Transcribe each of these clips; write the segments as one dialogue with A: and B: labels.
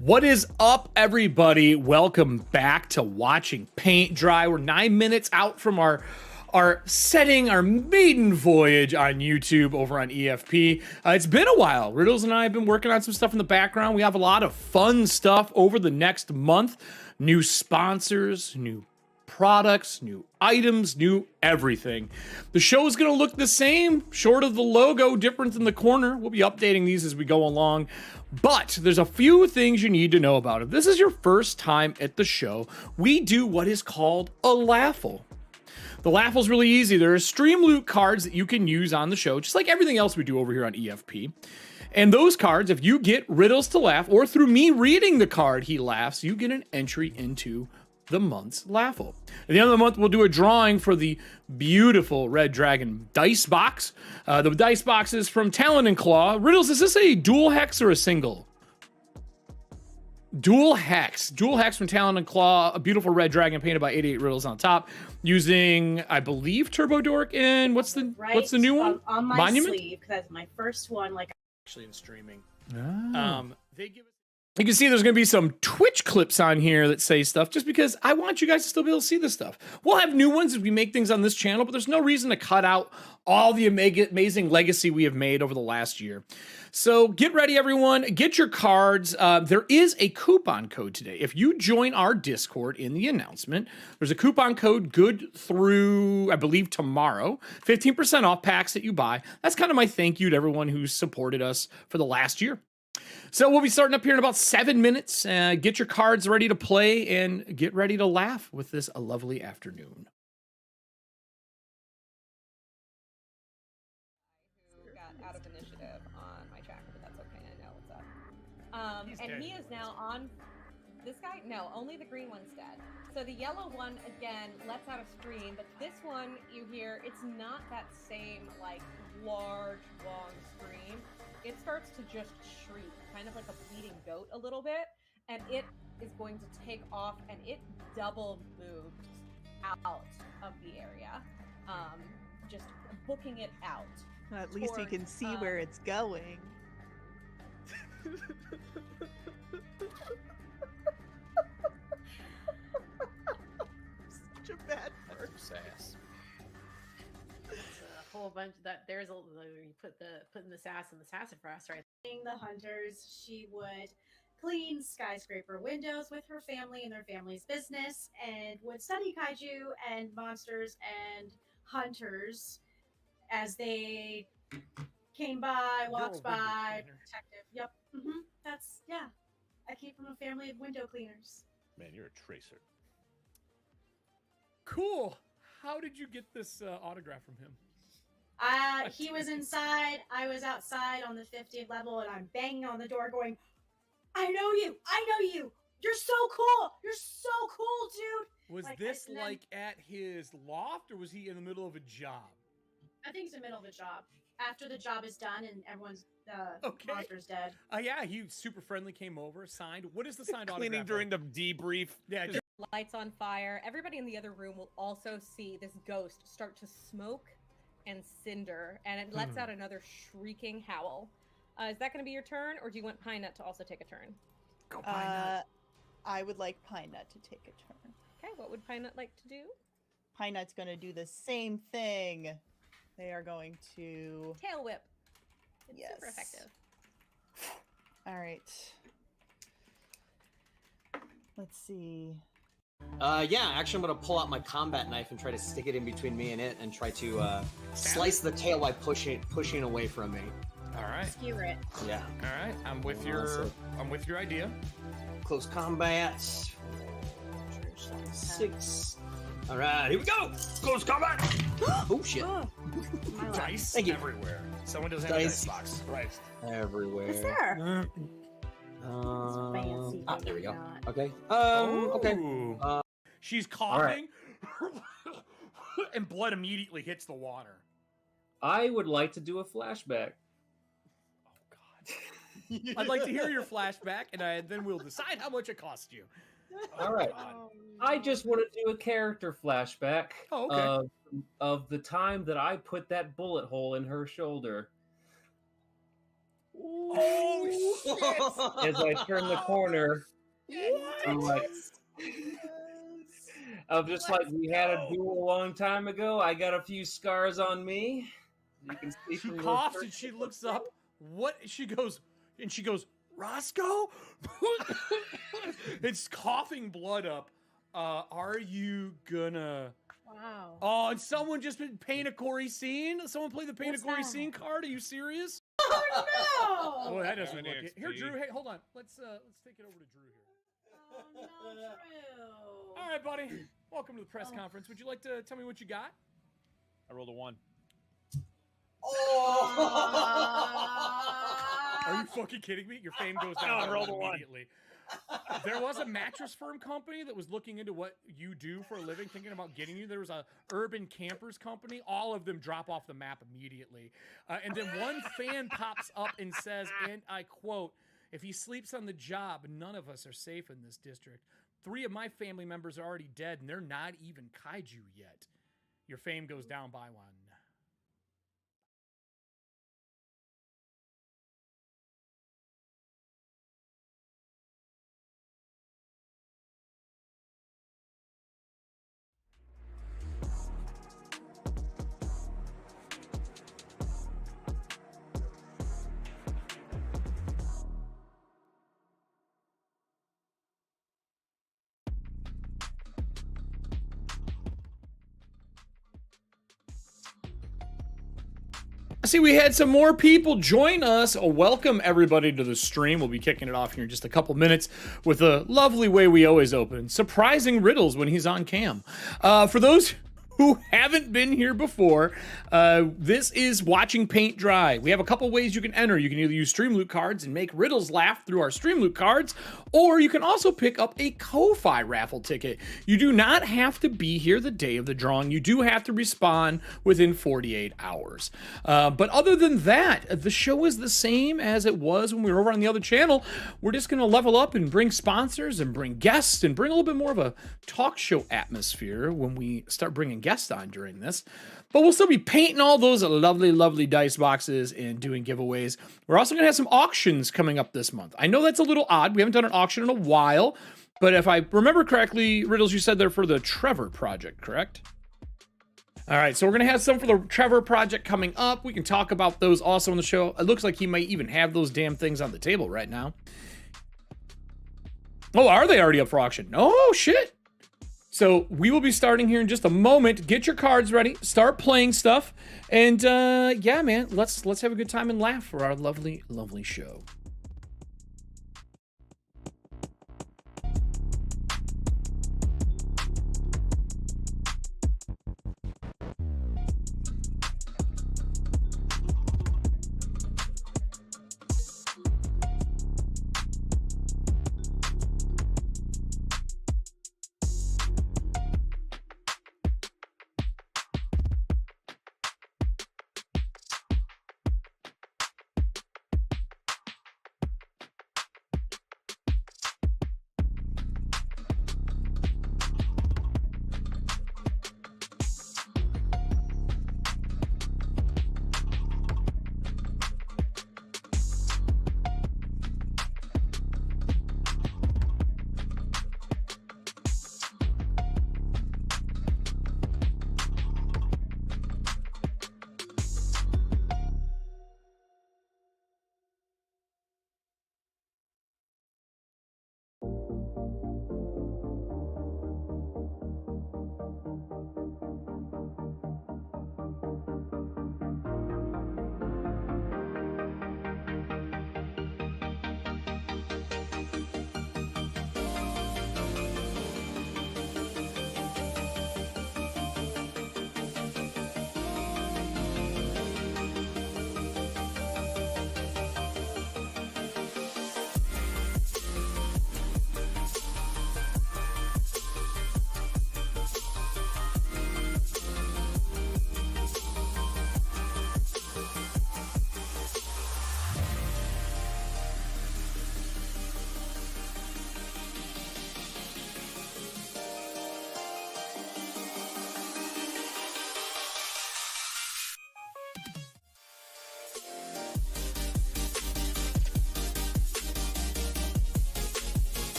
A: What is up, everybody? Welcome back to watching paint dry. We're 9 minutes out from our maiden voyage on YouTube over on EFP. It's been a while. Riddles and I have been working on some stuff in the background. We have a lot of fun stuff over the next month. New sponsors, new products, new items, new everything. The show is going to look the same, short of the logo, different in the corner. We'll be updating these as we go along. But there's a few things you need to know about. If this is your first time at the show, we do what is called a raffle. The raffle is really easy. There are STREAMLOOT cards that you can use on the show, just like everything else we do over here on EFP. And those cards, if you get Riddles to laugh, or through me reading the card he laughs, you get an entry into the month's raffle. At the end of the month, we'll do a drawing for the beautiful Red Dragon dice box. The dice box is from Talon and Claw. Riddles, is this a dual hex or a single? Dual hex from Talon and Claw, a beautiful red dragon painted by 88 Riddles on top, using, I believe, Turbo Dork. And what's the new one?
B: On my
A: Monument?
B: sleeve, because that's my first one. Like
A: Actually, in streaming, they give us. You can see there's going to be some Twitch clips on here that say stuff just because I want you guys to still be able to see this stuff. We'll have new ones as we make things on this channel, but there's no reason to cut out all the amazing legacy we have made over the last year. So get ready, everyone. Get your cards. There is a coupon code today. If you join our Discord in the announcement, there's a coupon code good through, I believe, tomorrow. 15% off packs that you buy. That's kind of my thank you to everyone who's supported us for the last year. So we'll be starting up here in about 7 minutes. Get your cards ready to play and get ready to laugh with this a lovely afternoon.
C: Who got out of initiative on my tracker, but that's okay. I know what's up. And he is now on. This guy? No, only the green one's dead. So the yellow one again lets out a scream, but this one you hear it's not that same like large long scream. It starts to just shriek, kind of like a bleeding goat a little bit, and it is going to take off, and it double moves out of the area, just booking it out.
D: At least you can see where it's going. Such a bad person.
E: Sass.
F: A whole bunch that there's a you putting the sass in the sassafras, right?
B: the hunters, she would clean skyscraper windows with her family and their family's business, and would study kaiju and monsters and hunters as they came by, walked by. Detective. Yep. That's I came from a family of window cleaners.
E: Man, you're a tracer.
A: Cool. How did you get this autograph from him?
B: He was inside, I was outside on the 50th level, and I'm banging on the door going, I know you! You're so cool! You're so cool, dude!
A: Was this like at his loft, or was he in the middle of a job?
B: I think it's the middle of a job. After the job is done and everyone's monster's dead.
A: Yeah, he super friendly, came over, signed. What is the signed autograph?
E: Cleaning during the debrief.
A: Yeah, just
C: Lights on fire. Everybody in the other room will also see this ghost start to smoke and cinder, and it lets out another shrieking howl. Is that going to be your turn, or do you want Pine Nut to also take a turn?
A: go Pine Nut.
D: I would like Pine Nut to take a turn.
C: Okay, what would Pine Nut like to do?
D: Pine Nut's going to do the same thing. They are going to...
C: Tail whip. It's
D: Yes.
C: super effective.
D: All right. Let's see.
G: Yeah, actually I'm gonna pull out my combat knife and try to stick it in between me and it and try to slice the tail by pushing away from me.
A: All right.
B: Skewer it.
G: Yeah.
A: All right. I'm with your idea.
G: Close combat. 6. All right, here we go. Close combat. Oh shit.
A: Dice
G: Thank you.
A: everywhere. Someone doesn't have a dice box. Right.
G: Everywhere.
B: Is there?
G: Fancy. There we go.
B: not.
G: Okay. Okay.
A: Ooh. She's coughing, and blood immediately hits the water.
H: I would like to do a flashback.
A: Oh God. I'd like to hear your flashback, and then we'll decide how much it cost you.
H: All right. I just want to do a character flashback of the time that I put that bullet hole in her shoulder.
E: Oh shit!
H: As I turn the corner, I'm like, I'm just like, we had a duel a long time ago. I got a few scars on me. You can see
A: She
H: from the
A: coughs
H: first-
A: and she looks up. What? She goes, Roscoe? It's coughing blood up. Are you gonna...
B: Wow.
A: Oh, and someone just been paint a Corey scene? Someone play the paint a
B: What's
A: Corey
B: that?
A: scene card? Are you serious?
B: Oh
A: Oh,
B: no!
A: that doesn't
E: An
A: look it. Here,
E: XP.
A: Drew. Hey, hold on. Let's take it over to Drew here.
B: Oh no, Drew.
A: All right, buddy. Welcome to the press conference. Would you like to tell me what you got?
E: I rolled a 1.
A: Are you fucking kidding me? Your fame goes
E: No,
A: down
E: I rolled a 1.
A: immediately. There was a mattress firm company that was looking into what you do for a living, thinking about getting you. There was a urban campers company. All of them drop off the map immediately. And then one fan pops up and says, and I quote, "If he sleeps on the job, none of us are safe in this district. 3 of my family members are already dead, and they're not even kaiju yet." Your fame goes down by 1. I see we had some more people join us. Welcome everybody to the stream. We'll be kicking it off here in just a couple minutes with a lovely way we always open. Surprising riddles when he's on cam. For those who haven't been here before, this is watching paint dry. We have a couple ways you can enter. You can either use StreamLoot cards and make riddles laugh through our StreamLoot cards, or you can also pick up a Ko-Fi raffle ticket. You do not have to be here the day of the drawing. You do have to respond within 48 hours. But other than that, the show is the same as it was when we were over on the other channel. We're just going to level up and bring sponsors and bring guests and bring a little bit more of a talk show atmosphere when we start bringing guests on during this. But we'll still be painting all those lovely, lovely dice boxes and doing giveaways. We're also going to have some auctions coming up this month. I know that's a little odd. We haven't done an auction in a while, but if I remember correctly, Riddles, you said they're for the Trevor Project, correct? All right, so we're going to have some for the Trevor Project coming up. We can talk about those also on the show. It looks like he might even have those damn things on the table right now. Oh, are they already up for auction? Oh, shit. So we will be starting here in just a moment. Get your cards ready. Start playing stuff. And yeah, man, let's have a good time and laugh for our lovely, lovely show.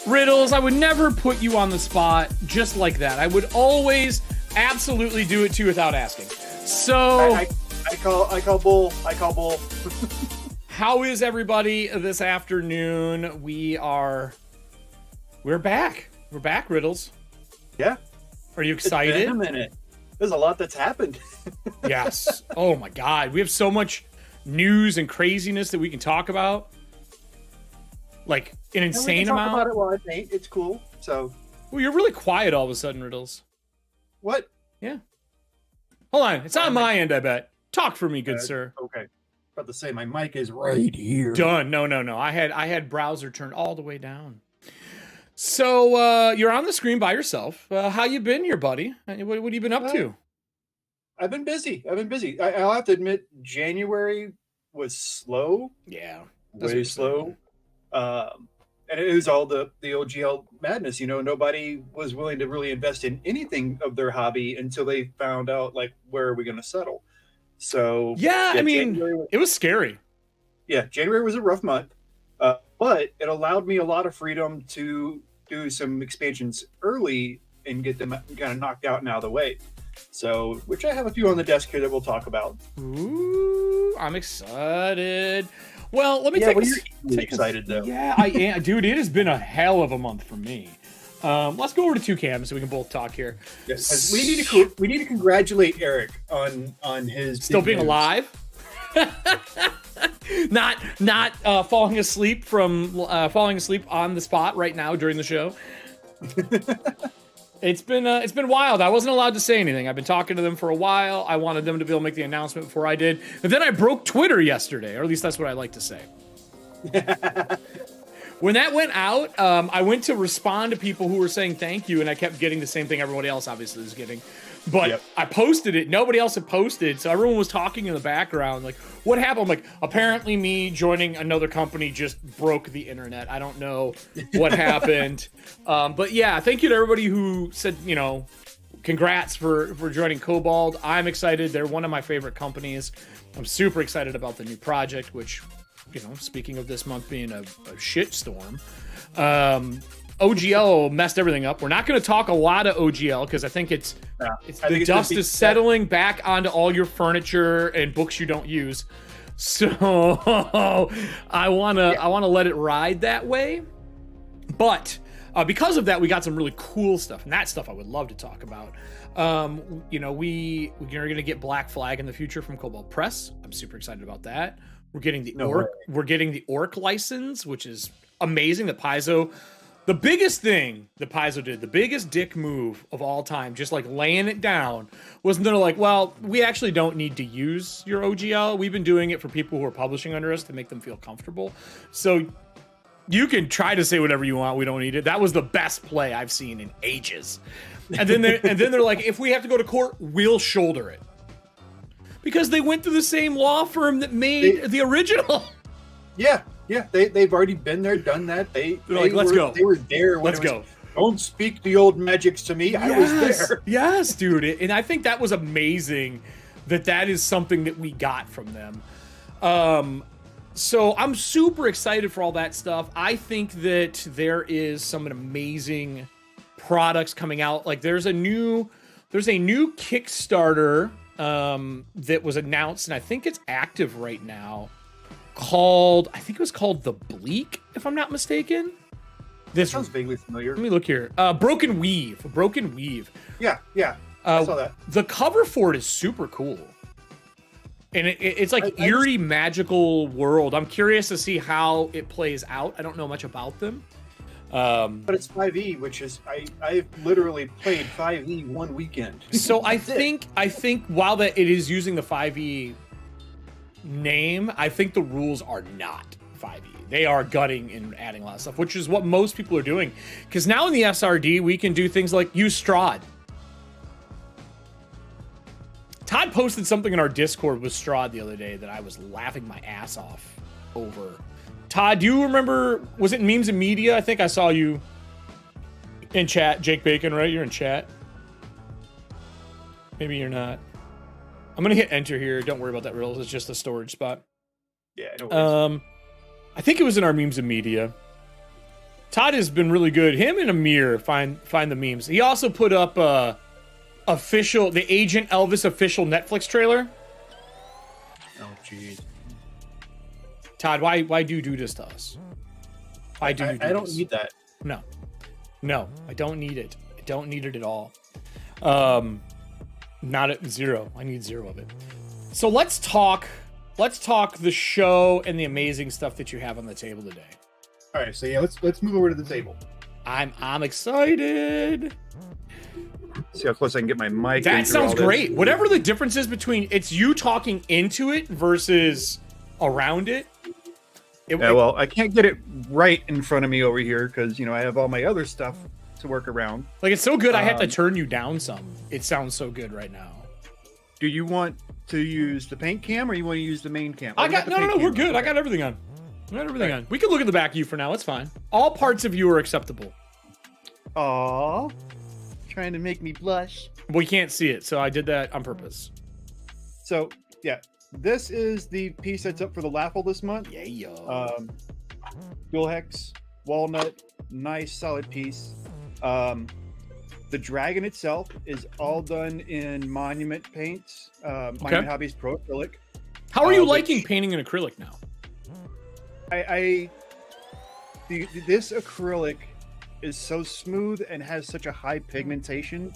A: Riddles, I would never put you on the spot just like that. I would always absolutely do it to you without asking. So
I: I call bull. I call bull.
A: how is everybody this afternoon? We're back. We're back, Riddles.
I: Yeah.
A: Are you
I: It's
A: excited?
I: been a minute. There's a lot that's happened.
A: Yes. Oh my God. We have so much news and craziness that we can talk about. Like an
I: And we
A: insane
I: can talk
A: amount.
I: about it while I paint. It's cool. So
A: Well, you're really quiet all of a sudden, Riddles.
I: what?
A: Yeah. Hold on. It's on my end, I bet. Talk for me, good sir.
I: Okay. About to say my mic is right here.
A: Done. No. I had browser turned all the way down. So you're on the screen by yourself. How you been here, buddy? What have you been up to?
I: I've been busy. I'll have to admit, January was slow.
A: Yeah.
I: Way slow. And it was all the OGL madness. You know, nobody was willing to really invest in anything of their hobby until they found out, like, where are we going to settle? So
A: Yeah, I mean,
I: January,
A: it was scary.
I: January was a rough month, but it allowed me a lot of freedom to do some expansions early and get them kind of knocked out and out of the way. So, which I have a few on the desk here that we'll talk about.
A: Ooh, I'm excited. Well, let me
I: Yeah,
A: take
I: well,
A: a,
I: you're equally
A: take a-
I: excited, though.
A: Yeah, I am. Dude, it has been a hell of a month for me. Let's go over to 2Cam so we can both talk here.
I: Yes, we need to congratulate Eric on his
A: Still
I: big
A: being
I: news.
A: alive. not falling asleep on the spot right now during the show. It's been wild. I wasn't allowed to say anything. I've been talking to them for a while. I wanted them to be able to make the announcement before I did. And then I broke Twitter yesterday, or at least that's what I like to say. When that went out, I went to respond to people who were saying thank you, and I kept getting the same thing everybody else obviously was getting. But
I: Yep.
A: I posted it. Nobody else had posted, so everyone was talking in the background. Like, what happened? I'm like, apparently me joining another company just broke the internet. I don't know what happened. But yeah, thank you to everybody who said, you know, congrats for joining Cobalt. I'm excited. They're one of my favorite companies. I'm super excited about the new project, which, you know, speaking of this month being a shitstorm, OGL messed everything up. We're not going to talk a lot of OGL because I think
I: I
A: the
I: think it's
A: dust
I: gonna be
A: is settling back onto all your furniture and books you don't use. So I wanna let it ride that way. But because of that, we got some really cool stuff, and that stuff I would love to talk about. You know, we're going to get Black Flag in the future from Cobalt Press. I'm super excited about that. We're getting the Orc license, which is amazing. The biggest thing that Paizo did, the biggest dick move of all time, just like laying it down, was they're like, well, we actually don't need to use your OGL. We've been doing it for people who are publishing under us to make them feel comfortable. So you can try to say whatever you want. We don't need it. That was the best play I've seen in ages. And then they're like, if we have to go to court, we'll shoulder it. Because they went through the same law firm that made the original.
I: Yeah, they've already been there, done that. They're
A: like, let's go.
I: They were there when
A: Let's go.
I: Don't speak the old magics to me. I was there.
A: Yes, dude. And I think that was amazing that is something that we got from them. So I'm super excited for all that stuff. I think that there is some amazing products coming out. Like there's a new Kickstarter that was announced, and I think it's active right now. I think it was called The Bleak, if I'm not mistaken. This
I: Sounds vaguely familiar.
A: Let me look here. Broken Weave.
I: Yeah. I saw that.
A: The cover for it is super cool. And it's like eerie, magical world. I'm curious to see how it plays out. I don't know much about them.
I: But it's 5e, which is I literally played 5e one weekend.
A: So I think while that it is using the 5e name, I think the rules are not 5e. They are gutting and adding a lot of stuff, which is what most people are doing. Because now in the SRD, we can do things like use Strahd. Todd posted something in our Discord with Strahd the other day that I was laughing my ass off over. Todd, do you remember, was it Memes and Media? I think I saw you in chat. Jake Bacon, right? You're in chat. Maybe you're not. I'm going to hit enter here. Don't worry about that, Riddles. It's just a storage spot.
I: Yeah, no worries.
A: I think it was in our Memes and Media. Todd has been really good. Him and Amir find the memes. He also put up the Agent Elvis official Netflix trailer.
I: Oh, jeez.
A: Todd, why do you do this to us? Why do you do
I: I don't
A: this?
I: need that.
A: No, I don't need it. I don't need it at all. Not at 0. I need 0 of it. So let's talk the show and the amazing stuff that you have on the table today.
I: All right, so yeah, let's move over to the table.
A: I'm excited.
I: See how close I can get my mic.
A: That sounds great. Whatever the difference is between it's you talking into it versus around it.
I: Yeah, well, I can't get it right in front of me over here because I have all my other stuff to work around.
A: Like it's so good, I have to turn you down some. It sounds so good right now.
I: Do you want to use the paint cam or you want to use the main cam?
A: No, we're good. I got everything on. On. We can look at the back of you for now. It's fine. All parts of you are acceptable.
I: Aww. Trying to make me blush.
A: We can't see it, so I did that on purpose.
I: So, yeah. This is the piece that's up for the LAUGHAL this month.
A: Yeah.
I: Dual hex, walnut, nice solid piece. The dragon itself is all done in Monument paints. Monument Hobbies Pro Acrylic.
A: How are you liking painting in acrylic now?
I: This acrylic is so smooth and has such a high pigmentation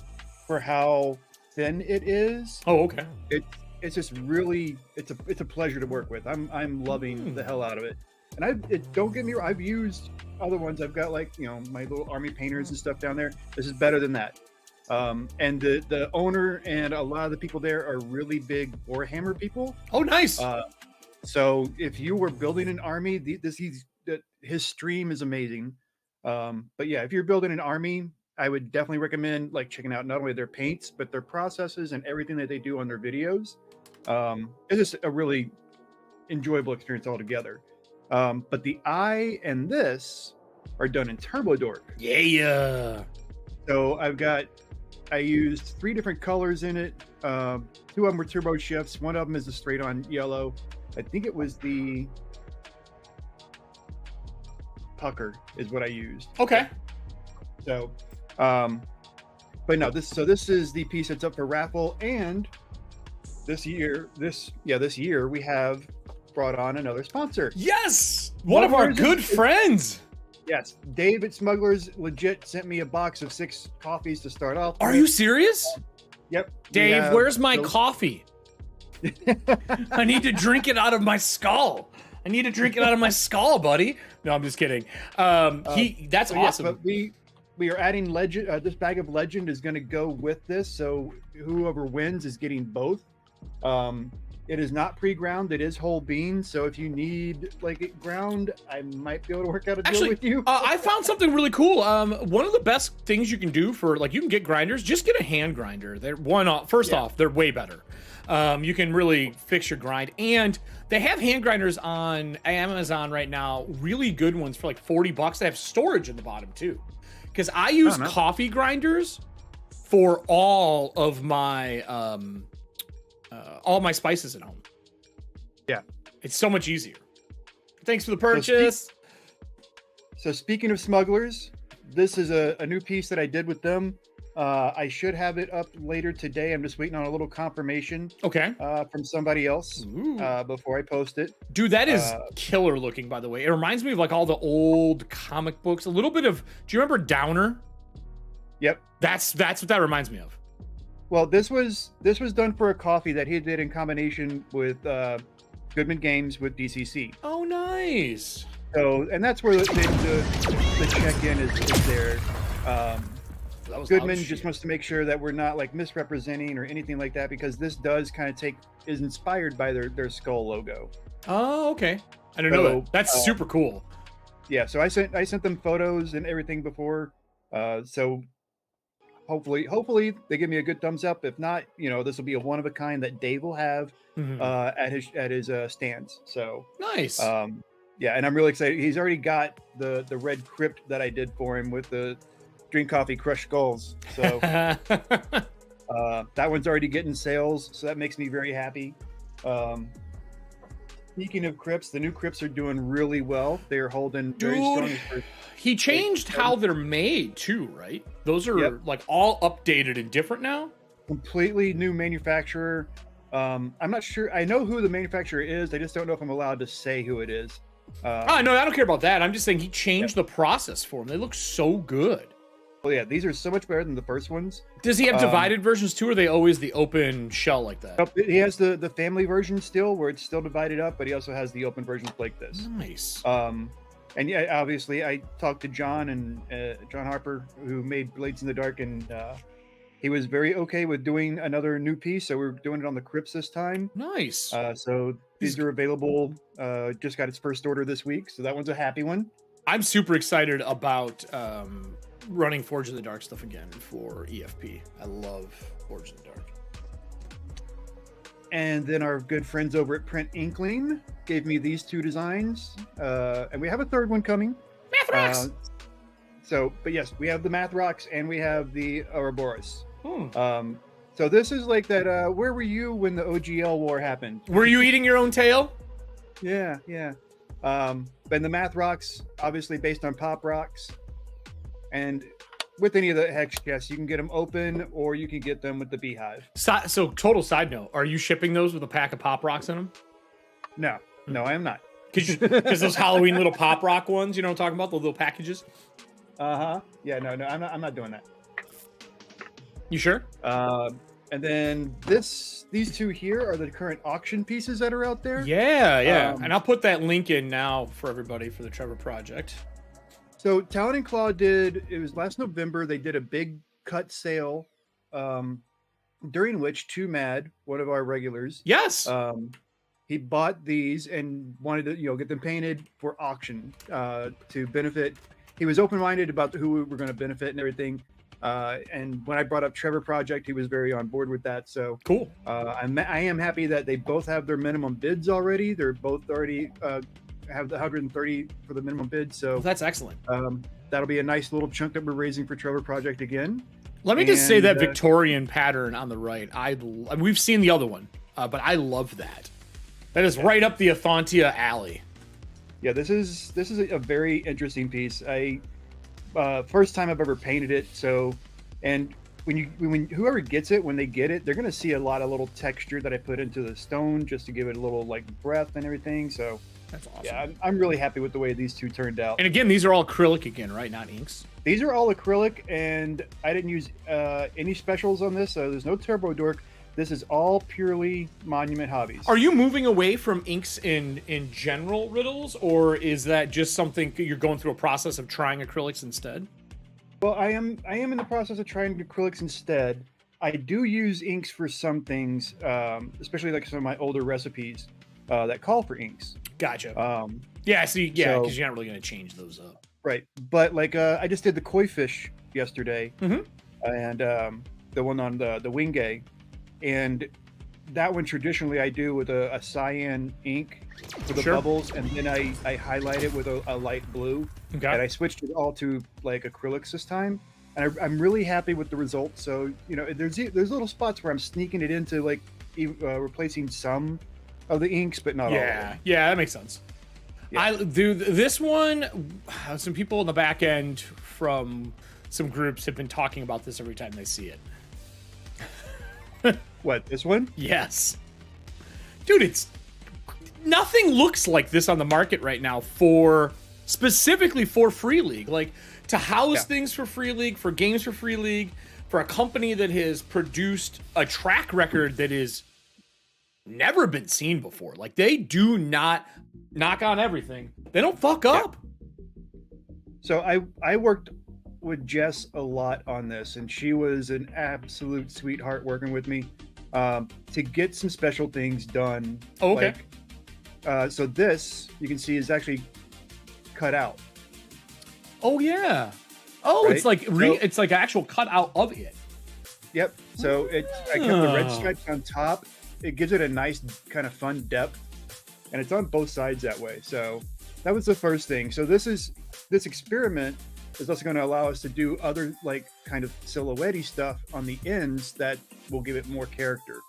I: for how thin it is.
A: Oh, okay.
I: It's just really it's a pleasure to work with. I'm loving the hell out of it. And don't get me wrong, I've used other ones. I've got like my little army painters and stuff down there. This is better than that. And the owner and a lot of the people there are really big Warhammer people.
A: Oh, nice.
I: So if you were building an army, his stream is amazing. But yeah, if you're building an army, I would definitely recommend checking out not only their paints but their processes and everything that they do on their videos. It's just a really enjoyable experience altogether. But the eye and this are done in TurboDork.
A: Yeah.
I: So I used 3 different colors in it. 2 of them were turbo shifts. One of them is a straight on yellow. I think it was the pucker is what I used.
A: Okay.
I: So, but no, this is the piece that's up for raffle, and this year we have brought on another sponsor.
A: Yes, one of our good friends.
I: Yes, Dave at Smugglers legit sent me a box of 6 coffees to start off.
A: Are you serious?
I: Yep.
A: Dave, where's my coffee? I need to drink it out of my skull. Buddy. No, I'm just kidding. That's awesome.
I: Yes, but we are adding legend. This bag of legend is going to go with this, so whoever wins is getting both. It is not pre-ground. It is whole beans. So if you need it ground, I might be able to work out a deal with you.
A: I found something really cool. One of the best things you can do for you can get grinders. Just get a hand grinder. They're first off, they're way better. You can really fix your grind, and they have hand grinders on Amazon right now. Really good ones for $40. They have storage in the bottom too. Because I use coffee grinders for all of my spices at home.
I: Yeah,
A: it's so much easier. Thanks for the purchase.
I: So speaking of Smugglers, this is a new piece that I did with them. I should have it up later today. I'm just waiting on a little confirmation.
A: Okay.
I: From somebody else before I post it.
A: Dude, that is killer looking, by the way. It reminds me of all the old comic books. A little bit of. Do you remember Downer?
I: Yep.
A: That's what that reminds me of.
I: Well, this was done for a coffee that he did in combination with Goodman Games with DCC.
A: Oh, nice.
I: So, and that's where the check-in is there. Goodman just wants to make sure that we're not misrepresenting or anything like that, because this does kind of is inspired by their skull logo.
A: Oh, okay. I didn't know that. That's super cool.
I: Yeah, so I sent them photos and everything before. So hopefully they give me a good thumbs up. If not, this will be a one of a kind that Dave will have at his stands. So
A: nice.
I: Yeah, and I'm really excited. He's already got the red crypt that I did for him with the Drink Coffee Crush Skulls. So that one's already getting sales, so that makes me very happy. Speaking of crypts, the new crypts are doing really well. They are holding very
A: Dude,
I: strong.
A: he changed how they're made too, right? Those are
I: Yep.
A: like all updated and different now.
I: Completely new manufacturer. I'm not sure. I know who the manufacturer is. I just don't know if I'm allowed to say who it is.
A: Oh no, I don't care about that. I'm just saying he changed the process for them. They look so good.
I: Well, yeah, these are so much better than the first ones.
A: Does he have divided versions too, or are they always the open shell like that?
I: Nope, he has the family version still, where it's still divided up, but he also has the open versions like this.
A: Nice.
I: And yeah, obviously, I talked to John and John Harper, who made Blades in the Dark, and he was very okay with doing another new piece. So we're doing it on the crypts this time.
A: Nice.
I: So these are available. Just got its first order this week, so that one's a happy one.
A: I'm super excited about running Forge in the Dark stuff again for EFP. I love Forge in the Dark.
I: And then our good friends over at Print Inkling gave me these two designs, and we have a third one coming.
A: Math rocks.
I: But yes, we have the Math Rocks and we have the Ouroboros. So this is like that. Where were you when the OGL war happened?
A: Were you eating your own tail?
I: Yeah. And the Math Rocks, obviously based on Pop Rocks, and with any of the hex chests, you can get them open or you can get them with the Beehive.
A: So total side note, are you shipping those with a pack of Pop Rocks in them?
I: No, I am not.
A: Because those Halloween little Pop Rock ones, you know what I'm talking about? The little packages?
I: Yeah, no, I'm not doing that.
A: You sure?
I: And then these two here are the current auction pieces that are out there.
A: Yeah. And I'll put that link in now for everybody for the Trevor Project.
I: So Talon and Claw it was last November, they did a big cut sale, during which Too Mad, one of our regulars,
A: Yes.
I: he bought these and wanted to, get them painted for auction, to benefit. He was open-minded about who we were going to benefit and everything. And when I brought up Trevor Project, he was very on board with that. So
A: cool.
I: I am happy that they both have their minimum bids already. They're both already have the 130 for the minimum bid. So
A: that's excellent.
I: That'll be a nice little chunk that we're raising for Trevor Project again.
A: Let me just say that Victorian pattern on the right. We've seen the other one, but I love that. That is right up the Athantia alley.
I: Yeah, this is a very interesting piece. First time I've ever painted it. So, and when whoever gets it, when they get it, they're gonna see a lot of little texture that I put into the stone just to give it a little like breath and everything. So
A: that's awesome.
I: Yeah, I'm really happy with the way these two turned out.
A: And again, these are all acrylic again, right? Not inks.
I: These are all acrylic, and I didn't use any specials on this, so there's no Turbo Dork. This is all purely Monument Hobbies.
A: Are you moving away from inks in general, Riddles, or is that just something you're going through a process of trying acrylics instead?
I: Well, I am in the process of trying acrylics instead. I do use inks for some things, especially like some of my older recipes that call for inks.
A: Gotcha. Because you're not really going to change those up.
I: Right, but like I just did the koi fish yesterday, and the one on the Wingay, and that one traditionally I do with a cyan ink for the bubbles, and then I highlight it with a light blue.
A: Okay.
I: And I switched it all to like acrylics this time, and I'm really happy with the results. So there's little spots where I'm sneaking it into like replacing some of the inks, but not all of them.
A: Yeah, that makes sense. Yeah. This one, some people in the back end from some groups have been talking about this every time they see it.
I: What, this one?
A: Yes. Dude, nothing looks like this on the market right now specifically for Free League. Like, to house things for Free League, for games for Free League, for a company that has produced a track record that is never been seen before. Like, they do not knock on everything. They don't fuck up.
I: So I worked with Jess a lot on this, and she was an absolute sweetheart working with me to get some special things done.
A: Oh, okay.
I: So this, you can see, is actually cut out.
A: Oh yeah. Oh, right? It's like actual cutout of it.
I: Yep. So I kept the red stripes on top. It gives it a nice kind of fun depth, and it's on both sides that way. So that was the first thing. So this experiment is also going to allow us to do other like kind of silhouette-y stuff on the ends that will give it more character.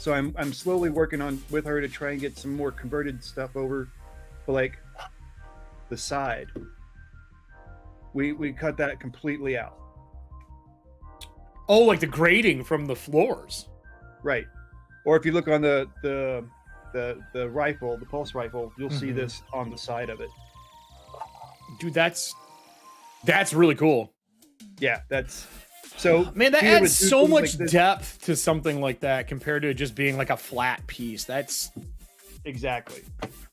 I: So I'm slowly working on with her to try and get some more converted stuff over, but like the side, we cut that completely out.
A: Oh, like the grading from the floors.
I: Right. Or if you look on the rifle, the pulse rifle, you'll see this on the side of it.
A: Dude, that's really cool.
I: Yeah, that's so.
A: Man, that
I: being able
A: adds
I: to do
A: so
I: things
A: much
I: like this-
A: depth to something like that compared to it just being like a flat piece. That's.
I: Exactly.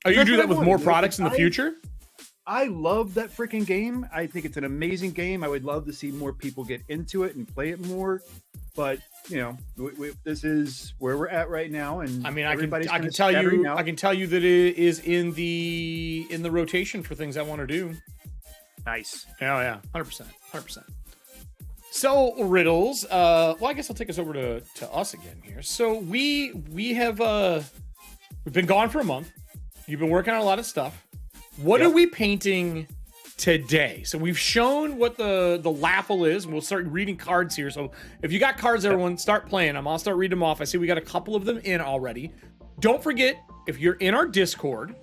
A: Are you
I: That's
A: do
I: what
A: that
I: I
A: with
I: wanted.
A: more products in the
I: I-
A: future?
I: I love that freaking game. I think it's an amazing game. I would love to see more people get into it and play it more. But you know, this is where we're at right now, and
A: I mean, I can
I: everybody's
A: tell
I: kinda scattering
A: you
I: out.
A: I can tell you that it is in the rotation for things I want to do.
I: Nice.
A: Oh yeah, 100%. So Riddles, well, I guess I'll take us over to us again here. So we have we've been gone for a month. You've been working on a lot of stuff. What
I: Yep.
A: are we painting today? So we've shown what the LAUGHAL is. We'll start reading cards here. So if you got cards, everyone, start playing them. I'll start reading them off. I see we got a couple of them in already. Don't forget, if you're in our Discord,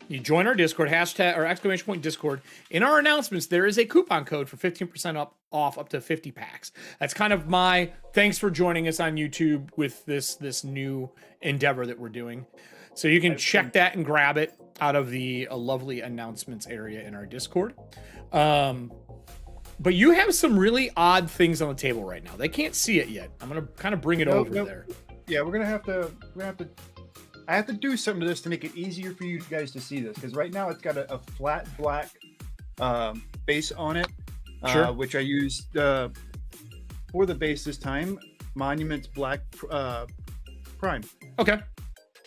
A: you join our Discord, hashtag or exclamation point Discord. In our announcements, there is a coupon code for 15% off up to 50 packs. That's kind of my thanks for joining us on YouTube with this new endeavor that we're doing. So you can check that and grab it out of the lovely announcements area in our Discord. But you have some really odd things on the table right now. They can't see it yet. I'm gonna kind of bring it over there.
I: Yeah, we're gonna have to. I have to do something to this to make it easier for you guys to see this, because right now it's got a flat black base on it,
A: Sure.
I: which I used for the base this time. Monuments Black Prime.
A: Okay.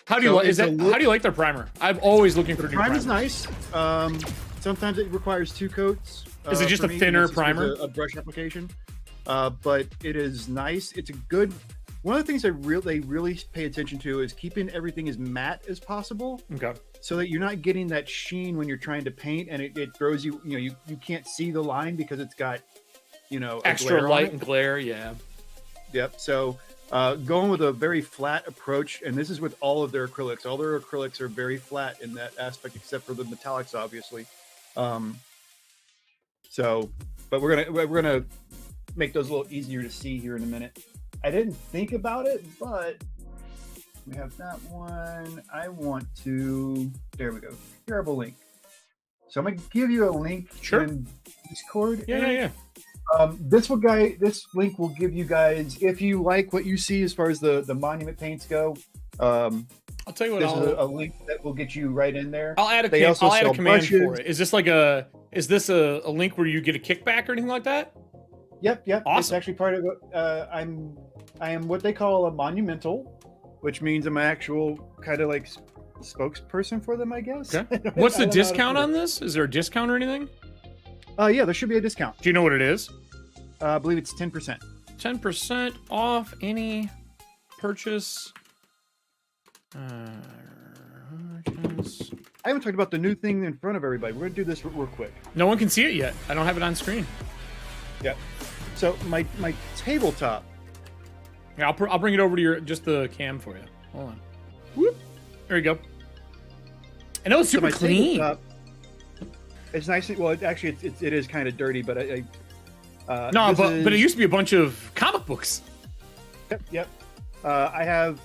A: How do you
I: So
A: like?
I: it's a
A: How do you like their primer? I'm always looking for new
I: Prime is
A: primers.
I: nice. Sometimes it requires 2 coats.
A: Is it just
I: for
A: a
I: me,
A: thinner
I: this is
A: primer?
I: A brush application, but it is nice. It's a good. One of the things they really pay attention to is keeping everything as matte as possible,
A: Okay.
I: so that you're not getting that sheen when you're trying to paint, and it throws you. You know, you can't see the line because it's got, you know, a
A: Extra
I: glare on
A: light
I: it.
A: and glare. Yeah.
I: Yep. So going with a very flat approach, and this is with all of their acrylics. All their acrylics are very flat in that aspect, except for the metallics, obviously. So, but we're gonna make those a little easier to see here in a minute. I didn't think about it, but we have that one. I want to. There we go. Shareable link. So I'm gonna give you a link
A: Sure.
I: in Discord.
A: Yeah.
I: This link will give you guys, if you like what you see as far as the monument paints go.
A: I'll tell you what.
I: This is a
A: I'll
I: link that will get you right in there.
A: add a
I: They also
A: I'll add a
I: sell
A: command for
I: brushes.
A: it. Is this like a link where you get a kickback or anything like that?
I: Yep. It's
A: Awesome.
I: actually part of it. I am what they call a monumental, which means I'm an actual kind of like spokesperson for them, I guess.
A: Okay.
I: I
A: What's the
I: don't know how to
A: discount
I: put
A: on this? Is there a discount or anything?
I: it. Yeah, there should be a discount.
A: Do you know what it is?
I: I believe it's 10%.
A: 10% off any purchase.
I: I haven't talked about the new thing in front of everybody. We're gonna do this real quick.
A: No one can see it yet. I don't have it on screen.
I: Yeah. So my tabletop.
A: Yeah, I'll bring it over to just the cam for you. Hold on. Whoop. There you go. I know it's super
I: my
A: clean.
I: tabletop, it's nice. Well, it is kind of dirty, but
A: No,
I: this
A: but it
I: is-
A: used to be a bunch of comic books.
I: Yep. I have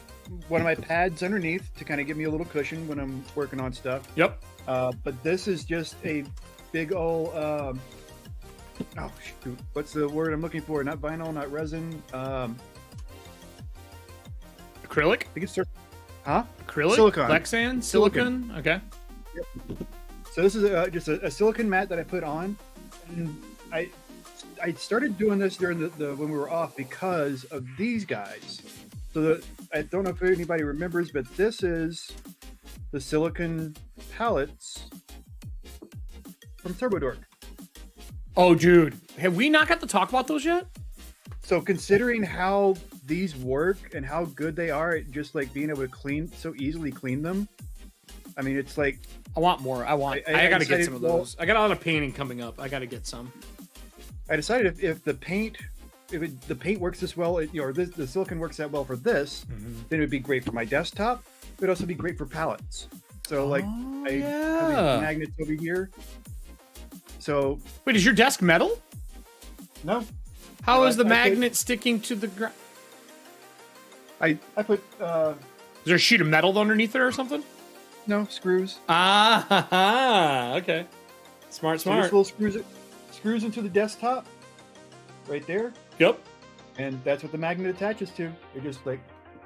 I: one of my pads underneath to kind of give me a little cushion when I'm working on stuff.
A: Yep.
I: But this is just a big old. Oh shoot! What's the word I'm looking for? Not vinyl, not resin.
A: Acrylic?
I: I think it's huh?
A: Acrylic?
I: Silicone.
A: Lexan? Silicon? Okay.
I: So this is just a silicone mat that I put on. And I started doing this during the when we were off because of these guys. So I don't know if anybody remembers, but this is the silicone pallets from TurboDork.
A: Oh, dude. Have we not got to talk about those yet?
I: So considering how these work and how good they are at just like being able to so easily clean them, I mean, it's like
A: I want more. I
I: I
A: got to get
I: decided-
A: some of
I: well-
A: those. I got a lot of painting coming up. I got to get some.
I: I decided if the paint the paint works this well, or the silicon works that well for this, then it would be great for my desktop. It would also be great for pallets. So like I have these magnets over here. So
A: wait, is your desk metal?
I: No.
A: How is the magnet sticking to the ground?
I: I put
A: Is there a sheet of metal underneath there or something?
I: no screws.
A: Okay. Smart.
I: So this little screws into the desktop, right there,
A: Yep.
I: and that's what the magnet attaches to. You're just like,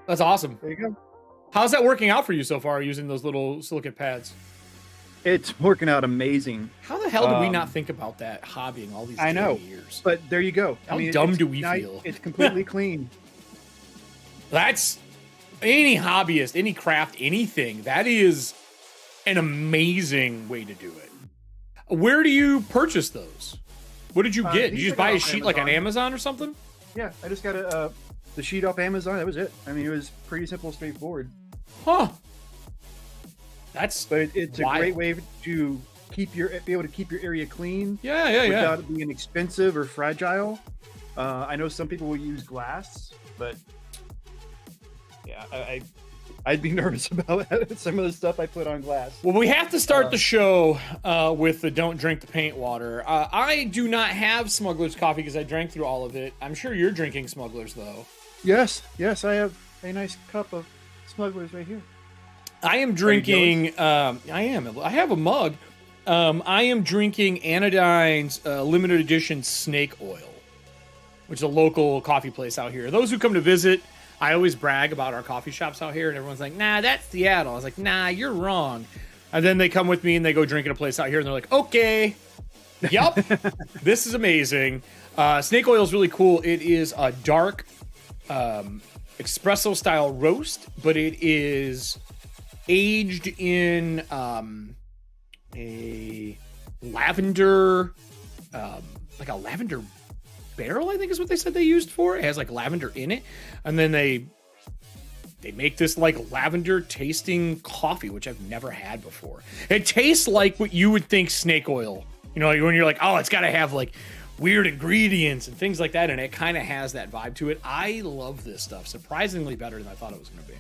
A: That's awesome.
I: there you go.
A: How's that working out for you so far using those little silicate pads?
I: It's working out amazing.
A: How the hell did we not think about that hobbying all these
I: I know.
A: years?
I: But there you go.
A: How dumb
I: it's
A: do we
I: nice-
A: feel?
I: It's completely clean.
A: That's any hobbyist, any craft, anything. That is an amazing way to do it. Where do you purchase those? What did you get? Did
I: these
A: you just
I: I got
A: buy a
I: off
A: sheet like on
I: Amazon.
A: Amazon or something?
I: Yeah, I just got the sheet off Amazon. That was it. I mean, it was pretty simple, straightforward.
A: Huh. That's
I: But it's a
A: wild.
I: great way to be able to keep your area clean
A: Yeah.
I: without it being expensive or fragile. I know some people will use glass, but yeah, I'd be nervous about some of the stuff I put on glass.
A: Well, we have to start the show with the don't drink the paint water. I do not have Smuggler's coffee because I drank through all of it. I'm sure you're drinking Smuggler's, though.
I: Yes, I have a nice cup of Smugglers right here.
A: I am drinking, I have a mug. I am drinking Anodyne's limited edition snake oil, which is a local coffee place out here. Those who come to visit, I always brag about our coffee shops out here, and everyone's like, nah, that's Seattle. I was like, nah, you're wrong. And then they come with me and they go drink at a place out here, and they're like, okay, yup, this is amazing. Snake oil is really cool. It is a dark espresso style roast, but it is aged in a lavender, like a lavender barrel, I think is what they said they used for. It has like lavender in it, and then they make this like lavender tasting coffee, which I've never had before. It tastes like what you would think snake oil, you know, when you're like, oh, it's got to have like weird ingredients and things like that, and it kind of has that vibe to it. I love this stuff, surprisingly better than I thought it was going to be.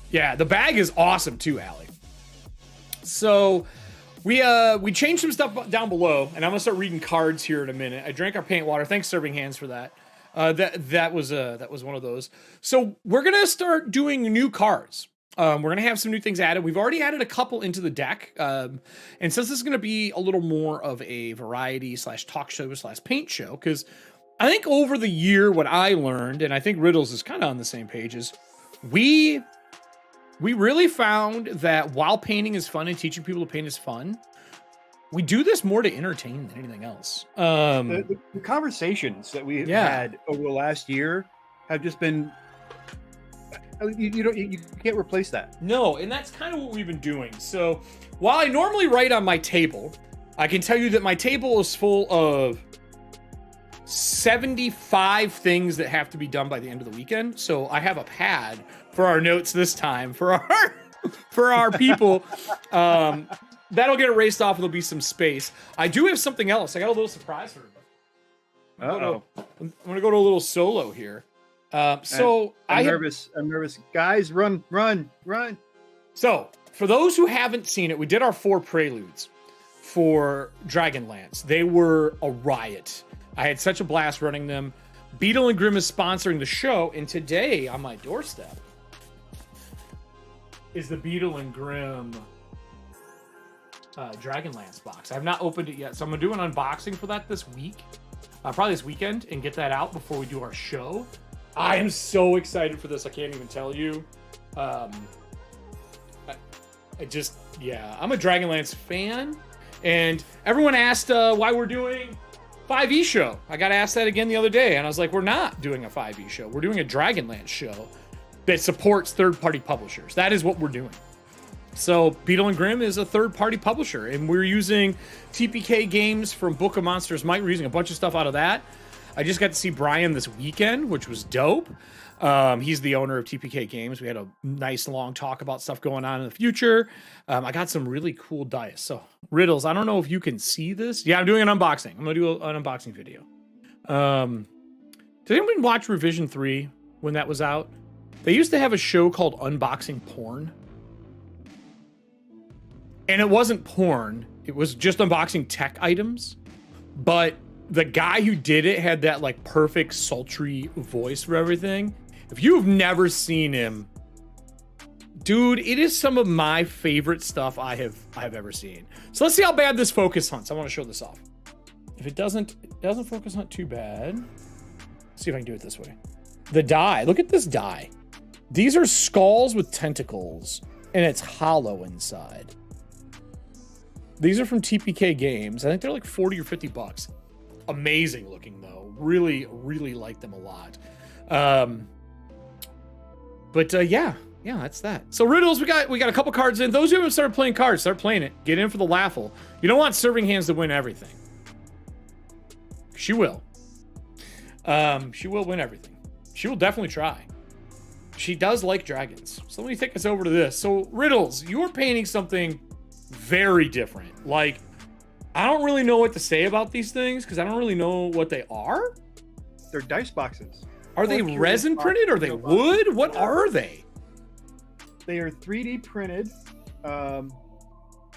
A: Yeah, the bag is awesome too, Allie. So we changed some stuff down below, and I'm gonna start reading cards here in a minute. I drank our paint water. Thanks, Serving Hands, for that. That was one of those. So we're gonna start doing new cards. We're gonna have some new things added. We've already added a couple into the deck, and since this is gonna be a little more of a variety / talk show / paint show, because I think over the year what I learned, and I think Riddles is kind of on the same page, is we really found that while painting is fun and teaching people to paint is fun, we do this more to entertain than anything else.
I: The conversations that we've had over the last year have just been, you can't replace that.
A: No, and that's kind of what we've been doing. So while I normally write on my table, I can tell you that my table is full of 75 things that have to be done by the end of the weekend. So I have a pad for our notes this time for our people. That'll get erased off and there'll be some space. I do have something else. I got a little surprise for everybody. I'm gonna go to a little solo here.
I: I'm nervous. Guys, run.
A: So for those who haven't seen it, we did our 4 preludes for Dragonlance. They were a riot. I had such a blast running them. Beetle and Grimm is sponsoring the show, and today on my doorstep is the Beetle and Grimm Dragonlance box. I have not opened it yet, so I'm gonna do an unboxing for that this week, probably this weekend, and get that out before we do our show. I am so excited for this. I can't even tell you. I'm a Dragonlance fan, and everyone asked why we're doing 5e show. I got asked that again the other day, and I was like, we're not doing a 5e show. We're doing a Dragonlance show that supports third-party publishers. That is what we're doing. So Beetle and Grimm is a third-party publisher, and we're using TPK games from Book of Monsters Might. We're using a bunch of stuff out of that. I just got to see Brian this weekend, which was dope. He's the owner of TPK Games. We had a nice long talk about stuff going on in the future. I got some really cool dice. So Riddles, I don't know if you can see this. Yeah, I'm doing an unboxing. I'm gonna do an unboxing video. Did anyone watch Revision 3 when that was out? They used to have a show called Unboxing Porn. And it wasn't porn. It was just unboxing tech items. But the guy who did it had that like perfect sultry voice for everything. If you've never seen him, dude, it is some of my favorite stuff I have ever seen. So let's see how bad this focus hunts. I want to show this off. If it doesn't focus hunt too bad. Let's see if I can do it this way. The die. Look at this die. These are skulls with tentacles, and it's hollow inside. These are from TPK Games. I think they're like 40 or 50 bucks. Amazing looking though. Really, really like them a lot. Yeah, that's that. So Riddles, we got a couple cards in. Those who haven't started playing cards, start playing it. Get in for the LAUGHAL. You don't want serving hands to win everything. She will. She will win everything. She will definitely try. She does like dragons. So let me take us over to this. So Riddles, you're painting something very different. Like, I don't really know what to say about these things because I don't really know what they are.
I: They're dice boxes.
A: Are they resin printed? Are they wood? What are they?
I: They are 3D printed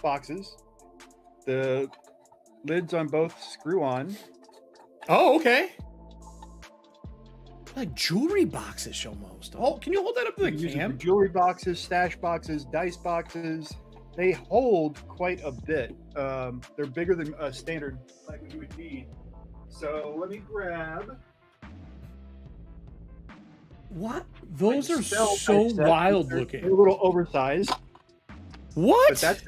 I: boxes. The lids on both screw on.
A: Oh, okay. Like jewelry boxes almost. Oh, can you hold that up to the cam?
I: Jewelry boxes, stash boxes, dice boxes. They hold quite a bit. They're bigger than a standard like you would need. So let me grab.
A: What? Those are so wild looking.
I: They're a little oversized.
A: What?
I: But that's,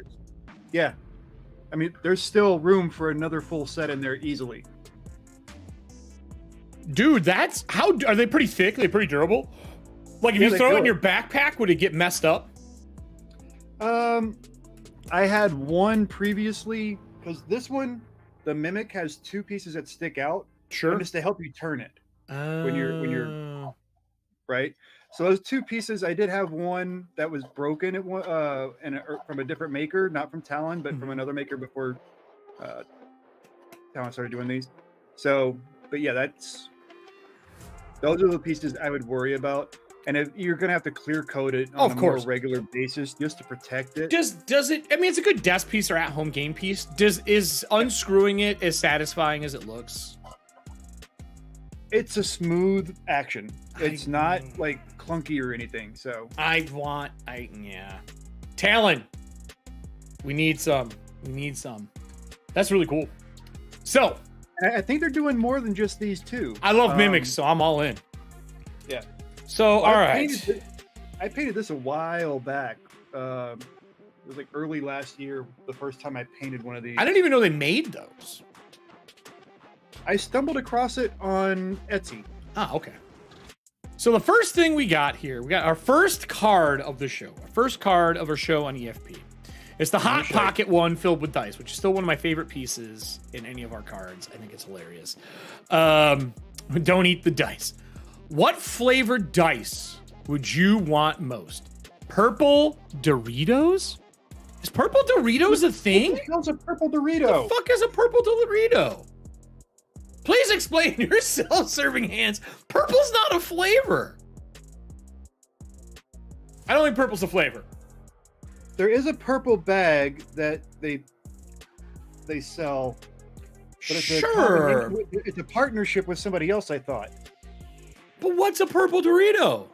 I: yeah. I mean, there's still room for another full set in there easily.
A: Dude, that's how are they pretty thick? Are they pretty durable? Like if you throw it in your backpack, would it get messed up?
I: I had one previously because this one, the Mimic has two pieces that stick out.
A: Sure.
I: Just to help you turn it when you're right. So those two pieces, I did have one that was broken at one from a different maker, not from Talon, but from another maker before Talon started doing these. So, but yeah, those are the pieces I would worry about. And if you're gonna have to clear coat it on a more regular basis just to protect it.
A: Does it? I mean, it's a good desk piece or at-home game piece. Is unscrewing it as satisfying as it looks?
I: It's a smooth action. It's not like clunky or anything. So
A: yeah. Talon. We need some. That's really cool. So
I: I think they're doing more than just these two.
A: I love mimics, so I'm all in.
I: Yeah.
A: So all right.
I: I painted this a while back. It was like early last year, the first time I painted one of these.
A: I didn't even know they made those.
I: I stumbled across it on Etsy.
A: Ah, okay. So the first thing we got here, we got our first card of the show. Our first card of our show on EFP. It's the Hot Pocket one filled with dice, which is still one of my favorite pieces in any of our cards. I think it's hilarious. Don't eat the dice. What flavored dice would you want most? Purple Doritos? Is purple Doritos a thing?
I: What the hell's a purple Dorito?
A: What the fuck is a purple Dorito? Please explain your self-serving hands. Purple's not a flavor. I don't think purple's a flavor.
I: There is a purple bag that they sell. But it's it's a partnership with somebody else, I thought.
A: But what's a purple Dorito?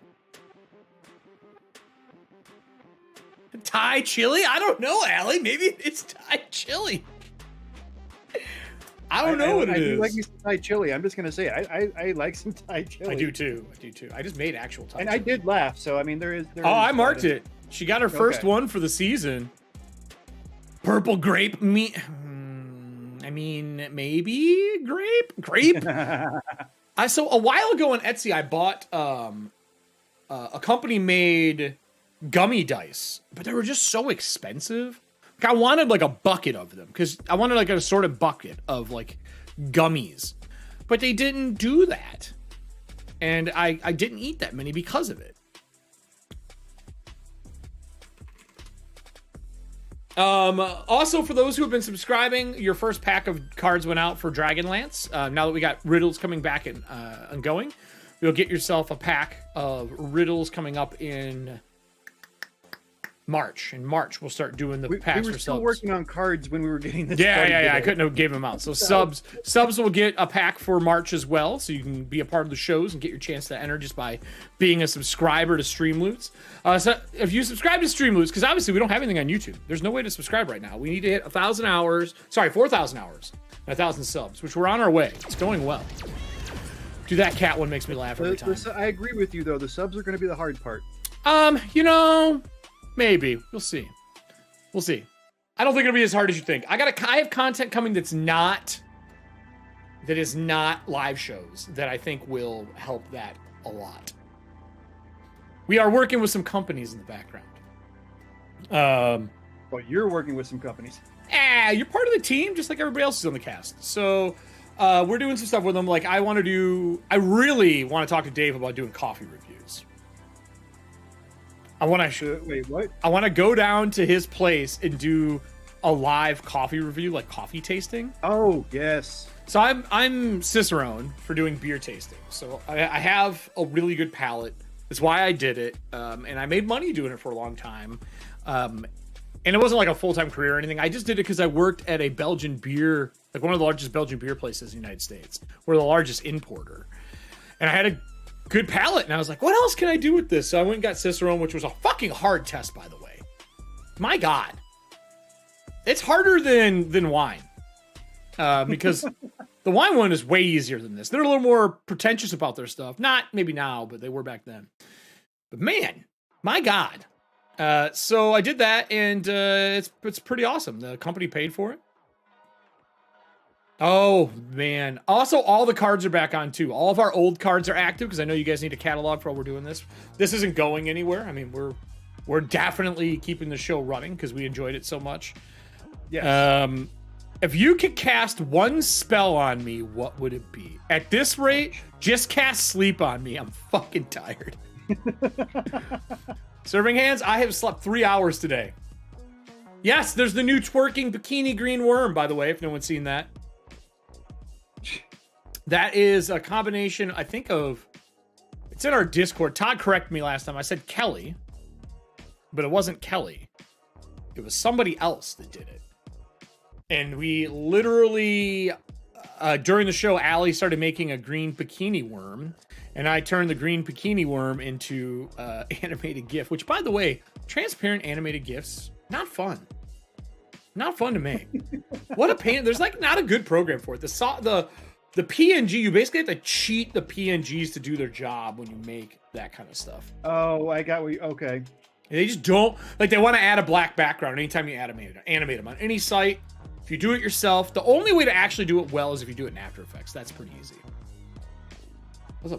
A: Thai chili? I don't know, Allie. Maybe it's Thai chili. I don't know what it is.
I: I do like me some Thai chili. I'm just gonna say I like some Thai chili.
A: I do too. I just made actual Thai chili.
I: I did laugh. So I mean, there is.
A: I marked it. She got her first one for the season. Purple grape meat. I mean, maybe grape. So a while ago on Etsy, I bought a company made gummy dice, but they were just so expensive. Like I wanted like a bucket of them because I wanted like an assorted bucket of like gummies, but they didn't do that, and I didn't eat that many because of it. Also, for those who have been subscribing, your first pack of cards went out for Dragonlance. Now that we got Riddles coming back and going, you'll get yourself a pack of Riddles coming up in March. In March, we'll start doing the packs
I: we were
A: for
I: still
A: subs.
I: working on cards when we were getting this.
A: Yeah. I couldn't have gave them out. So subs will get a pack for March as well. So you can be a part of the shows and get your chance to enter just by being a subscriber to StreamLoots. So if you subscribe to StreamLoots, because obviously we don't have anything on YouTube. There's no way to subscribe right now. We need to hit 4,000 hours and 1,000 subs, which we're on our way. It's going well. Dude, that cat one makes me laugh every time.
I: I agree with you though. The subs are going to be the hard part.
A: Maybe. We'll see. I don't think it'll be as hard as you think. I have content coming that is not live shows that I think will help that a lot. We are working with some companies in the background.
I: Well, you're working with some companies.
A: You're part of the team, just like everybody else is on the cast. So we're doing some stuff with them. Like I really want to talk to Dave about doing coffee reviews.
I: Wait, what?
A: I want to go down to his place and do a live coffee review, like coffee tasting.
I: Oh, yes.
A: So I'm Cicerone for doing beer tasting. So I have a really good palate. That's why I did it. And I made money doing it for a long time. And it wasn't like a full-time career or anything. I just did it because I worked at a Belgian beer, like one of the largest Belgian beer places in the United States. We're the largest importer. And I had a good palate, and I was like, what else can I do with this? So I went and got Cicerone, which was a fucking hard test, by the way. My God. It's harder than wine. Because the wine one is way easier than this. They're a little more pretentious about their stuff. Not maybe now, but they were back then. But man, my God. So I did that, and it's pretty awesome. The company paid for it. Oh, man. Also, all the cards are back on, too. All of our old cards are active, because I know you guys need a catalog for while we're doing this. This isn't going anywhere. I mean, we're definitely keeping the show running, because we enjoyed it so much.
I: Yes.
A: If you could cast one spell on me, what would it be? At this rate, just cast sleep on me. I'm fucking tired. Serving hands, I have slept 3 hours today. Yes, there's the new twerking bikini green worm, by the way, if no one's seen that. That is a combination, I think, of... It's in our Discord. Todd corrected me last time. I said Kelly, but it wasn't Kelly. It was somebody else that did it. And we literally, during the show, Allie started making a green bikini worm, and I turned the green bikini worm into animated GIF, which, by the way, transparent animated GIFs, not fun. Not fun to make. What a pain. There's like not a good program for it. The PNG, you basically have to cheat the PNGs to do their job when you make that kind of stuff.
I: Oh, I got what you... Okay.
A: They just don't... Like, they want to add a black background anytime you animate them on any site. If you do it yourself, the only way to actually do it well is if you do it in After Effects. That's pretty easy.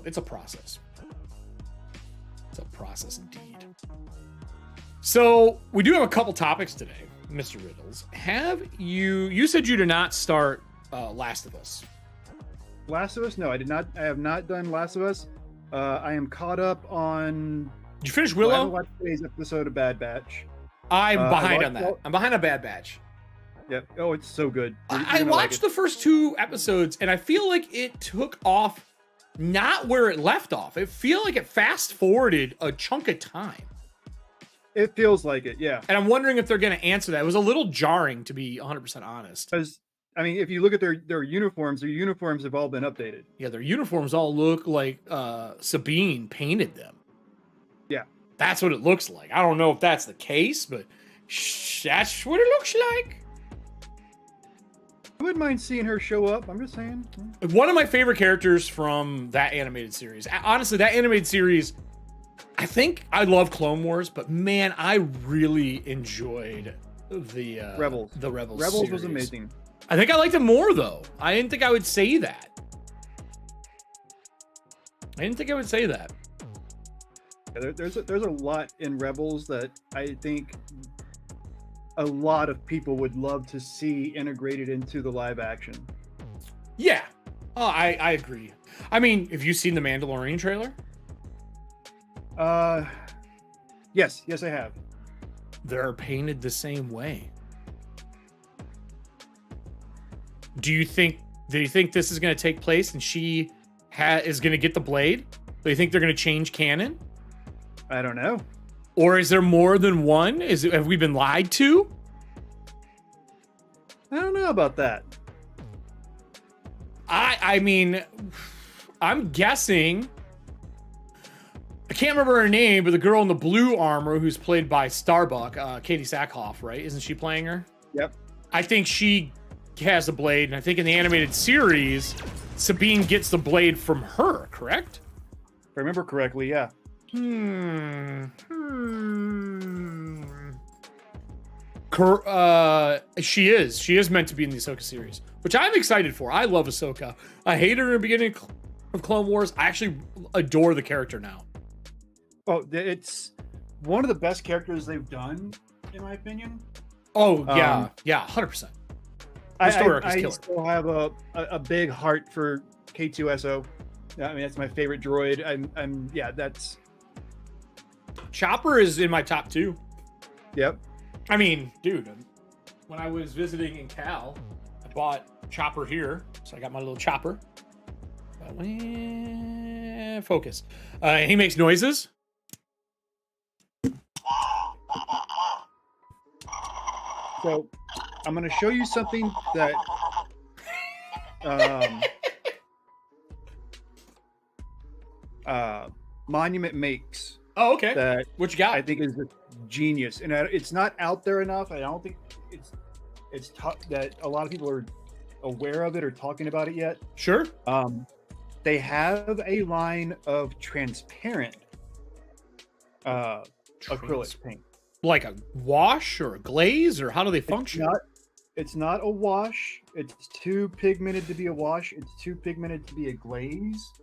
A: It's a process. It's a process indeed. So, we do have a couple topics today, Mr. Riddles. You said you did not start Last of Us.
I: Last of Us? No, I did not. I have not done Last of Us. I am caught up on...
A: Did you finish
I: I
A: Willow?
I: haven't watched today's episode of Bad Batch.
A: I'm behind on that. I'm behind on Bad Batch.
I: Yep. Oh, it's so good.
A: I watched the first 2 episodes, and I feel like it took off not where it left off. I feel like it fast forwarded a chunk of time.
I: It feels like it, yeah.
A: And I'm wondering if they're going to answer that. It was a little jarring, to be 100% honest.
I: Because, I mean, if you look at their uniforms have all been updated.
A: Yeah, their uniforms all look like Sabine painted them.
I: Yeah.
A: That's what it looks like. I don't know if that's the case, but that's what it looks like.
I: I wouldn't mind seeing her show up. I'm just saying.
A: One of my favorite characters from that animated series. Honestly, that animated series, I think I love Clone Wars, but man, I really enjoyed the
I: Rebels.
A: The Rebels.
I: Rebels
A: series.
I: was amazing.
A: I think I liked it more though. I didn't think I would say that.
I: Yeah, there's a lot in Rebels that I think a lot of people would love to see integrated into the live action.
A: Yeah. Oh, I agree. I mean, have you seen the Mandalorian trailer?
I: Yes, I have.
A: They're painted the same way. Do you think this is going to take place and she is going to get the blade? Do you think they're going to change canon?
I: I don't know.
A: Or is there more than one? Have we been lied to?
I: I don't know about that.
A: I mean, I'm guessing. I can't remember her name, but the girl in the blue armor who's played by Starbuck, Katie Sackhoff, right? Isn't she playing her?
I: Yep.
A: I think she has a blade, and I think in the animated series, Sabine gets the blade from her, correct?
I: If I remember correctly, yeah.
A: She is meant to be in the Ahsoka series, which I'm excited for. I love Ahsoka. I hated her in the beginning of Clone Wars. I actually adore the character now.
I: Oh, it's one of the best characters they've done, in my opinion.
A: Oh yeah, 100%.
I: I
A: killer.
I: still have a big heart for K2SO. I mean, that's my favorite droid. That's
A: Chopper is in my top 2.
I: Yep.
A: I mean, dude, when I was visiting in Cal, I bought Chopper here, so I got my little Chopper. Focus. He makes noises.
I: So I'm going to show you something that Monument makes.
A: Oh, okay.
I: That
A: what you got?
I: I think is genius, and it's not out there enough. I don't think it's that a lot of people are aware of it or talking about it yet.
A: Sure.
I: They have a line of transparent acrylic paint.
A: Like a wash or a glaze, or how do they function?
I: It's not a wash. It's too pigmented to be a wash. It's too pigmented to be a glaze.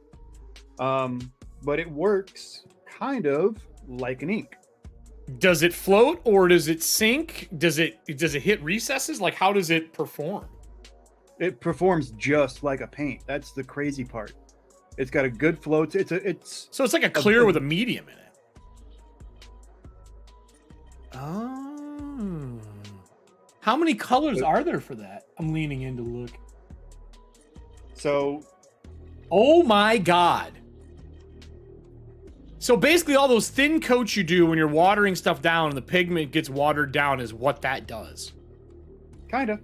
I: But it works kind of like an ink.
A: Does it float or does it sink? Does it hit recesses? Like, how does it perform?
I: It performs just like a paint. That's the crazy part. It's got a good float.
A: So it's like a clear with a medium in it. Oh. How many colors are there for that? I'm leaning in to look.
I: So,
A: oh my God. So basically all those thin coats you do when you're watering stuff down and the pigment gets watered down is what that does.
I: Kind of.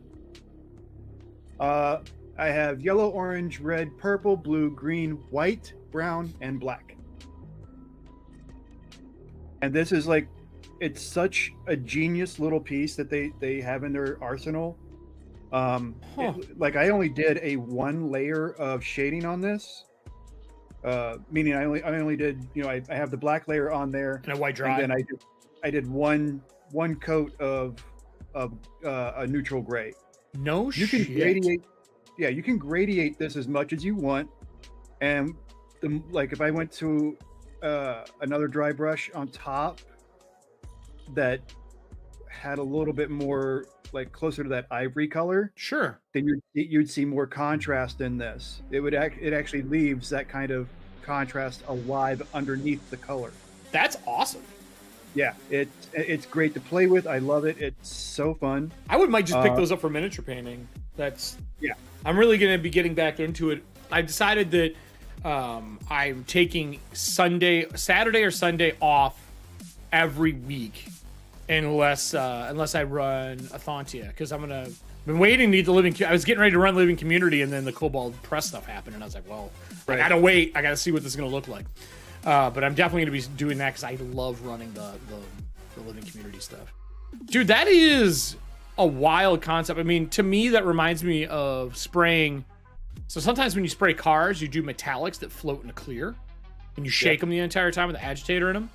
I: I have yellow, orange, red, purple, blue, green, white, brown, and black. And this is like, it's such a genius little piece that they have in their arsenal. Like I only did a 1 layer of shading on this. Meaning I only did, I have the black layer on there
A: and a white dry.
I: And then I did one coat of a neutral gray.
A: No
I: you
A: shit.
I: Can gradiate. Yeah, you can gradiate this as much as you want. And like if I went to another dry brush on top that had a little bit more like closer to that ivory color,
A: sure,
I: then you'd see more contrast in this. It actually leaves that kind of contrast alive underneath the color.
A: That's awesome.
I: Yeah, it's great to play with. I love it. It's so fun.
A: I might just pick those up for miniature painting.
I: Yeah.
A: I'm really going to be getting back into it. I decided that I'm taking Saturday or Sunday off every week, unless I run a Thontia, because been waiting to get the living. I was getting ready to run Living Community, and then the Cobalt Press stuff happened, and I was like, well, right. I gotta wait. I gotta see what this is gonna look like. But I'm definitely gonna be doing that because I love running the Living Community stuff. Dude, that is a wild concept. I mean, to me, that reminds me of spraying. So sometimes when you spray cars, you do metallics that float in a clear, and you shake them the entire time with the agitator in them.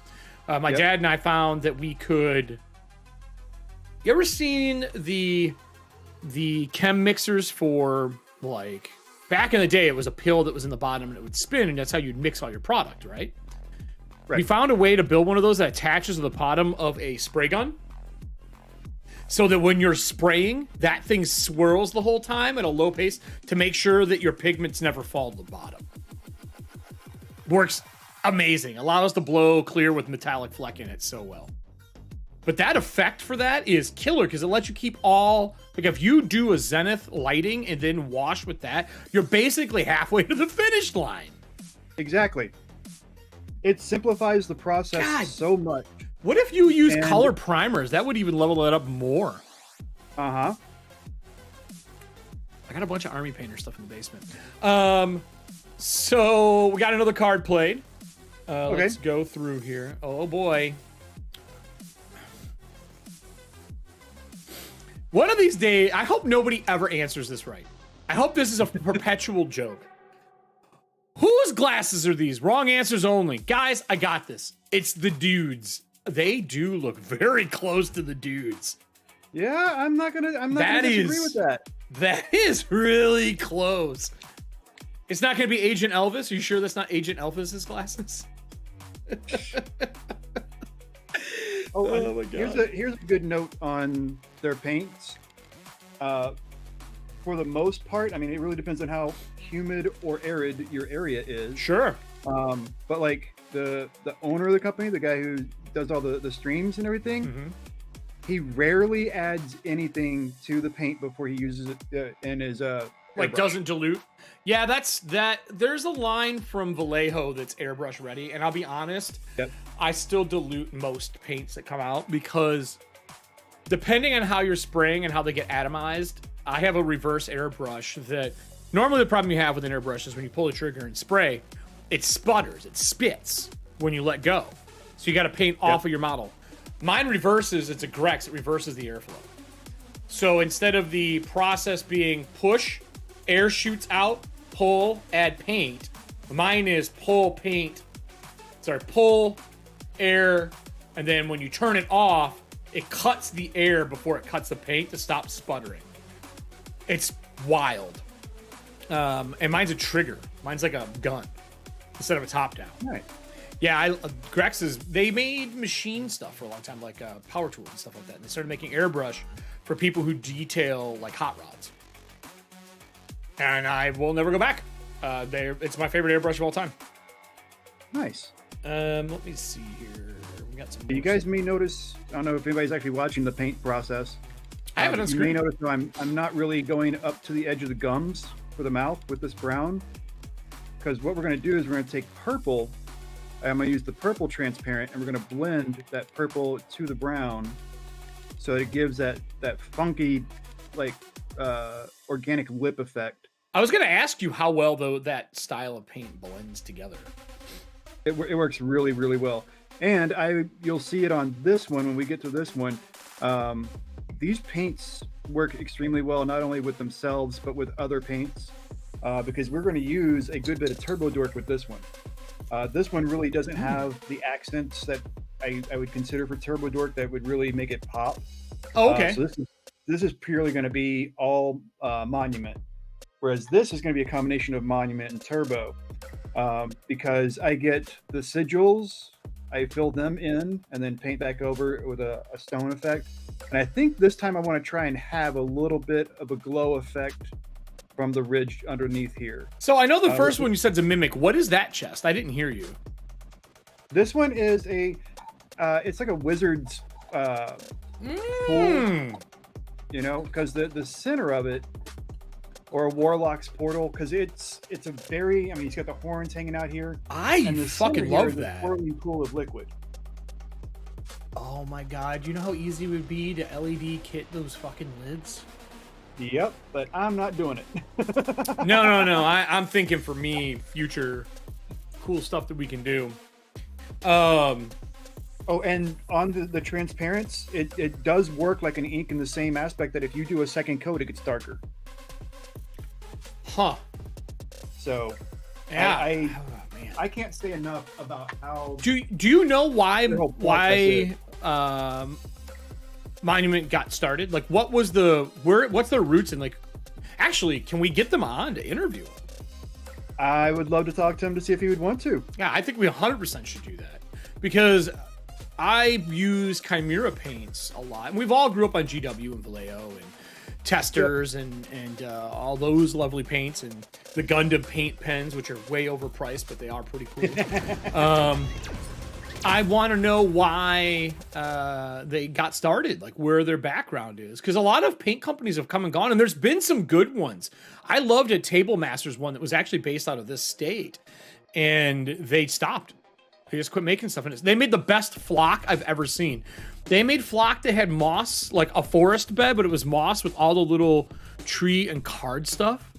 A: My dad and I found that we could. You ever seen the chem mixers for, like, back in the day, it was a pill that was in the bottom and it would spin, and that's how you'd mix all your product, right? We found a way to build one of those that attaches to the bottom of a spray gun, so that when you're spraying, that thing swirls the whole time at a low pace to make sure that your pigments never fall to the bottom. Works amazing. Allows us to blow clear with metallic fleck in it so well. But that effect for that is killer because it lets you keep all, like if you do a zenith lighting and then wash with that, you're basically halfway to the finish line.
J: Exactly. It simplifies the process
A: God.
J: so much.
A: What if you use color primers? That would even level it up more.
J: Uh-huh.
A: I got a bunch of army painter stuff in the basement. So we got another card played.
J: Okay.
A: Let's go through here. Oh boy. One of these days, I hope nobody ever answers this right. I hope this is a perpetual joke. Whose glasses are these? Wrong answers only. Guys, I got this. It's the dudes. They do look very close to the dudes.
J: Yeah, I'm not gonna disagree with that.
A: That is really close. It's not gonna be Agent Elvis. Are you sure that's not Agent Elvis's glasses?
J: Oh
A: my God.
J: Here's a good note on their paints. For the most part, I mean, it really depends on how humid or arid your area is.
A: Sure.
J: But like the owner of the company, the guy who does all the streams and everything, he rarely adds anything to the paint before he uses it in his
A: Like
J: airbrush.
A: doesn't dilute. Yeah, that's that. There's a line from Vallejo that's airbrush ready, and I'll be honest,
J: Yep.
A: I still dilute most paints that come out because depending on how you're spraying and how they get atomized, I have a reverse airbrush that normally the problem you have with an airbrush is when you pull the trigger and spray, it sputters, it spits when you let go. So you got to paint off of your model. Mine reverses, it's a Grex, it reverses the airflow. So instead of the process being push, air shoots out, pull, add paint, mine is pull, air, and then when you turn it off, it cuts the air before it cuts the paint to stop sputtering. It's wild. And mine's a trigger. Mine's like a gun instead of a top down.
J: Right.
A: Yeah, Grex's, they made machine stuff for a long time, like power tools and stuff like that. And they started making airbrush for people who detail like hot rods. And I will never go back. It's my favorite airbrush of all time.
J: Nice.
A: Let me see here. We got some.
J: You guys may notice, I don't know if anybody's actually watching the paint process.
A: I have it on
J: You may
A: screen.
J: notice that I'm not really going up to the edge of the gums for the mouth with this brown, because what we're going to do is we're going to take purple. I'm going to use the purple transparent, and we're going to blend that purple to the brown, so it gives that funky, like organic lip effect.
A: I was going to ask you how well though that style of paint blends together.
J: It works really, really well, and you'll see it on this one when we get to this one. These paints work extremely well, not only with themselves, but with other paints, because we're going to use a good bit of Turbo Dork with this one. This one really doesn't have the accents that I would consider for Turbo Dork that would really make it pop.
A: Oh, okay.
J: So this is purely going to be all Monument, whereas this is going to be a combination of Monument and Turbo, because I get the sigils, I fill them in, and then paint back over with a stone effect. And I think this time I want to try and have a little bit of a glow effect from the ridge underneath here.
A: So I know the first one you said is a mimic. What is that chest? I didn't hear you.
J: This one is it's like a wizard's pool, you know, because the center of it, or a warlock's portal, because it's a very, I mean, he's got the horns hanging out here.
A: I
J: and the
A: fucking
J: center here
A: love
J: is a
A: that.
J: swirling pool of liquid.
A: Oh my god, you know how easy it would be to LED kit those fucking lids?
J: Yep, but I'm not doing it.
A: No. I'm thinking for me, future cool stuff that we can do.
J: Oh, and on the transparents, it does work like an ink in the same aspect that if you do a second coat, it gets darker.
A: Huh.
J: So,
A: Yeah.
J: I can't say enough about how.
A: Do you know why
J: The whole process
A: Monument got started? Like, what's their roots in? Like, actually, can we get them on to interview them?
J: I would love to talk to him to see if he would want to.
A: Yeah, I think we 100% should do that because I use Chimera paints a lot, and we've all grew up on GW and Vallejo and Testers and all those lovely paints, and the Gundam paint pens, which are way overpriced, but they are pretty cool. I want to know why they got started, like where their background is, because a lot of paint companies have come and gone, and there's been some good ones. I loved a Table Masters one that was actually based out of this state, and they stopped. They just quit making stuff. And they made the best flock I've ever seen. They made flock that had moss, like a forest bed, but it was moss with all the little tree and card stuff.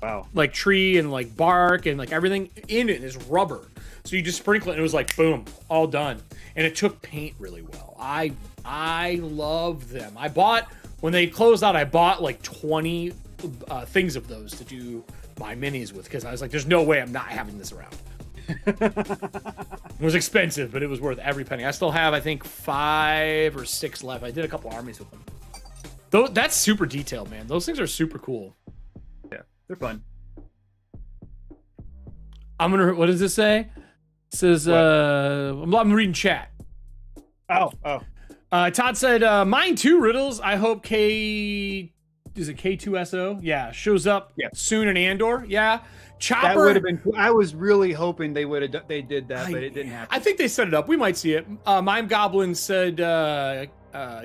J: Wow.
A: Like tree and like bark and like everything in it is rubber. So you just sprinkle it and it was like, boom, all done. And it took paint really well. I love them. I bought, when they closed out, I bought like 20 things of those to do my minis with, because I was like, there's no way I'm not having this around. It was expensive, but it was worth every penny. I still have, I think, 5 or 6 left. I did a couple armies with them. Though that's super detailed, man. Those things are super cool.
J: Yeah, they're fun.
A: What does this say? It says, I'm reading chat.
J: Oh.
A: Todd said, mine too, Riddles. I hope K2SO? Yeah, shows up soon in Andor. Yeah. Chopper.
J: That would have been cool. I was really hoping they did that, but it didn't happen.
A: I think they set it up. We might see it. Mime Goblin said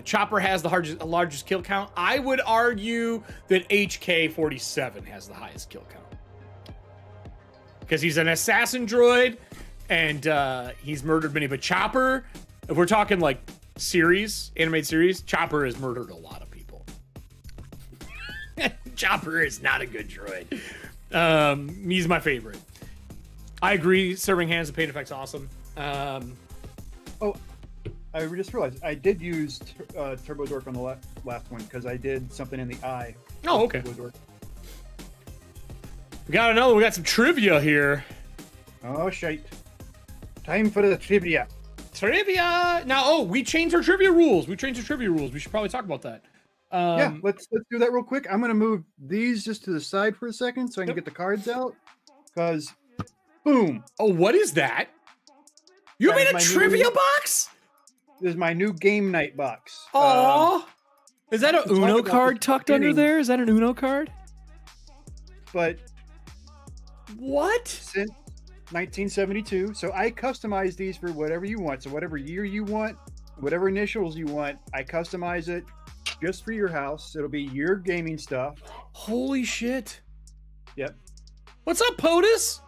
A: Chopper has the largest kill count. I would argue that HK-47 has the highest kill count. Because he's an assassin droid, and he's murdered many. But Chopper, if we're talking like animated series, Chopper has murdered a lot of people. Chopper is not a good droid. He's my favorite. I agree. Serving hands and paint effects awesome.
J: I just realized I did use Turbo Dork on the last one because I did something in the eye.
A: Oh, okay. We got another. We got some trivia here.
J: Oh shite! Time for the trivia.
A: Trivia. Now, we changed our trivia rules. We should probably talk about that.
J: Yeah, let's do that real quick. I'm gonna move these just to the side for a second so I can get the cards out. Because, boom!
A: Oh, what is that? You made a trivia box?
J: This is my new game night box.
A: Oh, is that an Uno card tucked under there? Is that an Uno card?
J: But
A: what?
J: Since 1972, so I customize these for whatever you want. So whatever year you want, whatever initials you want, I customize it. Just for your house. It'll be your gaming stuff.
A: Holy shit.
J: Yep.
A: What's up, POTUS?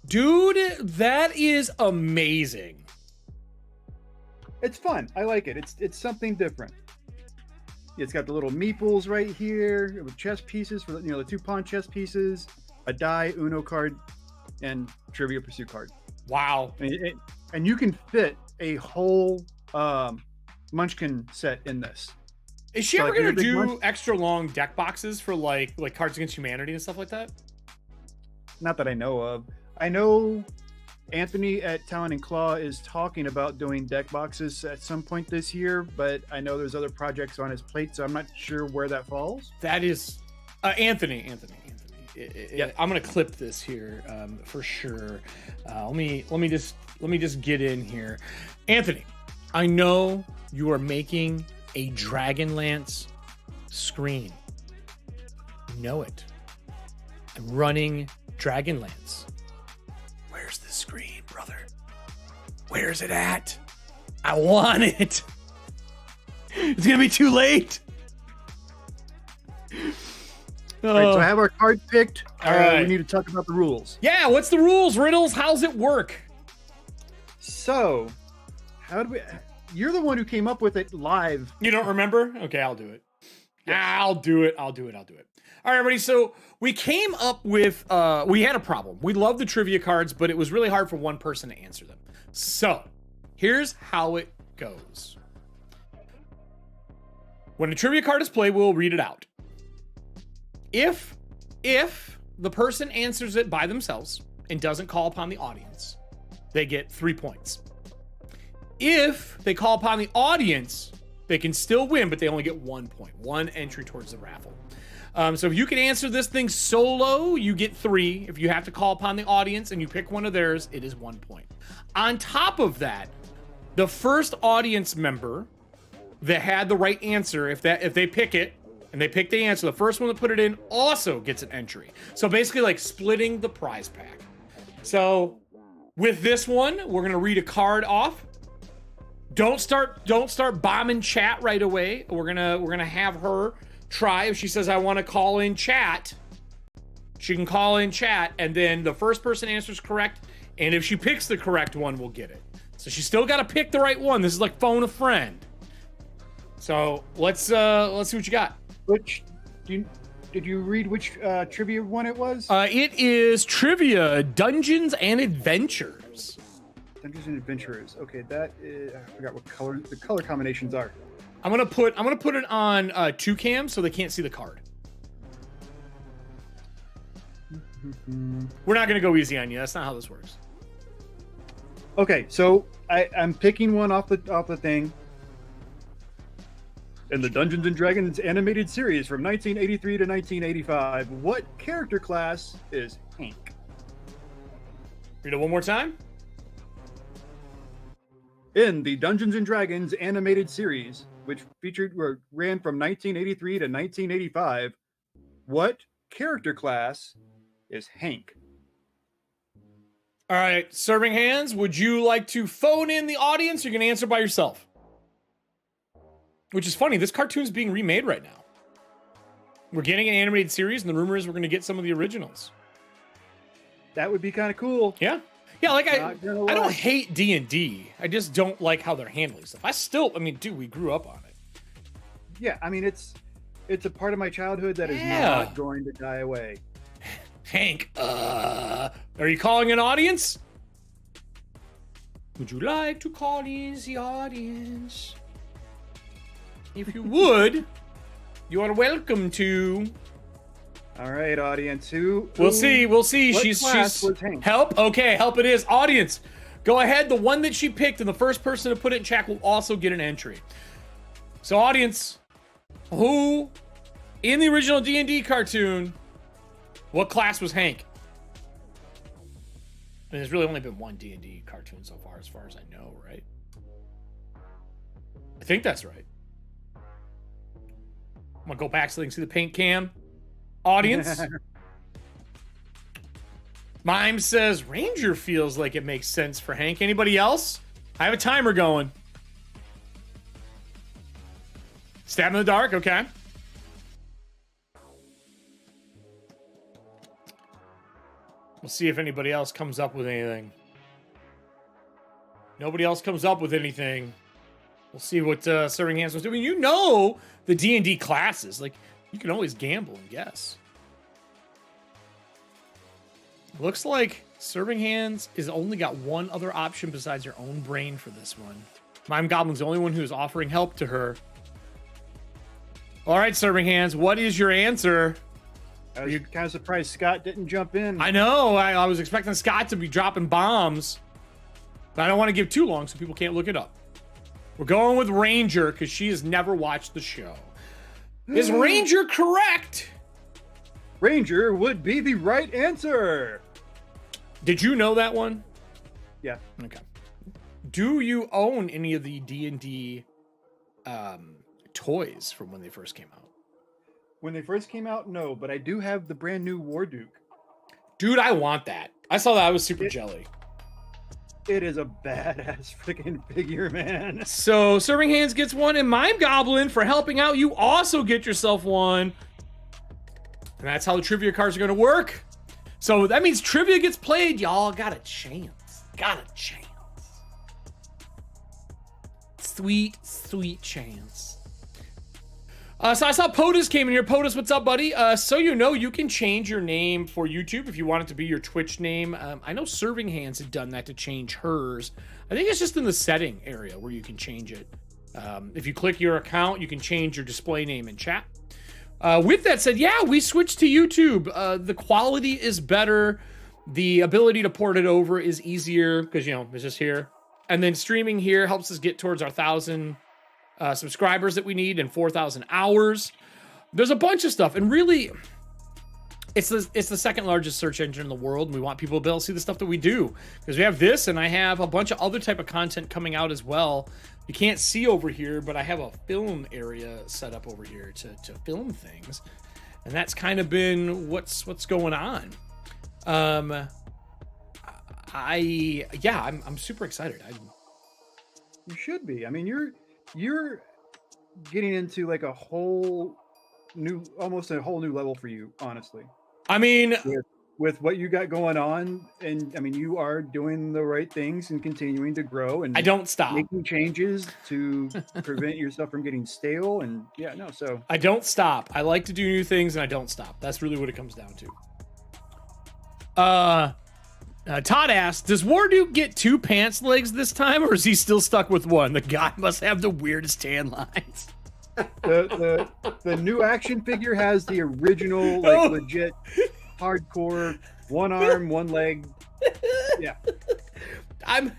A: Dude, that is amazing.
J: It's fun. I like it. It's something different. It's got the little meeples right here with chess pieces for the 2 pawn chess pieces, a die, Uno card, and Trivia Pursuit card.
A: Wow.
J: And you can fit a whole Munchkin set in this.
A: Is she ever gonna do extra long deck boxes for like Cards Against Humanity and stuff like that?
J: Not that I know of. I know Anthony at Talon and Claw is talking about doing deck boxes at some point this year, but I know there's other projects on his plate, so I'm not sure where that falls.
A: That is Anthony.
J: Yep.
A: I'm gonna clip this here for sure. Let me just get in here. Anthony, I know you are making a Dragonlance screen. You know it. I'm running Dragonlance. Where's the screen, brother? Where's it at? I want it. It's gonna be too late.
J: All right, so I have our card picked.
A: All right.
J: We need to talk about the rules.
A: Yeah, what's the rules, Riddles? How's it work?
J: So, you're the one who came up with it live.
A: You don't remember? Okay, I'll do it. Yes. I'll do it. All right, everybody. So we came up with, we had a problem. We love the trivia cards, but it was really hard for one person to answer them. So here's how it goes. When a trivia card is played, we'll read it out. If the person answers it by themselves and doesn't call upon the audience, they get 3 points. If they call upon the audience, they can still win, but they only get 1 point, 1 entry towards the raffle. So if you can answer this thing solo, you get 3. If you have to call upon the audience and you pick one of theirs, it is 1 point. On top of that, the first audience member that had the right answer, if they pick it and they pick the answer, the first one that put it in also gets an entry. So basically like splitting the prize pack. So With this one, we're gonna read a card off. Don't start bombing chat right away. We're gonna have her try. If she says I want to call in chat, she can call in chat, and then the first person answers correct, and if she picks the correct one, we'll get it. So she's still got to pick the right one. This is like phone a friend. So let's see what you got.
J: Did you read which trivia one it was?
A: It is trivia Dungeons and Adventures.
J: Dungeons and Adventurers. Okay, that is, I forgot what color the color combinations are.
A: I'm gonna put it on 2 cams so they can't see the card. We're not gonna go easy on you. That's not how this works.
J: Okay, so I'm picking one off the thing. In the Dungeons and Dragons animated series from 1983 to 1985, what character class is Hank?
A: Read it one more time.
J: In the Dungeons and Dragons animated series, which ran from 1983 to 1985, what character class is Hank?
A: All right, serving hands. Would you like to phone in the audience, or you can answer by yourself? Which is funny, this cartoon's being remade right now. We're getting an animated series, and the rumor is we're going to get some of the originals.
J: That would be kind of cool.
A: Yeah. Yeah, like I don't hate D&D. I just don't like how they're handling stuff. Dude, we grew up on it.
J: Yeah, I mean, it's a part of my childhood that is not going to die away.
A: Hank, are you calling an audience? Would you like to call in the audience? If you would, you are welcome to.
J: All right, audience.
A: We'll see. She's help. Okay, help it is. Audience, go ahead. The one that she picked and the first person to put it in chat will also get an entry. So, audience, who in the original D&D cartoon, what class was Hank? And there's really only been one D&D cartoon so far as I know, right? I think that's right. I'm gonna go back so they can see the paint cam. Audience. Mime says Ranger feels like it makes sense for Hank. Anybody else? I have a timer going. Stab in the dark, okay. We'll see if anybody else comes up with anything. Nobody else comes up with anything. We'll see what Serving Hands was doing. You know the D&D classes. Like, you can always gamble and guess. Looks like Serving Hands is only got one other option besides her own brain for this one. Mime Goblin's the only one who's offering help to her. All right, Serving Hands, what is your answer?
J: I was kind of surprised Scott didn't jump in.
A: I know. I was expecting Scott to be dropping bombs. But I don't want to give too long so people can't look it up. We're going with Ranger because she has never watched the show. Is Ranger correct?
J: Ranger would be the right answer.
A: Did you know that one?
J: Yeah.
A: Okay. Do you own any of the D&D toys from when they first came out?
J: When they first came out, no, but I do have the brand new War Duke.
A: Dude, I want that. I saw that. I was super jelly.
J: It is a badass freaking figure, man.
A: So, Serving Hands gets one, and Mime Goblin, for helping out, you also get yourself one. And that's how the trivia cards are going to work. So, that means trivia gets played. Y'all got a chance. Got a chance. Sweet, sweet chance. So I saw POTUS came in here. POTUS, what's up, buddy? So you know, you can change your name for YouTube if you want it to be your Twitch name. I know Serving Hands had done that to change hers. I think it's just in the setting area where you can change it. If you click your account, you can change your display name in chat. With that said, yeah, we switched to YouTube. The quality is better. The ability to port it over is easier because, you know, it's just here. And then streaming here helps us get towards our 1,000 subscribers that we need and 4,000 hours. There's a bunch of stuff, and really, it's the second largest search engine in the world, and we want people to be able to see the stuff that we do because we have this, and I have a bunch of other type of content coming out as well. You can't see over here, but I have a film area set up over here to film things, and that's kind of been what's going on. I'm super excited.
J: You should be. I mean, you're getting into like a whole new, almost a whole new level for you, honestly.
A: I mean,
J: with what you got going on, and I mean, you are doing the right things and continuing to grow, and
A: I don't stop.
J: making changes to prevent yourself from getting stale. And so
A: I don't stop. I like to do new things, and I don't stop. That's really what it comes down to. Todd asked, does Warduke get 2 pants legs this time, or is he still stuck with one? The guy must have the weirdest tan lines.
J: The new action figure has the original, like, legit hardcore 1 arm, 1 leg. Yeah.
A: I'm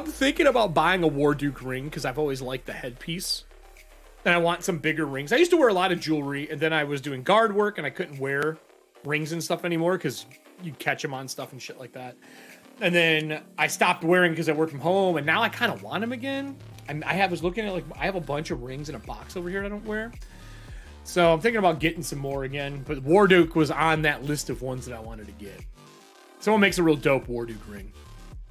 A: thinking about buying a Warduke ring because I've always liked the headpiece. And I want some bigger rings. I used to wear a lot of jewelry, and then I was doing guard work, and I couldn't wear rings and stuff anymore because you catch them on stuff and shit like that. And then I stopped wearing because I work from home, and now I kind of want them again. I was looking at, like, I have a bunch of rings in a box over here I don't wear. So I'm thinking about getting some more again. But Warduke was on that list of ones that I wanted to get. Someone makes a real dope Warduke ring.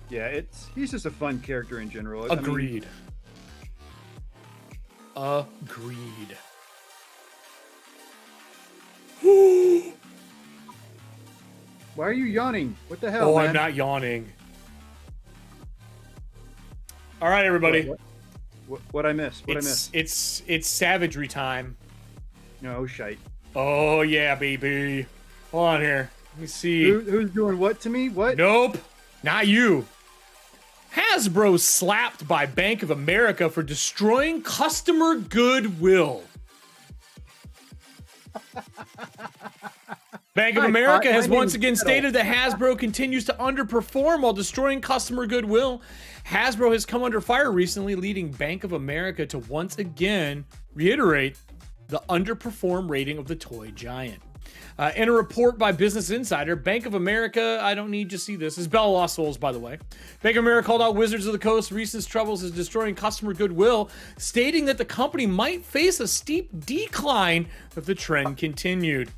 J: Yeah, he's just a fun character in general.
A: Agreed. Agreed.
J: Why are you yawning? What the hell,
A: Oh,
J: man?
A: I'm not yawning. All right, everybody.
J: What I missed? What I missed?
A: It's savagery time.
J: No shite.
A: Oh yeah, baby. Hold on here. Let me see.
J: Who's doing what to me? What?
A: Nope, not you. Hasbro slapped by Bank of America for destroying customer goodwill. Bank of America has once again stated that Hasbro continues to underperform while destroying customer goodwill. Hasbro has come under fire recently, leading Bank of America to once again reiterate the underperform rating of the toy giant. In a report by Business Insider, Bank of America, I don't need to see this, is Bella Lost Souls, by the way. Bank of America called out Wizards of the Coast's recent troubles as destroying customer goodwill, stating that the company might face a steep decline if the trend continued.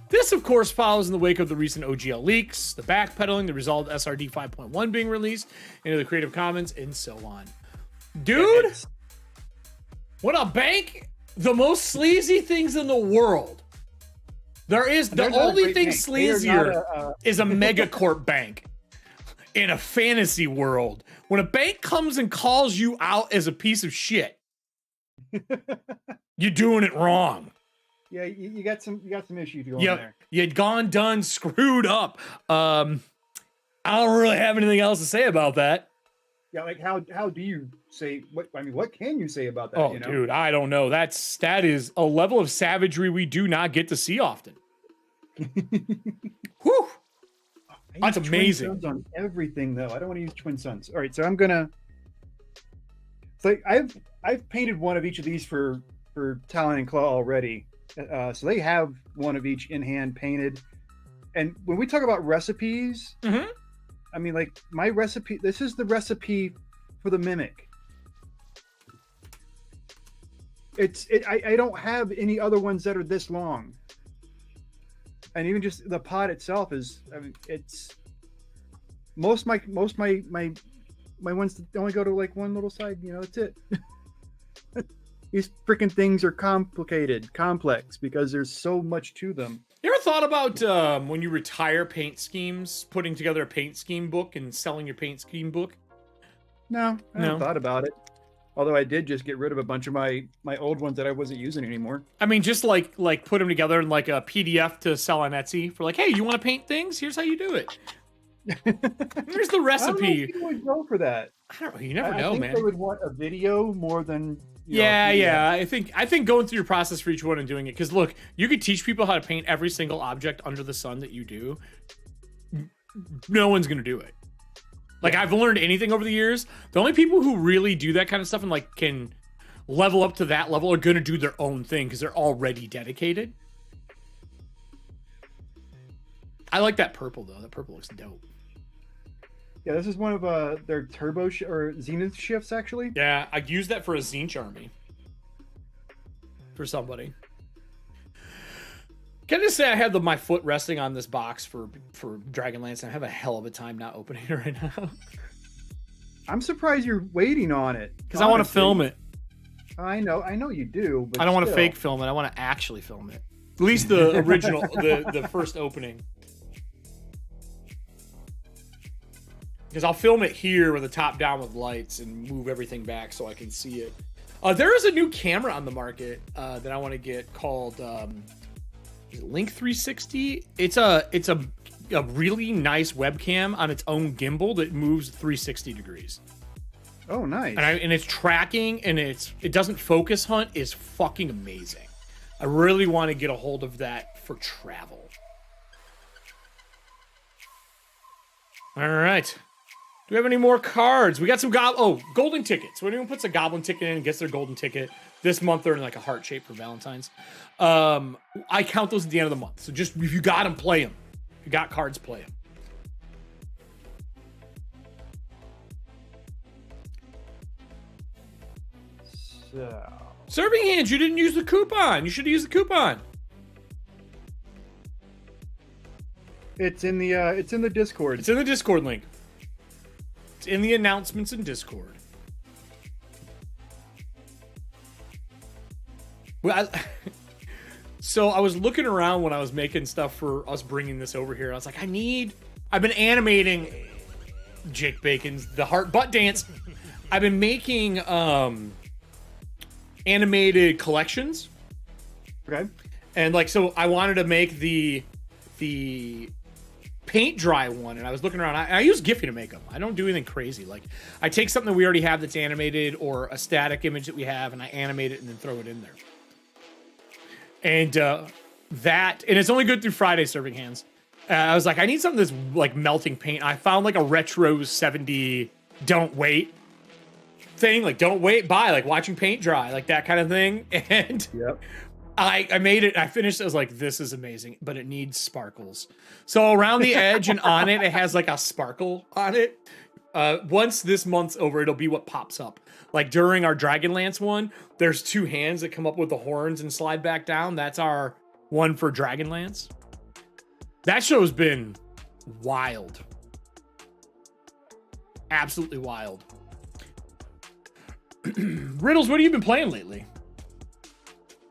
A: This, of course, follows in the wake of the recent OGL leaks, the backpedaling, the resolved SRD 5.1 being released into the Creative Commons, and so on. Dude, what a bank! The most sleazy things in the world. The only thing sleazier is a megacorp bank in a fantasy world. When a bank comes and calls you out as a piece of shit, you're doing it wrong.
J: Yeah, you got some issues going there.
A: You'd gone, done, screwed up. I don't really have anything else to say about that.
J: Yeah, like how do you say what? I mean, what can you say about that?
A: Oh, dude, I don't know. That is a level of savagery we do not get to see often. Whew. That's amazing.
J: Twin Suns on everything, though. I don't want to use Twin Suns. All right, so I'm gonna. It's like I've painted one of each of these for Talon and Claw already. So they have one of each in hand painted. And when we talk about recipes, I mean, like, my recipe, this is the recipe for the Mimic. I don't have any other ones that are this long. And even just the pod itself is, I mean, it's most my ones only go to like one little side, that's it. These freaking things are complex because there's so much to them.
A: You ever thought about when you retire paint schemes, putting together a paint scheme book and selling your paint scheme book?
J: No, I haven't thought about it. Although I did just get rid of a bunch of my old ones that I wasn't using anymore.
A: I mean, just like put them together in like a PDF to sell on Etsy for like, hey, you want to paint things? Here's how you do it. Here's the recipe.
J: I don't know if people would go for that.
A: I don't know. You never know,
J: I think
A: man.
J: they would want a video more than.
A: Yeah. I think going through your process for each one and doing it, because look, you could teach people how to paint every single object under the sun that you do. No one's gonna do it. Like, I've learned anything over the years. The only people who really do that kind of stuff and like can level up to that level are gonna do their own thing because they're already dedicated. I like that purple though. That purple looks dope.
J: Yeah, this is one of their turbo or zenith shifts, actually.
A: Yeah, I used that for a Zinch army. For somebody. Can I just say I had my foot resting on this box for Dragonlance, and I have a hell of a time not opening it right now.
J: I'm surprised you're waiting on it.
A: Because I want to film it.
J: I know you do, but
A: I don't want to
J: still.
A: fake film it. I want to actually film it. At least the original, the first opening. Because I'll film it here with the top down with lights and move everything back so I can see it. There is a new camera on the market that I want to get called is it Link 360. It's a really nice webcam on its own gimbal that moves 360 degrees.
J: Oh, nice.
A: And it's tracking, and it doesn't focus hunt, is fucking amazing. I really want to get a hold of that for travel. All right. Do we have any more cards? We got some golden tickets. When anyone puts a goblin ticket in and gets their golden ticket, this month they're in like a heart shape for Valentine's. I count those at the end of the month. So just if you got them, play them. If you got cards, play them.
J: So.
A: Serving hands, you didn't use the coupon. You should have used the coupon.
J: It's in the Discord.
A: It's in the Discord link. It's in the announcements in Discord. Well, so I was looking around when I was making stuff for us bringing this over here. I was like, I've been animating Jake Bacon's The Heart Butt Dance. I've been making animated collections.
J: Okay.
A: And like, so I wanted to make the paint dry one, and I was looking around. I use Giphy to make them. I don't do anything crazy. Like, I take something that we already have that's animated or a static image that we have, and I animate it and then throw it in there. And and it's only good through Friday, Serving Hands. I was like, I need something that's like melting paint. I found like a retro 70 don't wait thing, like don't wait, buy, like watching paint dry, like that kind of thing. And
J: yep.
A: I made it. I finished it. I was like, this is amazing, but it needs sparkles. So around the edge and on it, it has like a sparkle on it. Once this month's over, it'll be what pops up. Like during our Dragonlance one, there's two hands that come up with the horns and slide back down. That's our one for Dragonlance. That show's been wild. Absolutely wild. Riddles, what have you been playing lately?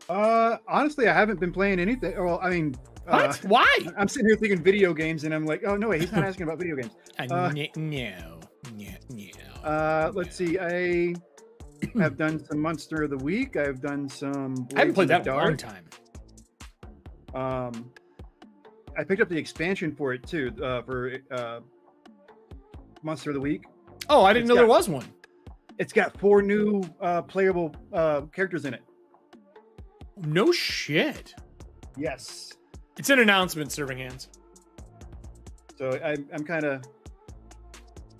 J: Honestly, I haven't been playing anything. Well, I mean,
A: what? Why?
J: I'm sitting here thinking video games, and I'm like, oh no, wait, he's not asking about video games.
A: No.
J: Let's see. I have done some Monster of the Week. I've done some.
A: I haven't played that in a
J: Dark.
A: long time.
J: I picked up the expansion for it too. For Monster of the Week.
A: Oh, I didn't know there was one.
J: It's got 4 new playable characters in it.
A: No shit.
J: Yes.
A: It's an announcement, Serving Hands.
J: So I'm kind of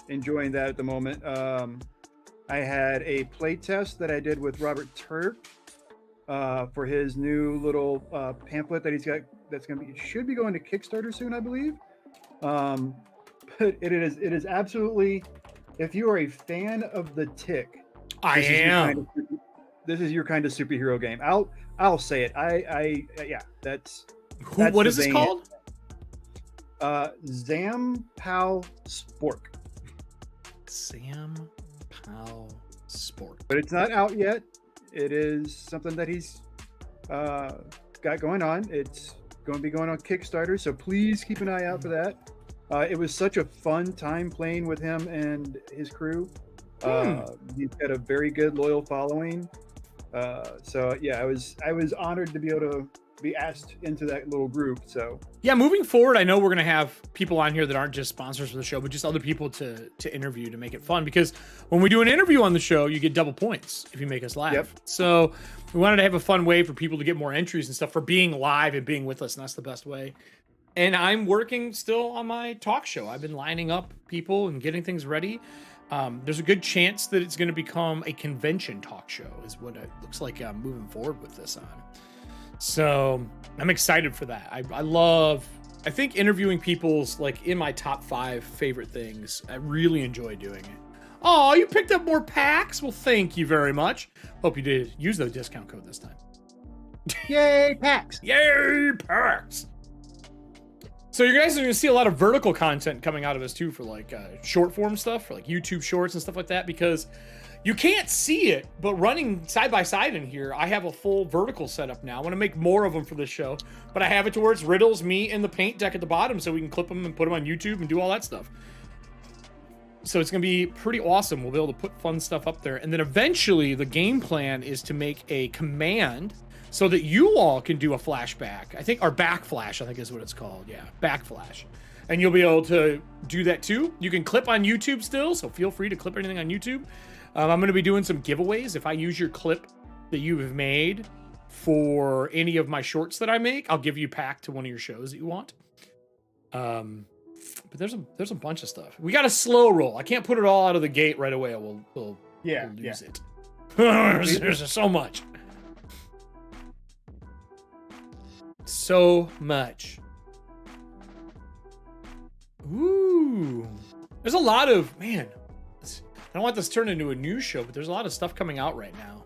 J: enjoying that at the moment. I had a play test that I did with Robert Turk for his new little pamphlet that he's got. That's should be going to Kickstarter soon, I believe. But it is absolutely. If you are a fan of the Tick,
A: I am.
J: This is your kind of superhero game. I'll say it. Yeah. That's
A: what is this called?
J: Zam Pow Spork.
A: Sam Pow Sport.
J: But it's not out yet. It is something that he's got going on. It's going to be going on Kickstarter, so please keep an eye out for that. It was such a fun time playing with him and his crew. He's got a very good, loyal following. So yeah, I was honored to be able to be asked into that little group. So
A: yeah, moving forward, I know we're gonna have people on here that aren't just sponsors for the show, but just other people to interview to make it fun. Because when we do an interview on the show, you get double points if you make us laugh.
J: Yep.
A: So we wanted to have a fun way for people to get more entries and stuff for being live and being with us, and that's the best way. And I'm working still on my talk show. I've been lining up people and getting things ready. There's a good chance that it's going to become a convention talk show is what it looks like I'm moving forward with this on. So I'm excited for that. I think interviewing people's like in my top 5 favorite things. I really enjoy doing it. Oh, you picked up more packs? Well, thank you very much. Hope you did use the discount code this time.
J: Yay, packs!
A: Yay, packs! So you guys are going to see a lot of vertical content coming out of us too for like short form stuff, for like YouTube shorts and stuff like that, because you can't see it, but running side by side in here, I have a full vertical setup now. I want to make more of them for this show, but I have it to where it's Riddles, me, and the paint deck at the bottom, so we can clip them and put them on YouTube and do all that stuff. So it's going to be pretty awesome. We'll be able to put fun stuff up there. And then eventually the game plan is to make a command so that you all can do a flashback. I think, or backflash, I think is what it's called. Yeah, backflash. And you'll be able to do that too. You can clip on YouTube still, so feel free to clip anything on YouTube. I'm going to be doing some giveaways. If I use your clip that you have made for any of my shorts that I make, I'll give you a pack to one of your shows that you want. But there's a bunch of stuff. We got a slow roll. I can't put it all out of the gate right away. We'll lose it. There's so much. So much. Ooh. There's a lot of, man, I don't want this to turn into a news show, but there's a lot of stuff coming out right now.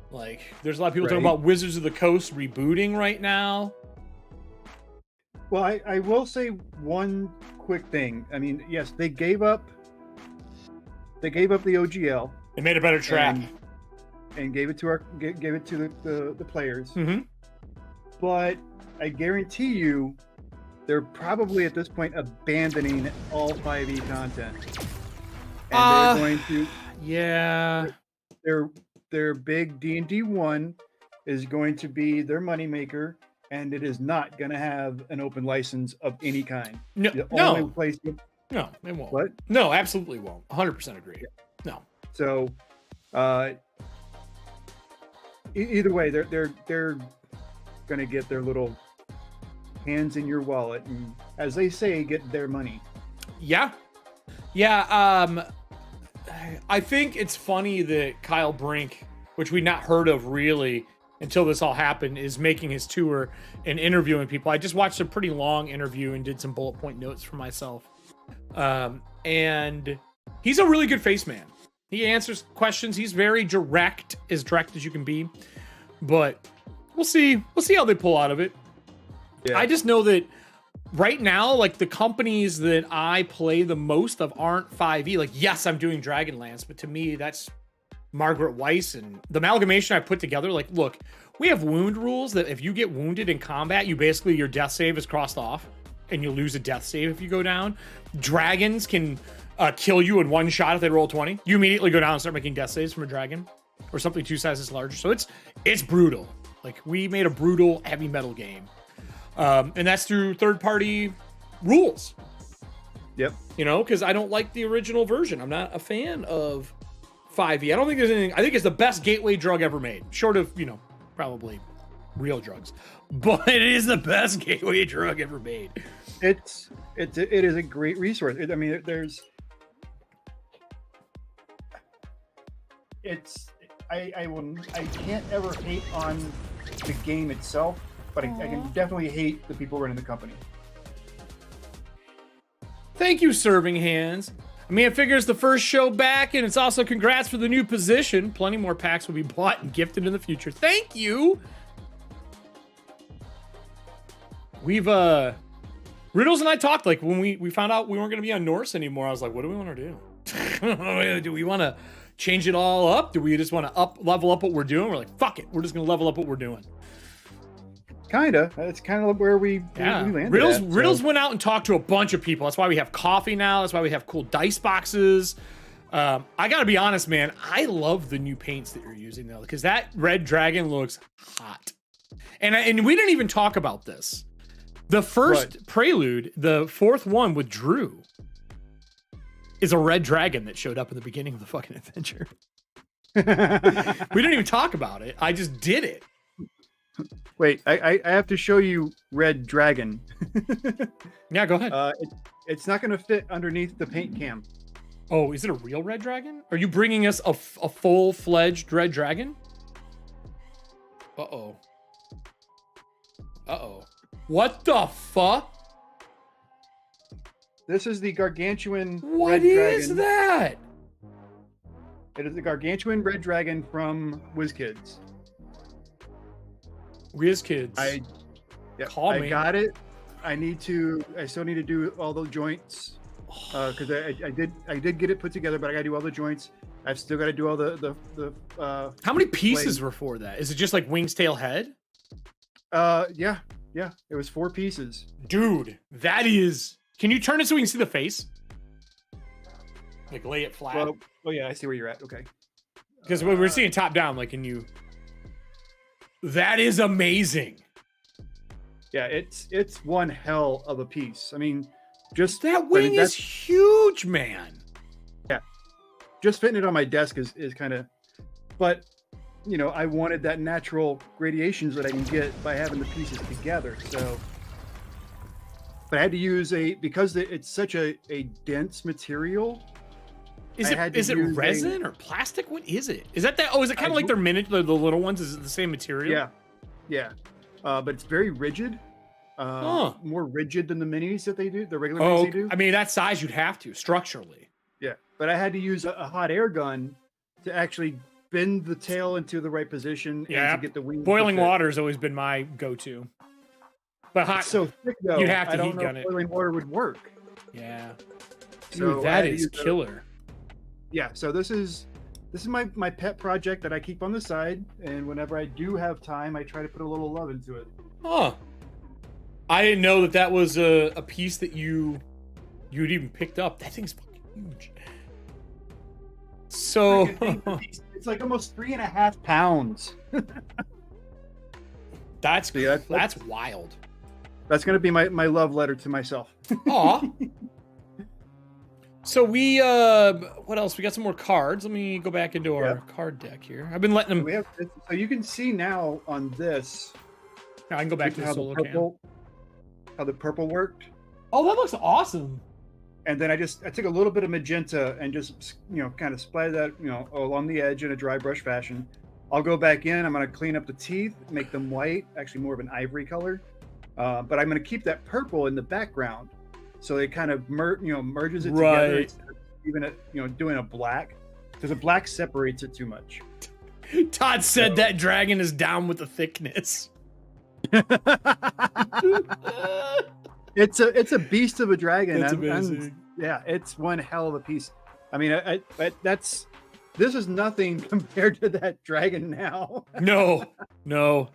A: Like, there's a lot of people talking about Wizards of the Coast rebooting right now.
J: Well, I will say one quick thing. I mean, yes, they gave up the OGL.
A: They made a better trap.
J: And gave it to the players.
A: Mm-hmm.
J: But I guarantee you, they're probably at this point abandoning all 5e content. And they're going to,
A: yeah,
J: their big D&D 1 is going to be their moneymaker, and it is not going to have an open license of any kind.
A: No,
J: the only place
A: no, it won't.
J: What?
A: No, absolutely won't. 100% agree. No.
J: So, either way, they're going to get their little hands in your wallet, and as they say, get their money.
A: Yeah. I think it's funny that Kyle Brink, which we'd not heard of really until this all happened, is making his tour and interviewing people. I just watched a pretty long interview and did some bullet point notes for myself. And he's a really good face man. He answers questions. He's very direct as you can be. But we'll see how they pull out of it. Yeah. I just know that right now, like, the companies that I play the most of aren't 5e. Like, yes, I'm doing Dragonlance, but to me, that's Margaret Weiss and the amalgamation I put together. Like, look, we have wound rules that if you get wounded in combat, your death save is crossed off and you lose a death save if you go down. Dragons can kill you in one shot if they roll 20. You immediately go down and start making death saves from a dragon or something 2 sizes larger. So it's brutal. Like, we made a brutal heavy metal game. And that's through third-party rules.
J: Yep.
A: You know, because I don't like the original version. I'm not a fan of 5e. I don't think there's anything. I think it's the best gateway drug ever made, short of, probably real drugs. But it is the best gateway drug ever made.
J: It is a great resource. I mean, I can't ever hate on the game itself, but I can definitely hate the people running the company.
A: Thank you, Serving Hands. I mean, it figures the first show back, and it's also congrats for the new position. Plenty more packs will be bought and gifted in the future. Thank you. We've, Riddles and I talked, like, when we found out we weren't going to be on Norse anymore, I was like, what do we want to do? Do we want to change it all up? Do we just want to level up what we're doing? We're like, fuck it. We're just going to level up what we're doing.
J: Kinda. That's kind of where we landed.
A: Riddles went out and talked to a bunch of people. That's why we have coffee now. That's why we have cool dice boxes. I gotta be honest, man. I love the new paints that you're using though, because that red dragon looks hot. And we didn't even talk about this. The first prelude, the fourth one with Drew, is a red dragon that showed up in the beginning of the fucking adventure. We didn't even talk about it. I just did it.
J: Wait, I have to show you Red Dragon.
A: Yeah, go ahead.
J: It's not going to fit underneath the paint cam.
A: Oh, is it a real red dragon? Are you bringing us a full-fledged red dragon? Uh-oh. What the fuck?
J: This is the gargantuan
A: What
J: red
A: is
J: dragon.
A: that?
J: It is the gargantuan red dragon from WizKids.
A: We as kids.
J: I
A: Call
J: I
A: me.
J: got it. I still need to do all the joints because I did get it put together, but I got to do all the joints. I've still got to do all the
A: How many pieces
J: blade.
A: were for that? Is it just like wings, tail, head?
J: Yeah. It was 4 pieces.
A: Dude, that is. Can you turn it so we can see the face? Like lay it flat.
J: Well, oh yeah, I see where you're at. Okay.
A: Because we're seeing top down. Like, can you? That is amazing.
J: Yeah, it's one hell of a piece. I mean, just
A: That wing is huge, man.
J: just fitting it on my desk is kind of, but you know, I wanted that natural gradations that I can get by having the pieces together. So, but I had to use because it's such a dense material.
A: Is it resin or plastic? What is it? Is that? Oh, is it kind of like their the little ones? Is it the same material?
J: Yeah. But it's very rigid. More rigid than the minis that they do, the regular minis they do.
A: I mean, that size you'd have to structurally.
J: Yeah, but I had to use a hot air gun to actually bend the tail into the right position and to get the wings.
A: Boiling water has always been my go-to. But hot,
J: it's so thick though.
A: you'd have to
J: I don't
A: heat
J: know
A: gun
J: if
A: it.
J: boiling water would work.
A: Yeah. Dude,
J: So I
A: that
J: had to
A: is
J: use
A: killer.
J: Yeah, so this is my pet project that I keep on the side, and whenever I do have time, I try to put a little love into it.
A: Huh. I didn't know that was a piece that you'd even picked up. That thing's fucking huge. So
J: It's like almost 3.5 pounds.
A: that's
J: that's
A: wild.
J: That's gonna be my love letter to myself.
A: Aw. So we what else? We got some more cards. Let me go back into our card deck here. I've been letting them.
J: So you can see now on this.
A: I can go back to the solar cam.
J: How the purple worked.
A: Oh, that looks awesome.
J: And then I took a little bit of magenta and just kind of splattered that along the edge in a dry brush fashion. I'll go back in. I'm going to clean up the teeth, make them white, actually more of an ivory color. But I'm going to keep that purple in the background, so it kind of merges it together. Instead of even doing a black, because a black separates it too much.
A: Todd said that dragon is down with the thickness.
J: It's a beast of a dragon.
A: That's amazing.
J: Yeah, it's one hell of a piece. I mean, this is nothing compared to that dragon now.
A: No.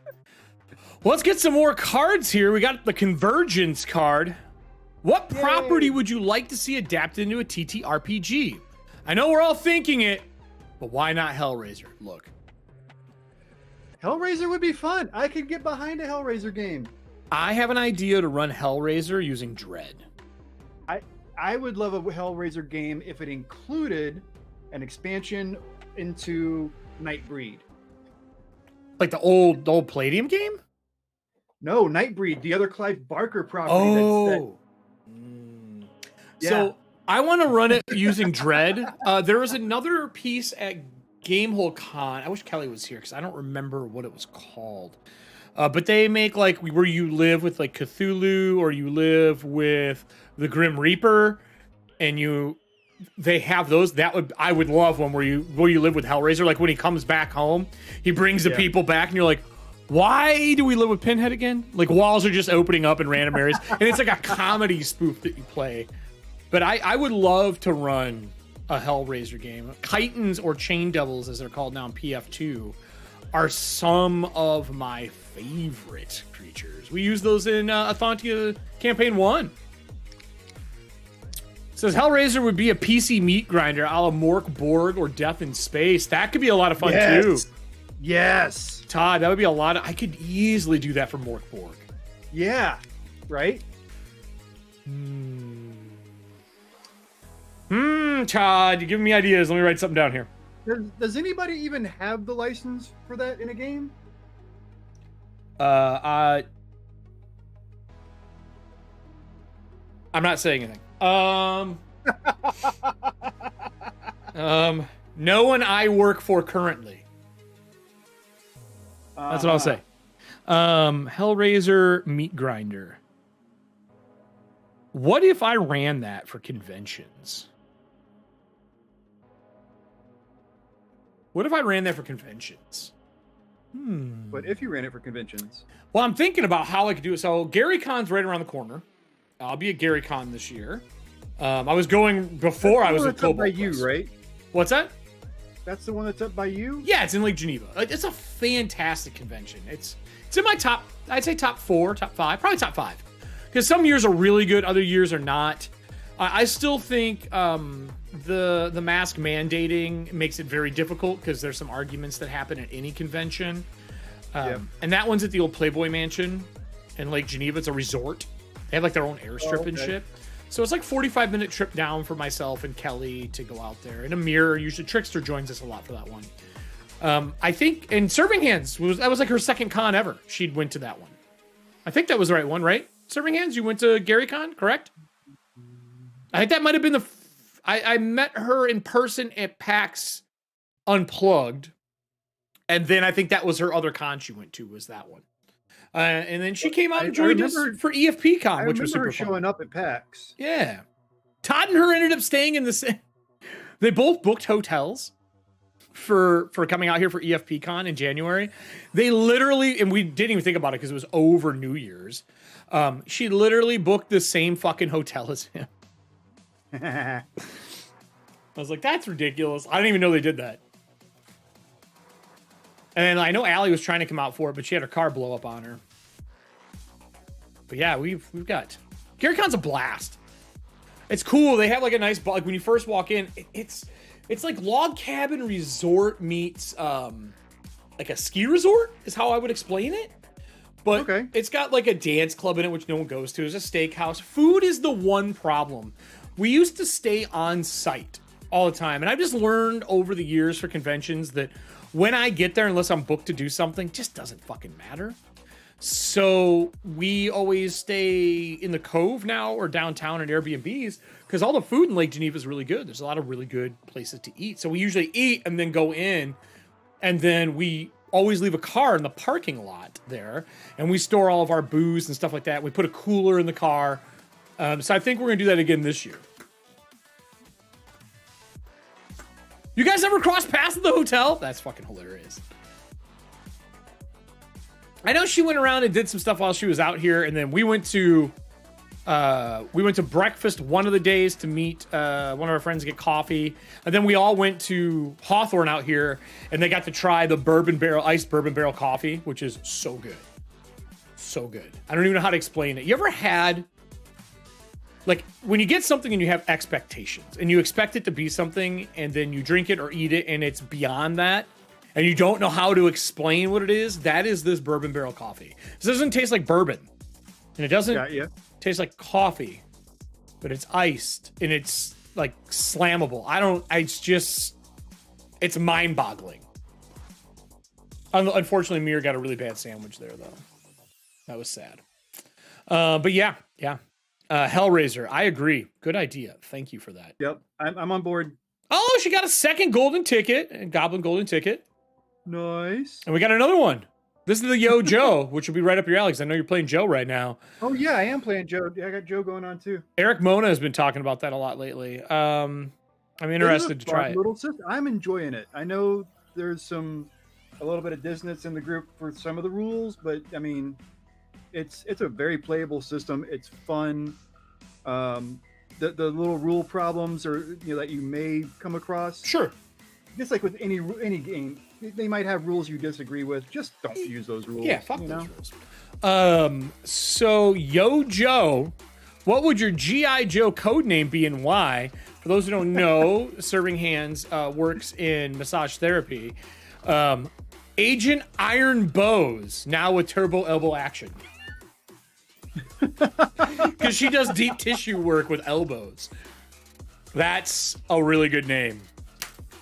A: Let's get some more cards here. We got the Convergence card. What property would you like to see adapted into a TTRPG? I know we're all thinking it, but why not Hellraiser? Look.
J: Hellraiser would be fun. I could get behind a Hellraiser game.
A: I have an idea to run Hellraiser using Dread.
J: I would love a Hellraiser game if it included an expansion into Nightbreed.
A: Like the old Palladium game?
J: No, Nightbreed, the other Clive Barker property.
A: Oh.
J: Yeah.
A: So I want to run it using Dread. There was another piece at Gamehole Con. I wish Kelly was here because I don't remember what it was called. But they make like where you live with like Cthulhu, or you live with the Grim Reaper, and they have those. I would love one where you live with Hellraiser. Like when he comes back home, he brings the people back, and you're like, why do we live with Pinhead again? Like walls are just opening up in random areas, and it's like a comedy spoof that you play. But I would love to run a Hellraiser game. Titans, or Chain Devils as they're called now in PF2, are some of my favorite creatures. We use those in Athantia Campaign 1. It says Hellraiser would be a PC meat grinder a la Mork Borg or Death in Space. That could be a lot of fun too.
J: Yes.
A: Todd, that would be a lot of... I could easily do that for Mork Borg.
J: Yeah. Right?
A: Todd, you're giving me ideas. Let me write something down here.
J: Does anybody even have the license for that in a game?
A: I'm not saying anything. No one I work for currently. That's what I'll say. Hellraiser meat grinder. What if I ran that for conventions? What if I ran that for conventions?
J: But if you ran it for conventions,
A: Well, I'm thinking about how I could do it. So Gary Con's right around the corner. I'll be at Gary Con this year. I was going before I was at
J: that's up by
A: Cobalt Quest.
J: you, right?
A: What's that?
J: That's the one that's up by you.
A: Yeah, it's in Lake Geneva. It's a fantastic convention. It's in my top. I'd say top 4, top 5, probably top 5. Because some years are really good, other years are not. I still think the mask mandating makes it very difficult because there's some arguments that happen at any convention. And that one's at the old Playboy Mansion in Lake Geneva. It's a resort. They have like their own airstrip and shit. So it's like 45-minute trip down for myself and Kelly to go out there. And Amir, usually Trickster joins us a lot for that one. I think, and Serving Hands, that was like her second con ever. She'd went to that one. I think that was the right one, right? Serving Hands, you went to Gary Con, correct? I think that might have been I met her in person at PAX Unplugged. And then I think that was her other con she went to, was that one. And then she came out and joined us for EFP Con, which was super fun.
J: Showing up at PAX.
A: Yeah. Todd and her ended up staying in the same. They both booked hotels for coming out here for EFP Con in January. They literally, and we didn't even think about it because it was over New Year's. She literally booked the same fucking hotel as him. I was like, that's ridiculous. I didn't even know they did that. And I know Allie was trying to come out for it, but she had her car blow up on her. But yeah, we've got GaryCon's a blast. It's cool. They have like a nice, like when you first walk in, it's like log cabin resort meets like a ski resort is how I would explain it. But it's got like a dance club in it, which no one goes to. It's a steakhouse. Food is the one problem. We used to stay on site all the time. And I've just learned over the years for conventions that when I get there, unless I'm booked to do something, just doesn't fucking matter. So we always stay in the Cove now or downtown at Airbnbs because all the food in Lake Geneva is really good. There's a lot of really good places to eat. So we usually eat and then go in, and then we always leave a car in the parking lot there, and we store all of our booze and stuff like that. We put a cooler in the car. So I think we're going to do that again this year. You guys ever cross paths at the hotel? That's fucking hilarious. I know she went around and did some stuff while she was out here, and then we went to breakfast one of the days to meet one of our friends to get coffee, and then we all went to Hawthorne out here, and they got to try the iced bourbon barrel coffee, which is so good, so good. I don't even know how to explain it. You ever had, like, when you get something and you have expectations and you expect it to be something and then you drink it or eat it and it's beyond that and you don't know how to explain what it is, that is this bourbon barrel coffee. This doesn't taste like bourbon and it doesn't taste like coffee, but it's iced and it's like slammable. It's mind boggling. Unfortunately, Mir got a really bad sandwich there though. That was sad. But yeah. Hellraiser, I agree. Good idea. Thank you for that.
J: Yep, I'm on board.
A: Oh, she got a second golden ticket, and Goblin golden ticket.
J: Nice.
A: And we got another one. This is the Yo Joe, which will be right up your alley, because I know you're playing Joe right now.
J: Oh yeah, I am playing Joe. I got Joe going on too.
A: Eric Mona has been talking about that a lot lately. I'm interested to try it.
J: Little system. I'm enjoying it. I know there's a little bit of dissonance in the group for some of the rules, but I mean, it's a very playable system. It's fun. The little rule problems that you may come across.
A: Sure.
J: Just like with any game, they might have rules you disagree with. Just don't use those rules.
A: Yeah, fuck those rules. So Yo Joe, what would your G.I. Joe code name be and why? For those who don't know, Serving Hands works in massage therapy. Agent Iron Bows, now with turbo elbow action. Because she does deep tissue work with elbows. That's a really good name.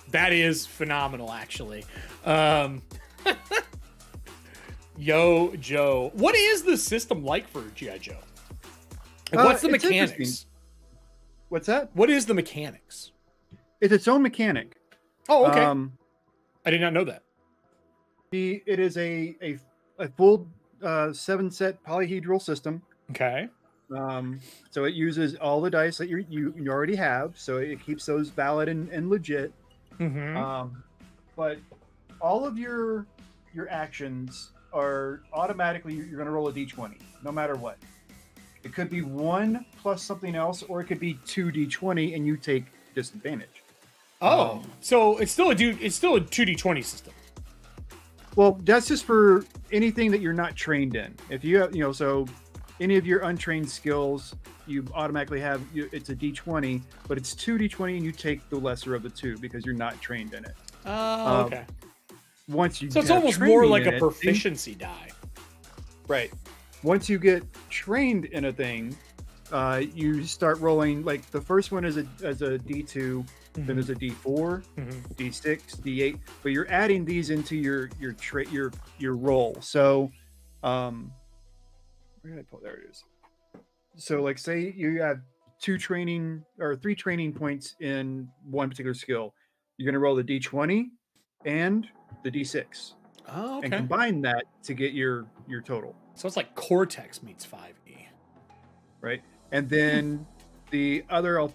A: That is phenomenal, actually. Yo Joe, what is the system like for G.I. Joe? Like, what's the mechanics?
J: What's that?
A: What is the mechanics?
J: It's its own mechanic.
A: Oh, okay. I did not know that.
J: It is a full 7-set polyhedral system.
A: Okay.
J: So it uses all the dice that you already have, so it keeps those valid and legit.
A: Mm-hmm.
J: But all of your your actions are automatically you're going to roll a d20 no matter what. It could be 1 plus something else, or it could be 2d20 and you take disadvantage.
A: Oh, so it's still a 2d20 system.
J: Well, that's just for anything that you're not trained in. If you have, so any of your untrained skills, you automatically have it's a d20, but it's 2d20 and you take the lesser of the two because you're not trained in it.
A: Oh, okay.
J: Once you
A: So it's
J: have
A: almost more
J: training
A: like
J: in
A: a
J: it,
A: proficiency die.
J: Right. Once you get trained in a thing, you start rolling. Like the first one is a d2, then there's a d4, d6, d8. But you're adding these into your roll. So, where did I pull? There it is. So, like, say you have 3 training points in one particular skill, you're going to roll the d20 and the d6.
A: Oh, okay.
J: And combine that to get your total.
A: So it's like Cortex meets 5e.
J: Right. And then the other,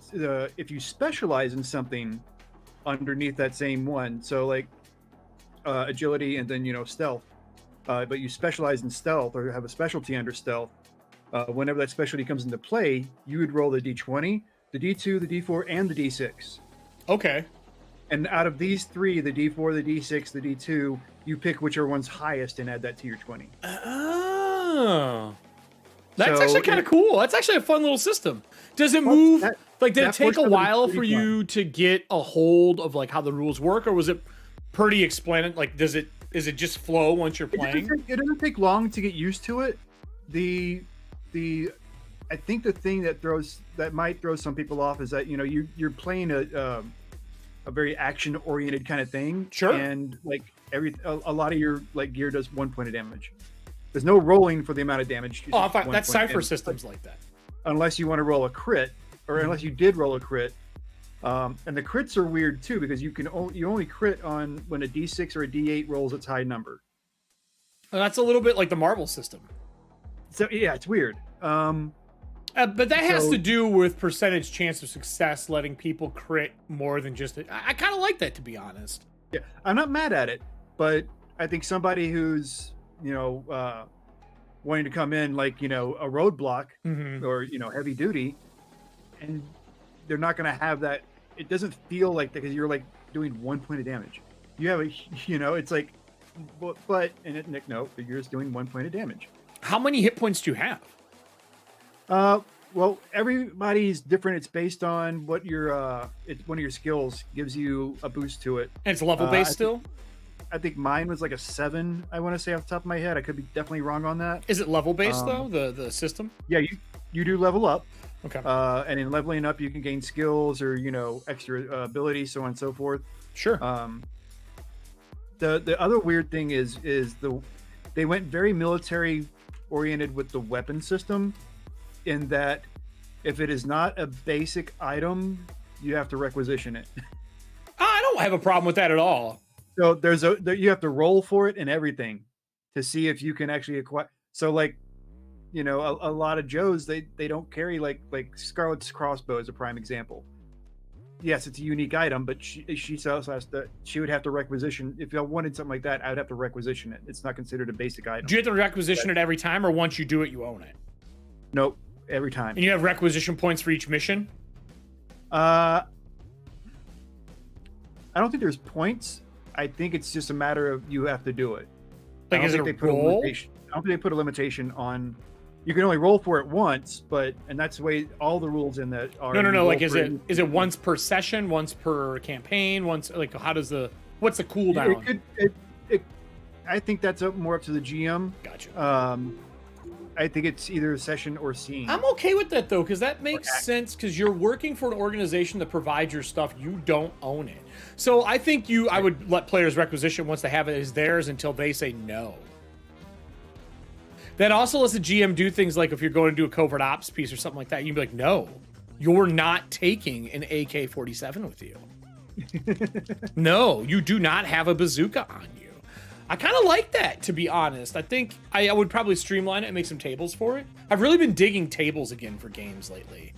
J: if you specialize in something underneath that same one, so like agility and then, stealth, but you specialize in stealth or have a specialty under stealth, whenever that specialty comes into play, you would roll the d20, the d2, the d4, and the d6.
A: Okay.
J: And out of these 3, the d4, the d6, the d2, you pick whichever one's highest and add that to your 20.
A: Oh. That's
J: So
A: actually kind of cool. That's actually a fun little system. Does it move? Did it take a while for you to get a hold of like how the rules work, or was it pretty explanatory? Like, is it just flow once you're playing?
J: It doesn't take long to get used to it. I think the thing that might throw some people off is that you're playing a very action oriented kind of thing.
A: Sure.
J: And like a lot of your like gear does 1 point of damage. There's no rolling for the amount of damage.
A: Oh, in fact, that's Cypher systems like that.
J: Unless you want to roll a crit, or unless you did roll a crit. And the crits are weird too, because you only crit on when a d6 or a d8 rolls its high number.
A: That's a little bit like the Marvel system.
J: So yeah, it's weird.
A: But that has to do with percentage chance of success, letting people crit more than just it. I kind of like that, to be honest.
J: Yeah, I'm not mad at it, but I think somebody who's wanting to come in like a roadblock or heavy duty, and they're not going to have that. It doesn't feel like that because you're like doing 1 point of damage. You have it's like, but Nick, no, you're just doing 1 point of damage.
A: How many hit points do you have?
J: Well, everybody's different. It's based on what it's one of your skills gives you a boost to it.
A: And it's level based still?
J: I think mine was like a 7, I want to say off the top of my head. I could be definitely wrong on that.
A: Is it level based though, the system?
J: Yeah, you do level up.
A: Okay.
J: And in leveling up, you can gain skills or, extra abilities, so on and so forth.
A: Sure.
J: The other weird thing is they went very military oriented with the weapon system, in that if it is not a basic item, you have to requisition it.
A: I don't have a problem with that at all.
J: So you have to roll for it and everything to see if you can actually acquire. So like, a lot of Joes, they don't carry like Scarlet's crossbow is a prime example. Yes, it's a unique item, but she also has to. She would have to requisition. If I wanted something like that, I would have to requisition it. It's not considered a basic item.
A: Do you have to requisition it every time, or once you do it, you own it?
J: Nope, every time.
A: And you have requisition points for each mission?
J: I don't think there's points. I think it's just a matter of you have to do it.
A: Like, is it a roll?
J: I don't think they put a limitation on. You can only roll for it once, and that's the way all the rules in that are.
A: No. Like, is it once per session, once per campaign, once like what's the cooldown?
J: I think that's more up to the GM.
A: Gotcha.
J: I think it's either a session or scene.
A: I'm okay with that though, because that makes sense. Because you're working for an organization that provides your stuff, you don't own it. So I think I would let players requisition once they have it as theirs until they say no. That also lets the GM do things like if you're going to do a covert ops piece or something like that, you'd be like, no, you're not taking an AK-47 with you. No, you do not have a bazooka on you. I kind of like that, to be honest. I think I would probably streamline it and make some tables for it. I've really been digging tables again for games lately.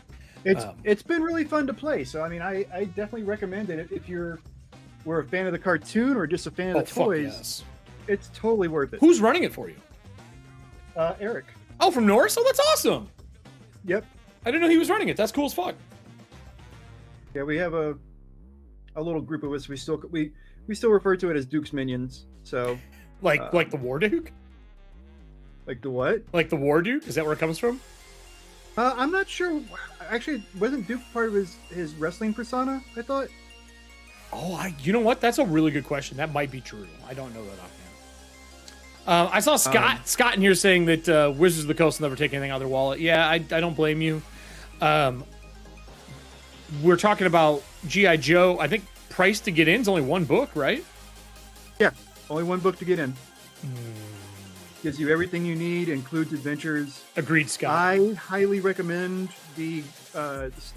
J: It's been really fun to play. So, I mean, I definitely recommend it if we're a fan of the cartoon or just a fan of the toys.
A: Yes.
J: It's totally worth it.
A: Who's running it for you?
J: Eric.
A: Oh, from Norris? Oh, that's awesome.
J: Yep.
A: I didn't know he was running it. That's cool as fuck.
J: Yeah, we have a little group of us. We still refer to it as Duke's Minions. So
A: Like the War Duke?
J: like the what?
A: Like the War Duke? Is that where it comes from?
J: I'm not sure. Actually, wasn't Duke part of his wrestling persona? I thought.
A: Oh, you know what? That's a really good question. That might be true. I don't know that offhand. I saw Scott in here saying that Wizards of the Coast will never take anything out of their wallet. Yeah, I don't blame you. We're talking about G.I. Joe. I think price to get in is only one book, right?
J: Yeah, only one book to get in. Gives you everything you need, includes adventures.
A: Agreed, Scott.
J: I highly recommend the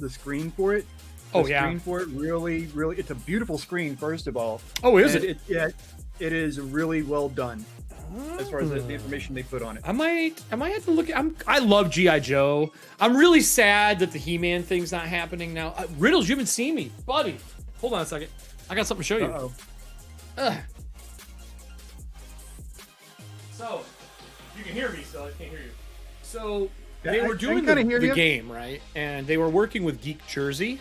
J: screen for it. The screen for it really, really. It's a beautiful screen, first of all.
A: Oh, is it?
J: It is really well done. As far as the information they put on it.
A: I might have to look at. I love G.I. Joe. I'm really sad that the He-Man thing's not happening now. Riddles, you haven't seen me, buddy. Hold on a second. I got something to show you.
J: Uh-oh.
A: So you can hear me, so I can't hear you. So
J: Yeah,
A: they
J: I
A: were doing
J: kinda hear
A: the
J: you.
A: game, right? And they were working with Geek Jersey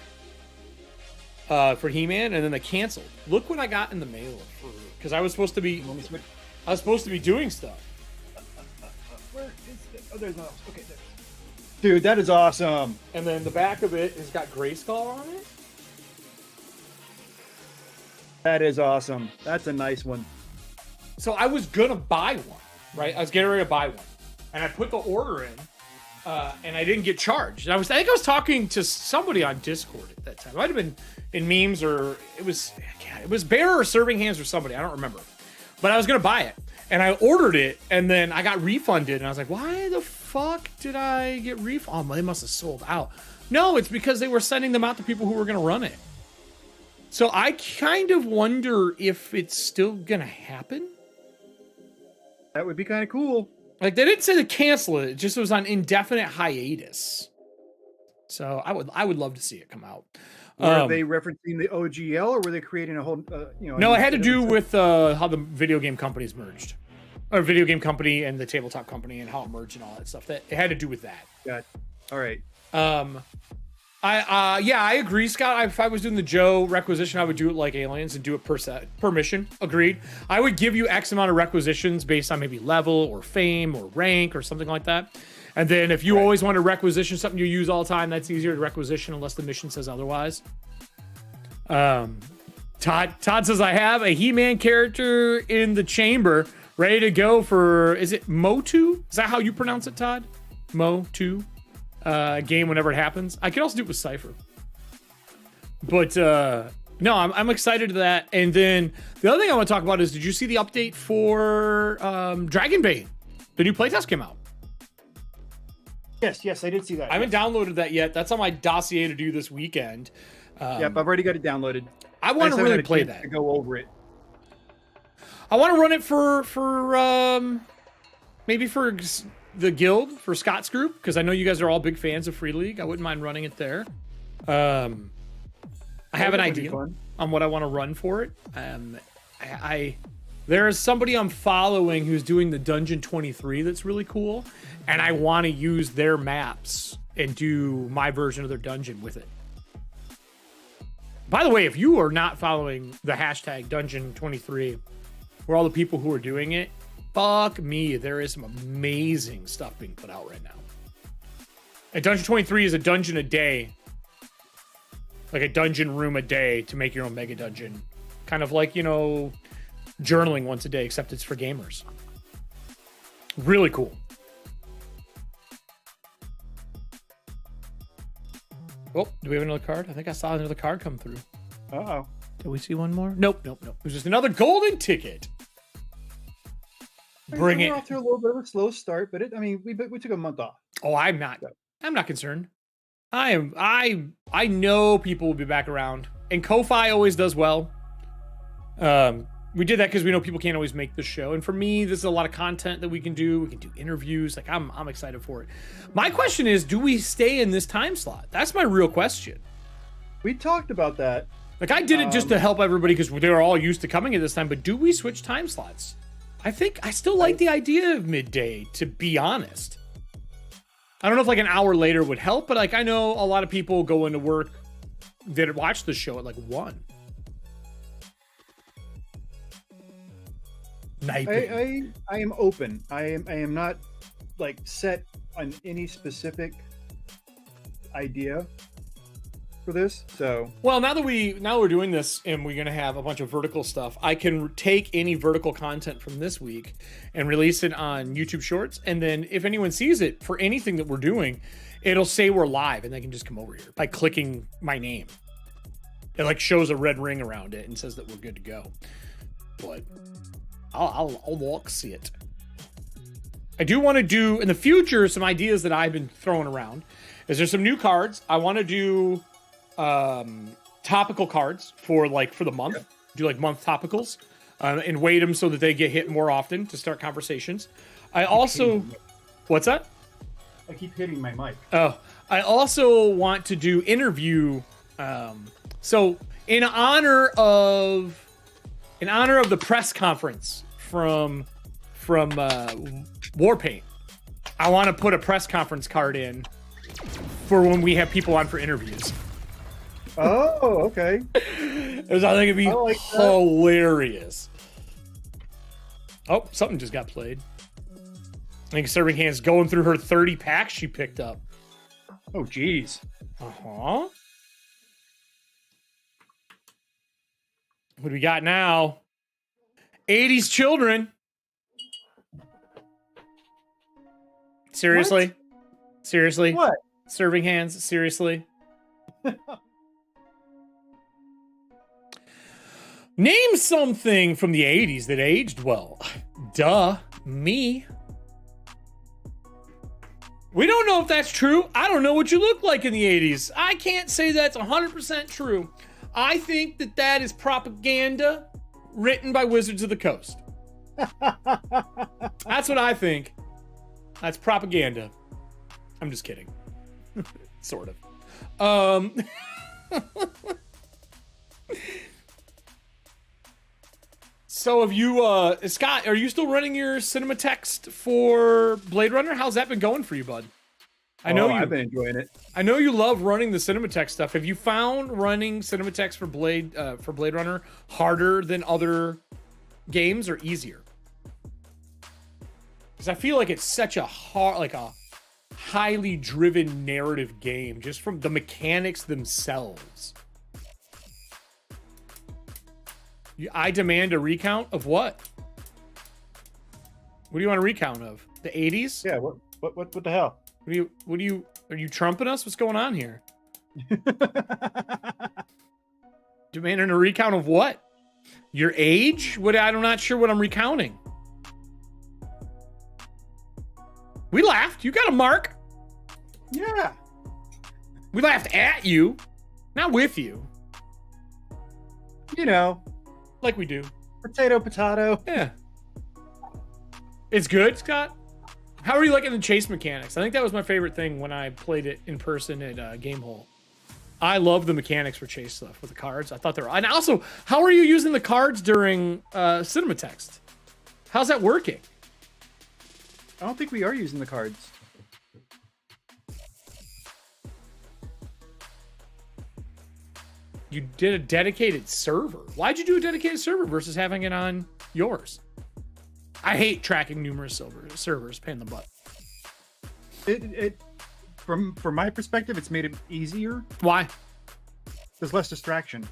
A: for He-Man, and then they canceled. Look what I got in the mail because I was supposed to be. I was supposed to be doing stuff.
J: Where is it? Oh, there's no. Okay, there. Dude, that is awesome.
A: And then the back of it has got Grayskull on it.
J: That is awesome. That's a nice one.
A: So I was gonna buy one, right? I was getting ready to buy one, and I put the order in, and I didn't get charged. And I think I was talking to somebody on Discord at that time. It might have been in memes, or it was Bear or Serving Hands or somebody. I don't remember. But I was gonna buy it, and I ordered it, and then I got refunded, and I was like, "Why the fuck did I get refunded? Oh, they must have sold out." No, it's because they were sending them out to people who were gonna run it. So I kind of wonder if it's still gonna happen.
J: That would be kind of cool.
A: Like, they didn't say to cancel it; it just was on indefinite hiatus. So I would love to see it come out.
J: Were they referencing the OGL, or were they creating a whole,
A: No, it had to do with how the video game companies merged. Or video game company and the tabletop company and how it merged and all that stuff. It had to do with that.
J: Got it. All right.
A: I agree, Scott. If I was doing the Joe requisition, I would do it like Aliens and do it per mission. Agreed. I would give you X amount of requisitions based on maybe level or fame or rank or something like that. And then if you always want to requisition something you use all the time, that's easier to requisition unless the mission says otherwise. Todd says, I have a He-Man character in the chamber ready to go for, is it Mo2? Is that how you pronounce it, Todd? Mo2? Game whenever it happens. I could also do it with Cypher. But no, I'm excited to that. And then the other thing I want to talk about is, did you see the update for Dragonbane? The new playtest came out.
J: Yes, I did see that.
A: I haven't downloaded that yet. That's on my dossier to do this weekend.
J: Yep, I've already got it downloaded.
A: I want to really play that.
J: To go over it.
A: I want to run it for maybe for the guild, for Scott's group, because I know you guys are all big fans of Free League. I wouldn't mind running it there. I have an idea on what I want to run for it. There is somebody I'm following who's doing the Dungeon 23 that's really cool, and I want to use their maps and do my version of their dungeon with it. By the way, if you are not following the hashtag Dungeon 23, where all the people who are doing it, fuck me, there is some amazing stuff being put out right now. And Dungeon 23 is a dungeon a day, like a dungeon room a day to make your own mega dungeon. Kind of like, journaling once a day, except it's for gamers. Really cool. Oh, do we have another card? I think I saw another card come through.
J: Uh-oh.
A: Did we see one more? Nope. It was just another golden ticket. Bring it.
J: We're off to a little bit of a slow start, but we took a month off.
A: Oh, I'm not concerned. I know people will be back around, and Ko-Fi always does well. We did that because we know people can't always make the show, and for me, this is a lot of content that we can do. We can do interviews. Like, I'm excited for it. My question is, do we stay in this time slot? That's my real question.
J: We talked about that.
A: Like, I did it just to help everybody because they were all used to coming at this time. But do we switch time slots? I think I still like the idea of midday, to be honest. I don't know if like an hour later would help, but like I know a lot of people go into work that watch the show at like 1.
J: I am open. I am not like set on any specific idea for this. So
A: well, now we're doing this and we're gonna have a bunch of vertical stuff, I can take any vertical content from this week and release it on YouTube Shorts, and then if anyone sees it for anything that we're doing, it'll say we're live, and they can just come over here by clicking my name. It like shows a red ring around it and says that we're good to go. But I'll walk see it. I do want to do in the future some ideas that I've been throwing around. Is there some new cards? I want to do topical cards for the month. Yep. Do like month topicals and weight them so that they get hit more often to start conversations. I also, what's that?
J: I keep hitting my mic.
A: Oh, I also want to do interview. So in honor of the press conference from Warpaint, I want to put a press conference card in for when we have people on for interviews.
J: Oh, okay.
A: Because I think it'd be hilarious. Oh, something just got played. I think Serving Hands going through her 30 packs she picked up.
J: Oh, geez.
A: Uh-huh. What do we got now? 80s children. Seriously?
J: What?
A: Seriously?
J: What?
A: Serving Hands? Seriously? Name something from the 80s that aged well. Duh. Me. We don't know if that's true. I don't know what you look like in the 80s. I can't say that's 100% true. I think that is propaganda written by Wizards of the Coast. That's what I think. That's propaganda. I'm just kidding. Sort of. So have you, Scott, are you still running your cinema text for Blade Runner? How's that been going for you, bud? I know
J: I've been enjoying it.
A: I know you love running the Cinematext stuff. Have you found running Cinematext for Blade Runner harder than other games or easier? Because I feel like it's such a highly driven narrative game, just from the mechanics themselves. I demand a recount of what? What do you want a recount of? The 80s?
J: Yeah. What the hell?
A: Are you trumping us? What's going on here? Demanding a recount of what? Your age? I'm not sure what I'm recounting. We laughed. You got a mark.
J: Yeah.
A: We laughed at you, not with you.
J: You know.
A: Like we do.
J: Potato.
A: Yeah. It's good, Scott? How are you liking the chase mechanics? I think that was my favorite thing when I played it in person at Gamehole. I love the mechanics for chase stuff with the cards. I thought they were... And also, how are you using the cards during Cinematext? How's that working?
J: I don't think we are using the cards.
A: You did a dedicated server. Why'd you do a dedicated server versus having it on yours? I hate tracking numerous servers, pain in the butt.
J: From my perspective, it's made it easier.
A: Why?
J: There's less distraction.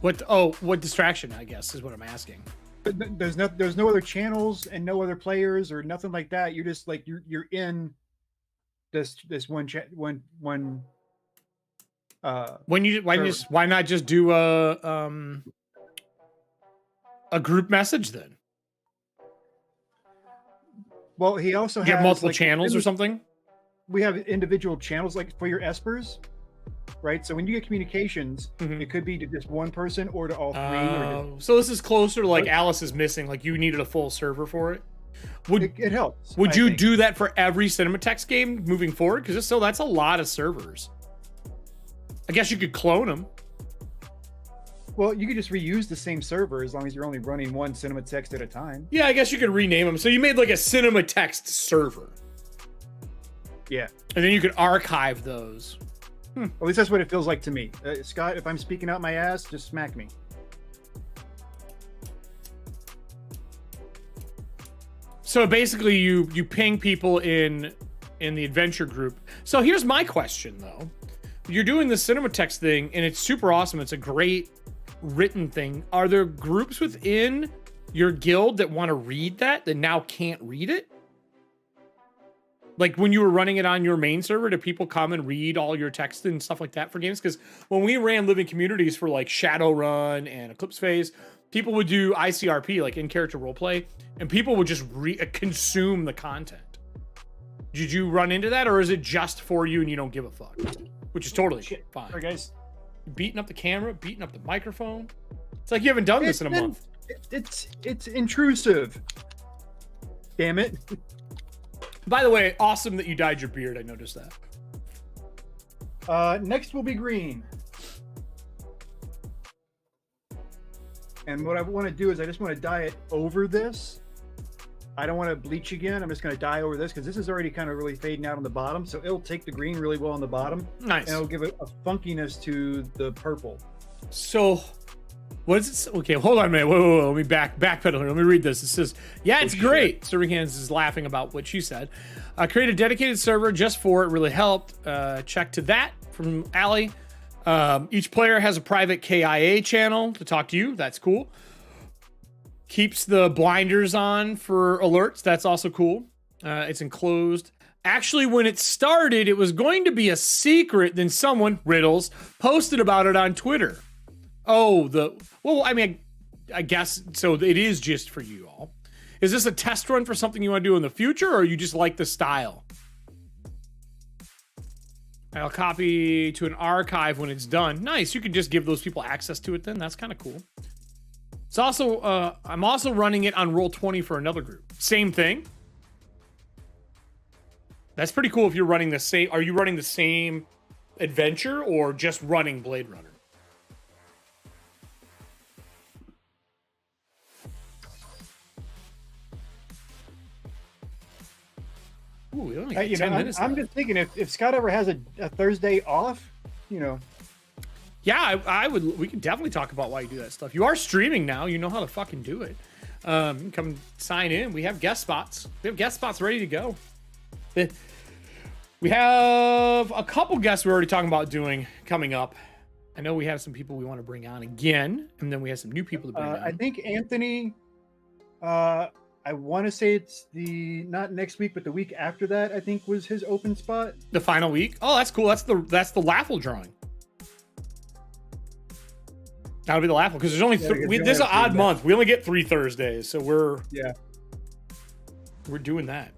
A: What distraction, I guess, is what I'm asking.
J: But there's no other channels and no other players or nothing like that. You're just like you're in this one chat one.
A: Why not just do a group message then?
J: Well, he also has
A: multiple channels or something.
J: We have individual channels like for your espers, right? So when you get communications, it could be to just one person or to all three.
A: So this is closer to like Alice is missing. Like you needed a full server for it.
J: It helps.
A: Would you do that for every Cinematext game moving forward? Because if so, that's a lot of servers. I guess you could clone them.
J: Well, you could just reuse the same server as long as you're only running one cinema text at a time.
A: Yeah, I guess you could rename them. So you made like a cinema text server.
J: Yeah.
A: And then you could archive those.
J: At least that's what it feels like to me. Scott, if I'm speaking out my ass, just smack me.
A: So basically you ping people in the adventure group. So here's my question though. You're doing the cinema text thing and it's super awesome. It's a great written thing. Are there groups within your guild that want to read that now can't read it? Like when you were running it on your main server, do people come and read all your text and stuff like that for games? Because when we ran living communities for like Shadowrun and Eclipse Phase, people would do ICRP, like in-character roleplay, and people would just consume the content. Did you run into that, or is it just for you and you don't give a fuck? Which is totally fine.
J: Sorry, guys.
A: Beating up the camera, beating up the microphone. It's like you haven't done this in a month.
J: It's intrusive. Damn it.
A: By the way, awesome that you dyed your beard. I noticed that.
J: Next will be green. And what I want to do is I just want to dye it over this. I don't want to bleach again. I'm just going to dye over this because this is already kind of really fading out on the bottom. So it'll take the green really well on the bottom.
A: Nice.
J: And it'll give it a funkiness to the purple.
A: So, what is it? Okay, hold on a minute. Whoa. Let me backpedal here. Let me read this. It says, yeah, it's great. Serving Hands is laughing about what she said. Create a dedicated server just for it. Really helped. Check to that from Allie. Each player has a private KIA channel to talk to you. That's cool. Keeps the blinders on for alerts. That's also cool. It's enclosed. Actually, when it started, it was going to be a secret. Then someone, Riddles, posted about it on Twitter. Oh, I guess so. It is just for you all. Is this a test run for something you want to do in the future, or you just like the style? I'll copy to an archive when it's done. Nice. You can just give those people access to it then. That's kind of cool. It's also, I'm also running it on Roll20 for another group. Same thing. That's pretty cool if you're running the same. Are you running the same adventure or just running Blade Runner? Ooh, we only got 10 minutes
J: I'm
A: left.
J: just thinking if Scott ever has a Thursday off, you know.
A: Yeah, I would. We can definitely talk about why you do that stuff. You are streaming now. You know how to fucking do it. You can come sign in. We have guest spots. We have guest spots ready to go. We have a couple guests we're already talking about doing coming up. I know we have some people we want to bring on again, and then we have some new people to bring on.
J: I think Anthony. I want to say it's not next week, but the week after that. I think was his open spot.
A: The final week. Oh, that's cool. That's the LAUGHAL drawing. That'll be the LAUGHAL because there's only this is an odd month. We only get 3 Thursdays, so we're doing that.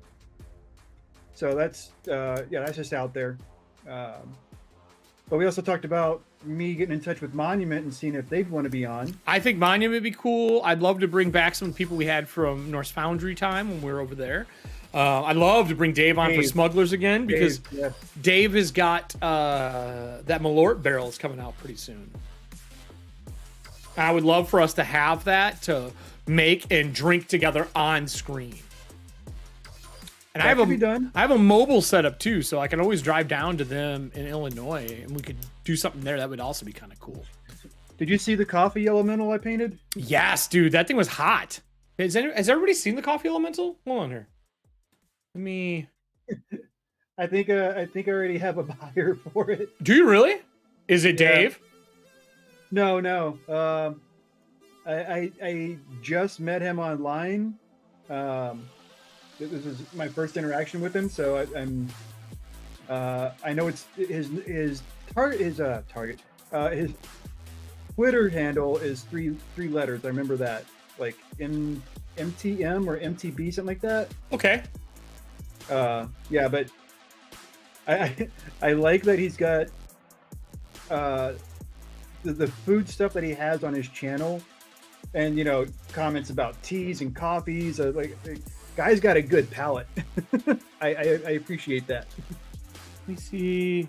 J: So that's that's just out there. But we also talked about me getting in touch with Monument and seeing if they'd want to be on.
A: I think Monument would be cool. I'd love to bring back some people we had from Norse Foundry time when we were over there. I'd love to bring Dave on for Smugglers again because Dave has got that Malort barrels coming out pretty soon. I would love for us to have that to make and drink together on screen. And I have a mobile setup too, so I can always drive down to them in Illinois and we could do something there. That would also be kind of cool.
J: Did you see the coffee elemental I painted?
A: Yes, dude. That thing was hot. Has everybody seen the coffee elemental? Hold on here. Let me...
J: I think I already have a buyer for it.
A: Do you really? Is it Dave?
J: No. I just met him online. This is my first interaction with him, so I know it's his target. His Twitter handle is three letters. I remember that, like MTM or MTB, something like that.
A: Okay.
J: Yeah, but I like that he's got the food stuff that he has on his channel, and comments about teas and coffees. Guy's got a good palate. I appreciate that.
A: Let me see. Do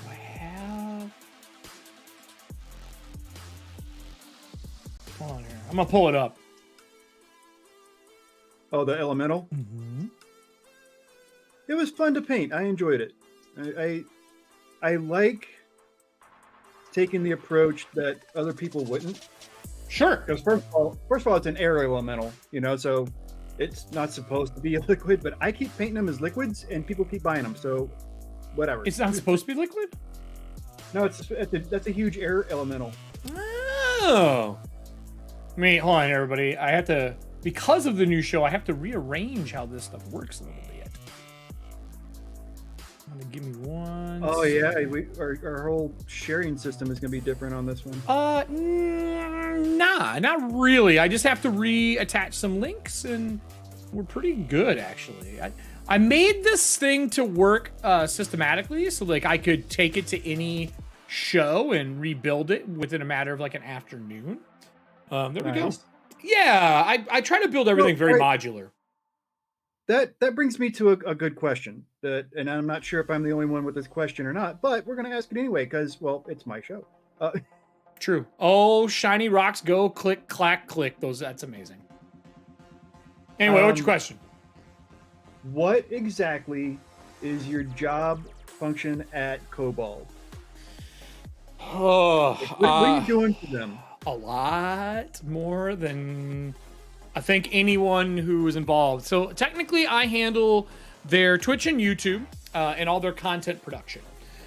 A: I have? I'm gonna pull it up.
J: Oh, the elemental.
A: Mm-hmm.
J: It was fun to paint. I enjoyed it. I like taking the approach that other people wouldn't.
A: Sure.
J: Because first of all, it's an air elemental, so it's not supposed to be a liquid. But I keep painting them as liquids, and people keep buying them. So, whatever.
A: It's not supposed to be liquid.
J: No, that's a huge air elemental.
A: Oh. Hold on, everybody. I have to, because of the new show, I have to rearrange how this stuff works a little bit. Give me one.
J: Oh yeah, our whole sharing system is going to be different on this one.
A: Nah, not really. I just have to reattach some links, and we're pretty good actually. I made this thing to work systematically, so like I could take it to any show and rebuild it within a matter of like an afternoon. There we go. Yeah, I try to build everything very modular.
J: That brings me to a good question. And I'm not sure if I'm the only one with this question or not, but we're going to ask it anyway because, well, it's my show.
A: True. Oh, shiny rocks go click, clack, click. That's amazing. Anyway, what's your question?
J: What exactly is your job function at Cobalt?
A: Oh,
J: what are you doing for them?
A: A lot more than I think anyone who is involved. So technically I handle their Twitch and YouTube and all their content production.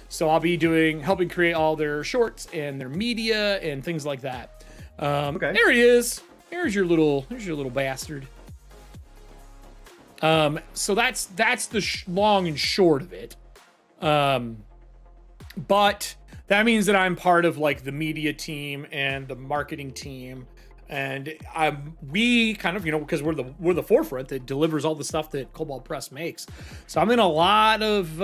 A: So I'll be helping create all their shorts and their media and things like that. Okay. There he is. There's your little bastard. So that's the long and short of it. But that means that I'm part of like the media team and the marketing team. And we kind of, because we're the forefront that delivers all the stuff that Cobalt Press makes. So I'm in a lot of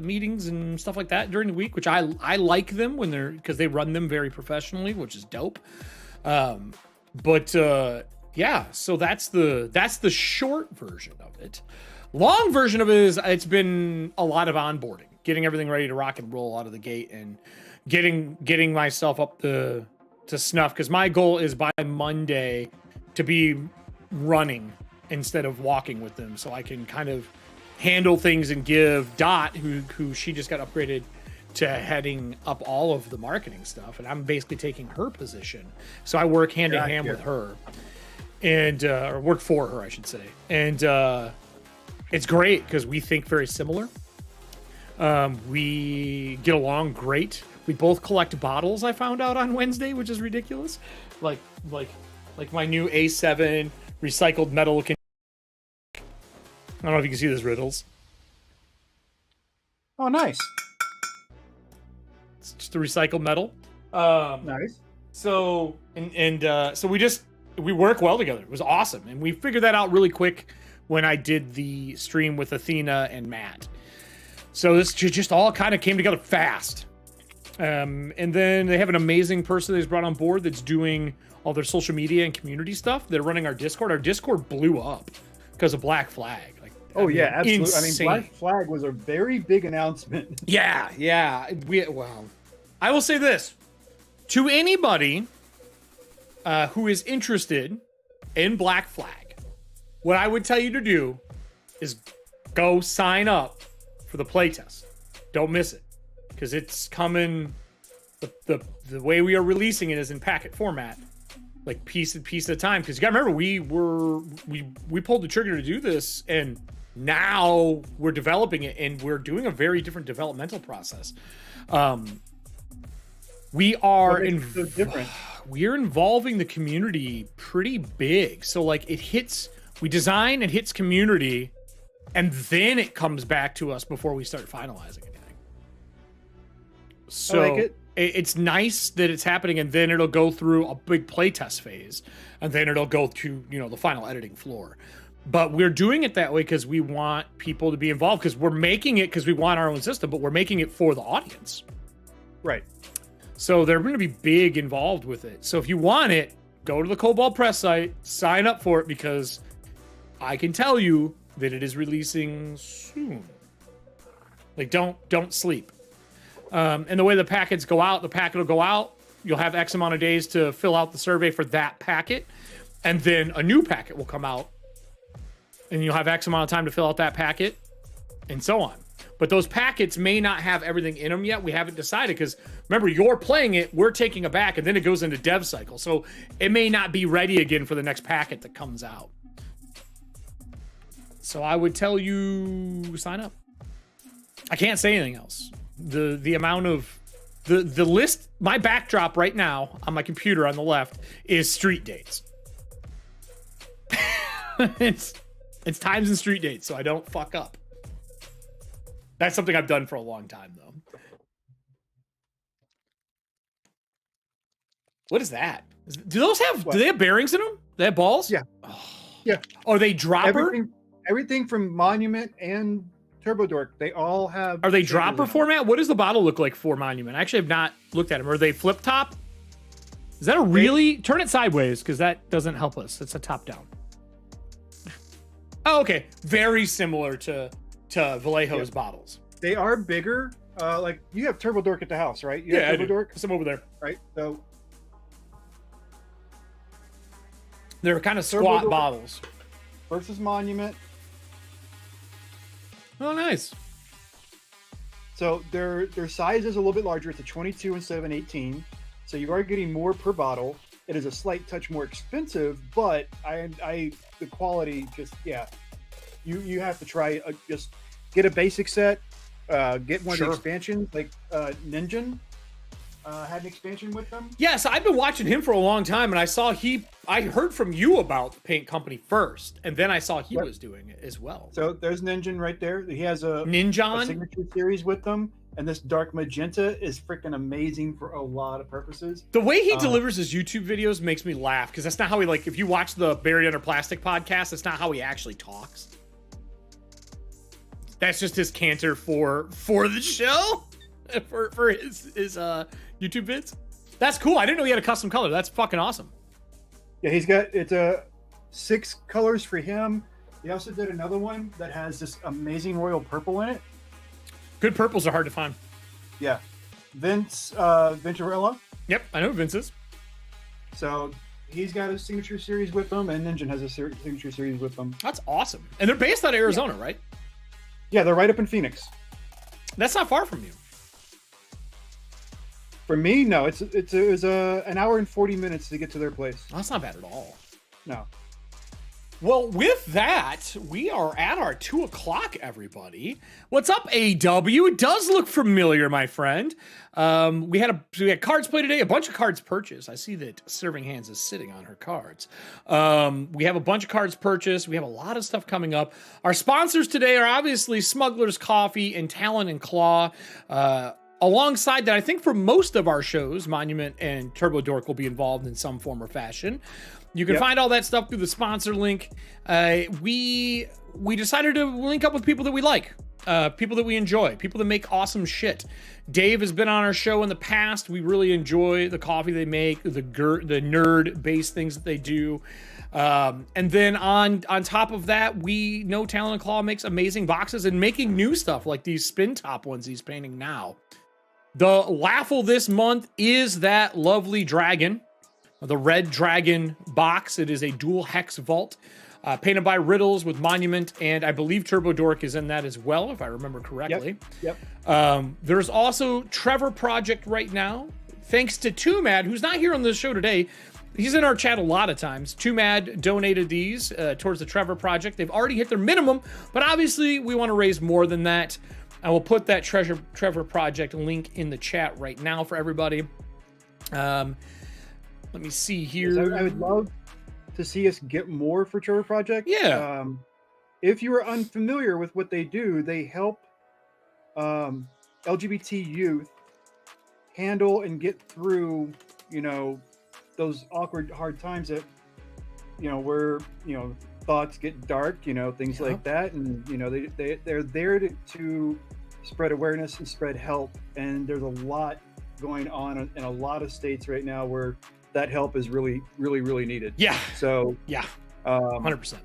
A: meetings and stuff like that during the week, which I like them because they run them very professionally, which is dope. Yeah, so that's the short version of it. Long version of it is it's been a lot of onboarding, getting everything ready to rock and roll out of the gate, and getting myself up to snuff, because my goal is by Monday to be running instead of walking with them, so I can kind of handle things and give Dot, who she just got upgraded to heading up all of the marketing stuff, and I'm basically taking her position. So I work hand in hand with her, and or work for her, I should say. And it's great because we think very similar. We get along great. We both collect bottles, I found out on Wednesday, which is ridiculous. Like my new A7 recycled metal. I don't know if you can see this, Riddles.
I: Oh, nice.
A: It's just a recycled metal.
J: Nice.
A: So so we work well together. It was awesome, and we figured that out really quick when I did the stream with Athena and Matt. So this just all kind of came together fast. And then they have an amazing person they've brought on board that's doing all their social media and community stuff. They're running our Discord. Our Discord blew up because of Black Flag.
J: Yeah, absolutely.
A: Insane.
J: I mean, Black Flag was a very big announcement.
A: Yeah. I will say this to anybody who is interested in Black Flag. What I would tell you to do is go sign up for the playtest. Don't miss it, because it's coming. The way we are releasing it is in packet format, like piece at a time. Because you gotta remember, we pulled the trigger to do this, and now we're developing it, and we're doing a very different developmental process. We are we're involving the community pretty big. So like we design, it hits community, and then it comes back to us before we start finalizing anything. So
J: I like it.
A: It's nice that it's happening, and then it'll go through a big playtest phase, and then it'll go to the final editing floor. But we're doing it that way because we want people to be involved, because we're making it because we want our own system, but we're making it for the audience.
J: Right.
A: So they're going to be big involved with it. So if you want it, go to the Cobalt Press site, sign up for it, because I can tell you that it is releasing soon. Like, don't sleep. And the way the packets go out, the packet will go out, You'll have X amount of days to fill out the survey for that packet, and then a new packet will come out, and you'll have X amount of time to fill out that packet, and so on. But those packets may not have everything in them yet. We haven't decided, because remember, you're playing it, we're taking it back, and then it goes into dev cycle. So it may not be ready again for the next packet that comes out. So I would tell you sign up. I can't say anything else. The amount of the list, my backdrop right now on my computer on the left is street dates. it's times and street dates, so I don't fuck up. That's something I've done for a long time, though. What is that? Do those have? What? Do they have bearings in them? They have balls?
J: Yeah.
A: Oh.
J: Yeah.
A: Are they dropper?
J: Everything from Monument and Turbo Dork, they all have.
A: Are they dropper format? What does the bottle look like for Monument? I actually have not looked at them. Are they flip top? Is that a really? Turn it sideways, because that doesn't help us. It's a top down. Oh, okay. Very similar to Vallejo's bottles.
J: They are bigger. Like you have Turbo Dork at the house, right? You have Turbo Dork?
A: Some over there.
J: Right. So
A: they're kind of squat bottles.
J: Versus Monument.
A: Oh, nice.
J: So their size is a little bit larger. It's a 22 instead of an 18. So you are getting more per bottle. It is a slight touch more expensive, but the quality just, yeah. You have to try just get a basic set, get one of the expansions, like Ninja had an expansion with them.
A: Yes, I've been watching him for a long time, and I heard from you about the paint company first, and then I saw he was doing it as well.
J: So there's Ninja right there. He has a signature series with them, and this dark magenta is freaking amazing for a lot of purposes.
A: The way he delivers his YouTube videos makes me laugh, because that's not how he, like, if you watch the Buried Under Plastic podcast, that's not how he actually talks. That's just his canter for the show, for his YouTube vids. That's cool. I didn't know he had a custom color. That's fucking awesome.
J: Yeah, it's 6 colors for him. He also did another one that has this amazing royal purple in it.
A: Good purples are hard to find.
J: Yeah. Vince Venturella.
A: Yep, I know who Vince is.
J: So he's got a signature series with them, and Ninja has a signature series with them.
A: That's awesome. And they're based out of Arizona, right?
J: Yeah, they're right up in Phoenix.
A: That's not far from you.
J: For me, no. It was an hour and 40 minutes to get to their place.
A: Oh, that's not bad at all.
J: No.
A: Well, with that, we are at our 2 o'clock, everybody. What's up, AW? It does look familiar, my friend. We had cards play today, a bunch of cards purchased. I see that Serving Hands is sitting on her cards. We have a bunch of cards purchased. We have a lot of stuff coming up. Our sponsors today are obviously Smuggler's Coffee and Talon and Claw. Alongside that, I think for most of our shows, Monument and Turbo Dork will be involved in some form or fashion. You can find all that stuff through the sponsor link. We decided to link up with people that we like, people that we enjoy, people that make awesome shit. Dave has been on our show in the past. We really enjoy the coffee they make, the nerd-based things that they do. And then on top of that, we know Talon and Claw makes amazing boxes and making new stuff like these spin top ones he's painting now. The raffle this month is that lovely dragon. The red dragon box. It is a dual hex vault painted by Riddles with Monument, and I believe Turbo Dork is in that as well, if I remember correctly.
J: Yep.
A: There's also Trevor Project right now, thanks to Too Mad, who's not here on this show today. He's in our chat a lot of times. Too Mad donated these towards the Trevor Project. They've already hit their minimum, but obviously we want to raise more than that. I will put that Trevor Project link in the chat right now for everybody. Let me see here.
J: I would love to see us get more for Trevor Project.
A: Yeah.
J: If you are unfamiliar with what they do, they help LGBT youth handle and get through, those awkward, hard times that, where, thoughts get dark, things like that. And, they're there to spread awareness and spread help. And there's a lot going on in a lot of states right now where that help is really, really, really needed.
A: Yeah.
J: So
A: 100%.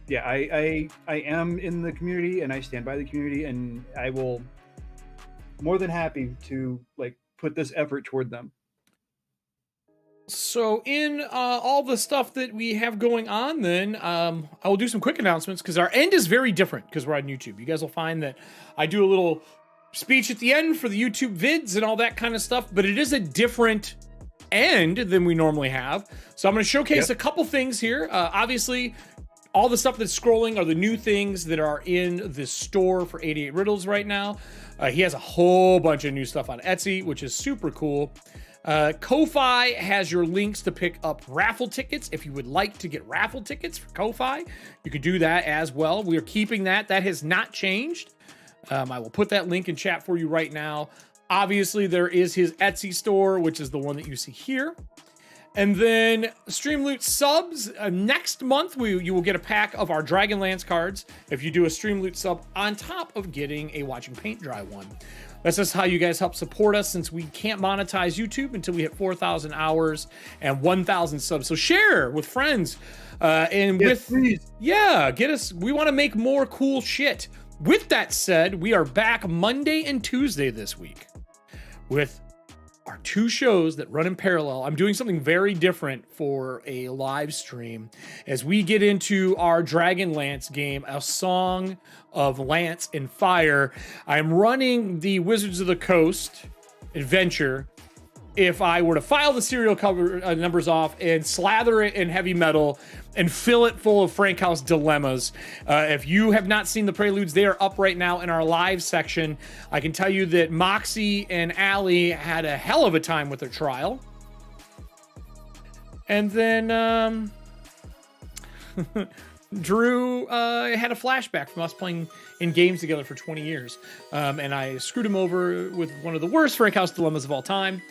J: Yeah, I am in the community and I stand by the community, and I will more than happy to put this effort toward them.
A: So in all the stuff that we have going on, then I will do some quick announcements because our end is very different because we're on YouTube. You guys will find that I do a little speech at the end for the YouTube vids and all that kind of stuff, but it is a different end than we normally have. So I'm going to showcase a couple things here. Obviously, all the stuff that's scrolling are the new things that are in the store for 88 Riddles right now. He has a whole bunch of new stuff on Etsy, which is super cool. Ko-Fi has your links to pick up raffle tickets. If you would like to get raffle tickets for Ko-Fi, you could do that as well. We are keeping that. That has not changed. I will put that link in chat for you right now. Obviously, there is his Etsy store, which is the one that you see here. And then StreamLoot subs. Next month, you will get a pack of our Dragonlance cards if you do a StreamLoot sub on top of getting a Watching Paint Dry one. That's just how you guys help support us since we can't monetize YouTube until we hit 4,000 hours and 1,000 subs. So share with friends. Get us. We want to make more cool shit. With that said, we are back Monday and Tuesday this week with our two shows that run in parallel. I'm doing something very different for a live stream as we get into our Dragonlance game, A Song of Lance and Fire. I'm running the Wizards of the Coast adventure. If I were to file the serial cover numbers off and slather it in heavy metal and fill it full of Frank House dilemmas. If you have not seen the preludes, they are up right now in our live section. I can tell you that Moxie and Allie had a hell of a time with their trial. And then Drew had a flashback from us playing in games together for 20 years. And I screwed him over with one of the worst Frank House dilemmas of all time.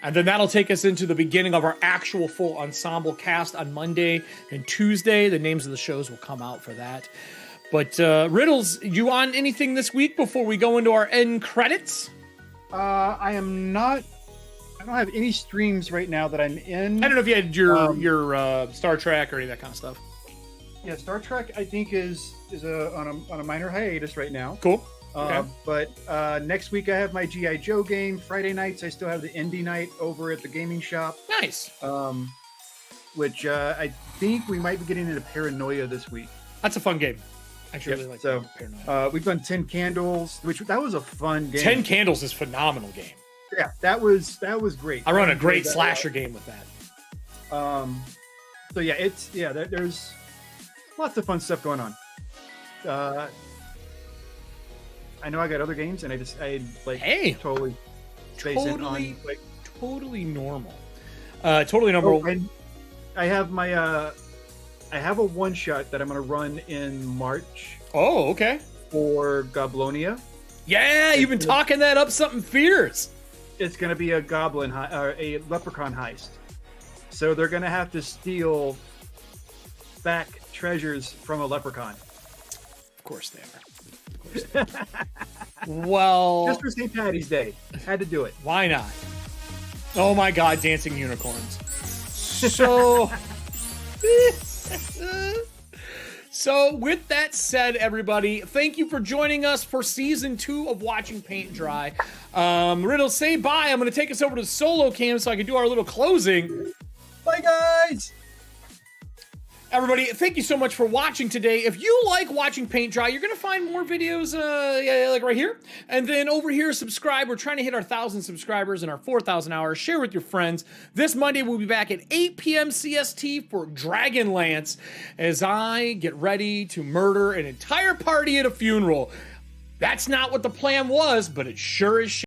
A: And then that'll take us into the beginning of our actual full ensemble cast on Monday and Tuesday. The names of the shows will come out for that. But Riddles, you on anything this week before we go into our end credits?
J: I am not. I don't have any streams right now that I'm in.
A: I don't know if you had your Star Trek or any of that kind of stuff.
J: Yeah, Star Trek I think is on a minor hiatus right now.
A: Cool. Okay.
J: But next week I have my G.I. Joe game. Friday nights I still have the indie night over at the gaming shop.
A: Nice.
J: Which I think we might be getting into Paranoia this week.
A: That's a fun game. I actually really like Paranoia.
J: We've done 10 Candles, that was a fun game.
A: 10 Candles is a phenomenal game.
J: Yeah, that was great.
A: I run a great slasher game with that.
J: So yeah, there's lots of fun stuff going on. I know I got other games, and totally
A: normal. Totally normal.
J: I have my I have a one shot that I'm going to run in March.
A: Oh, okay.
J: For Goblonia.
A: Yeah, you've been talking that up something fierce.
J: It's going to be a a leprechaun heist. So they're going to have to steal back treasures from a leprechaun.
A: Of course they are. Well,
J: just for St. Patty's Day, had to do it.
A: Why not? Oh my God, dancing unicorns. So, so with that said, everybody, thank you for joining us for season 2 of Watching Paint Dry. Riddle, say bye. I'm going to take us over to the solo cam so I can do our little closing.
J: Bye, guys.
A: Everybody, thank you so much for watching today. If you like Watching Paint Dry, you're going to find more videos like right here. And then over here, subscribe. We're trying to hit our 1,000 subscribers in our 4,000 hours. Share with your friends. This Monday, we'll be back at 8 PM CST for Dragonlance as I get ready to murder an entire party at a funeral. That's not what the plan was, but it sure is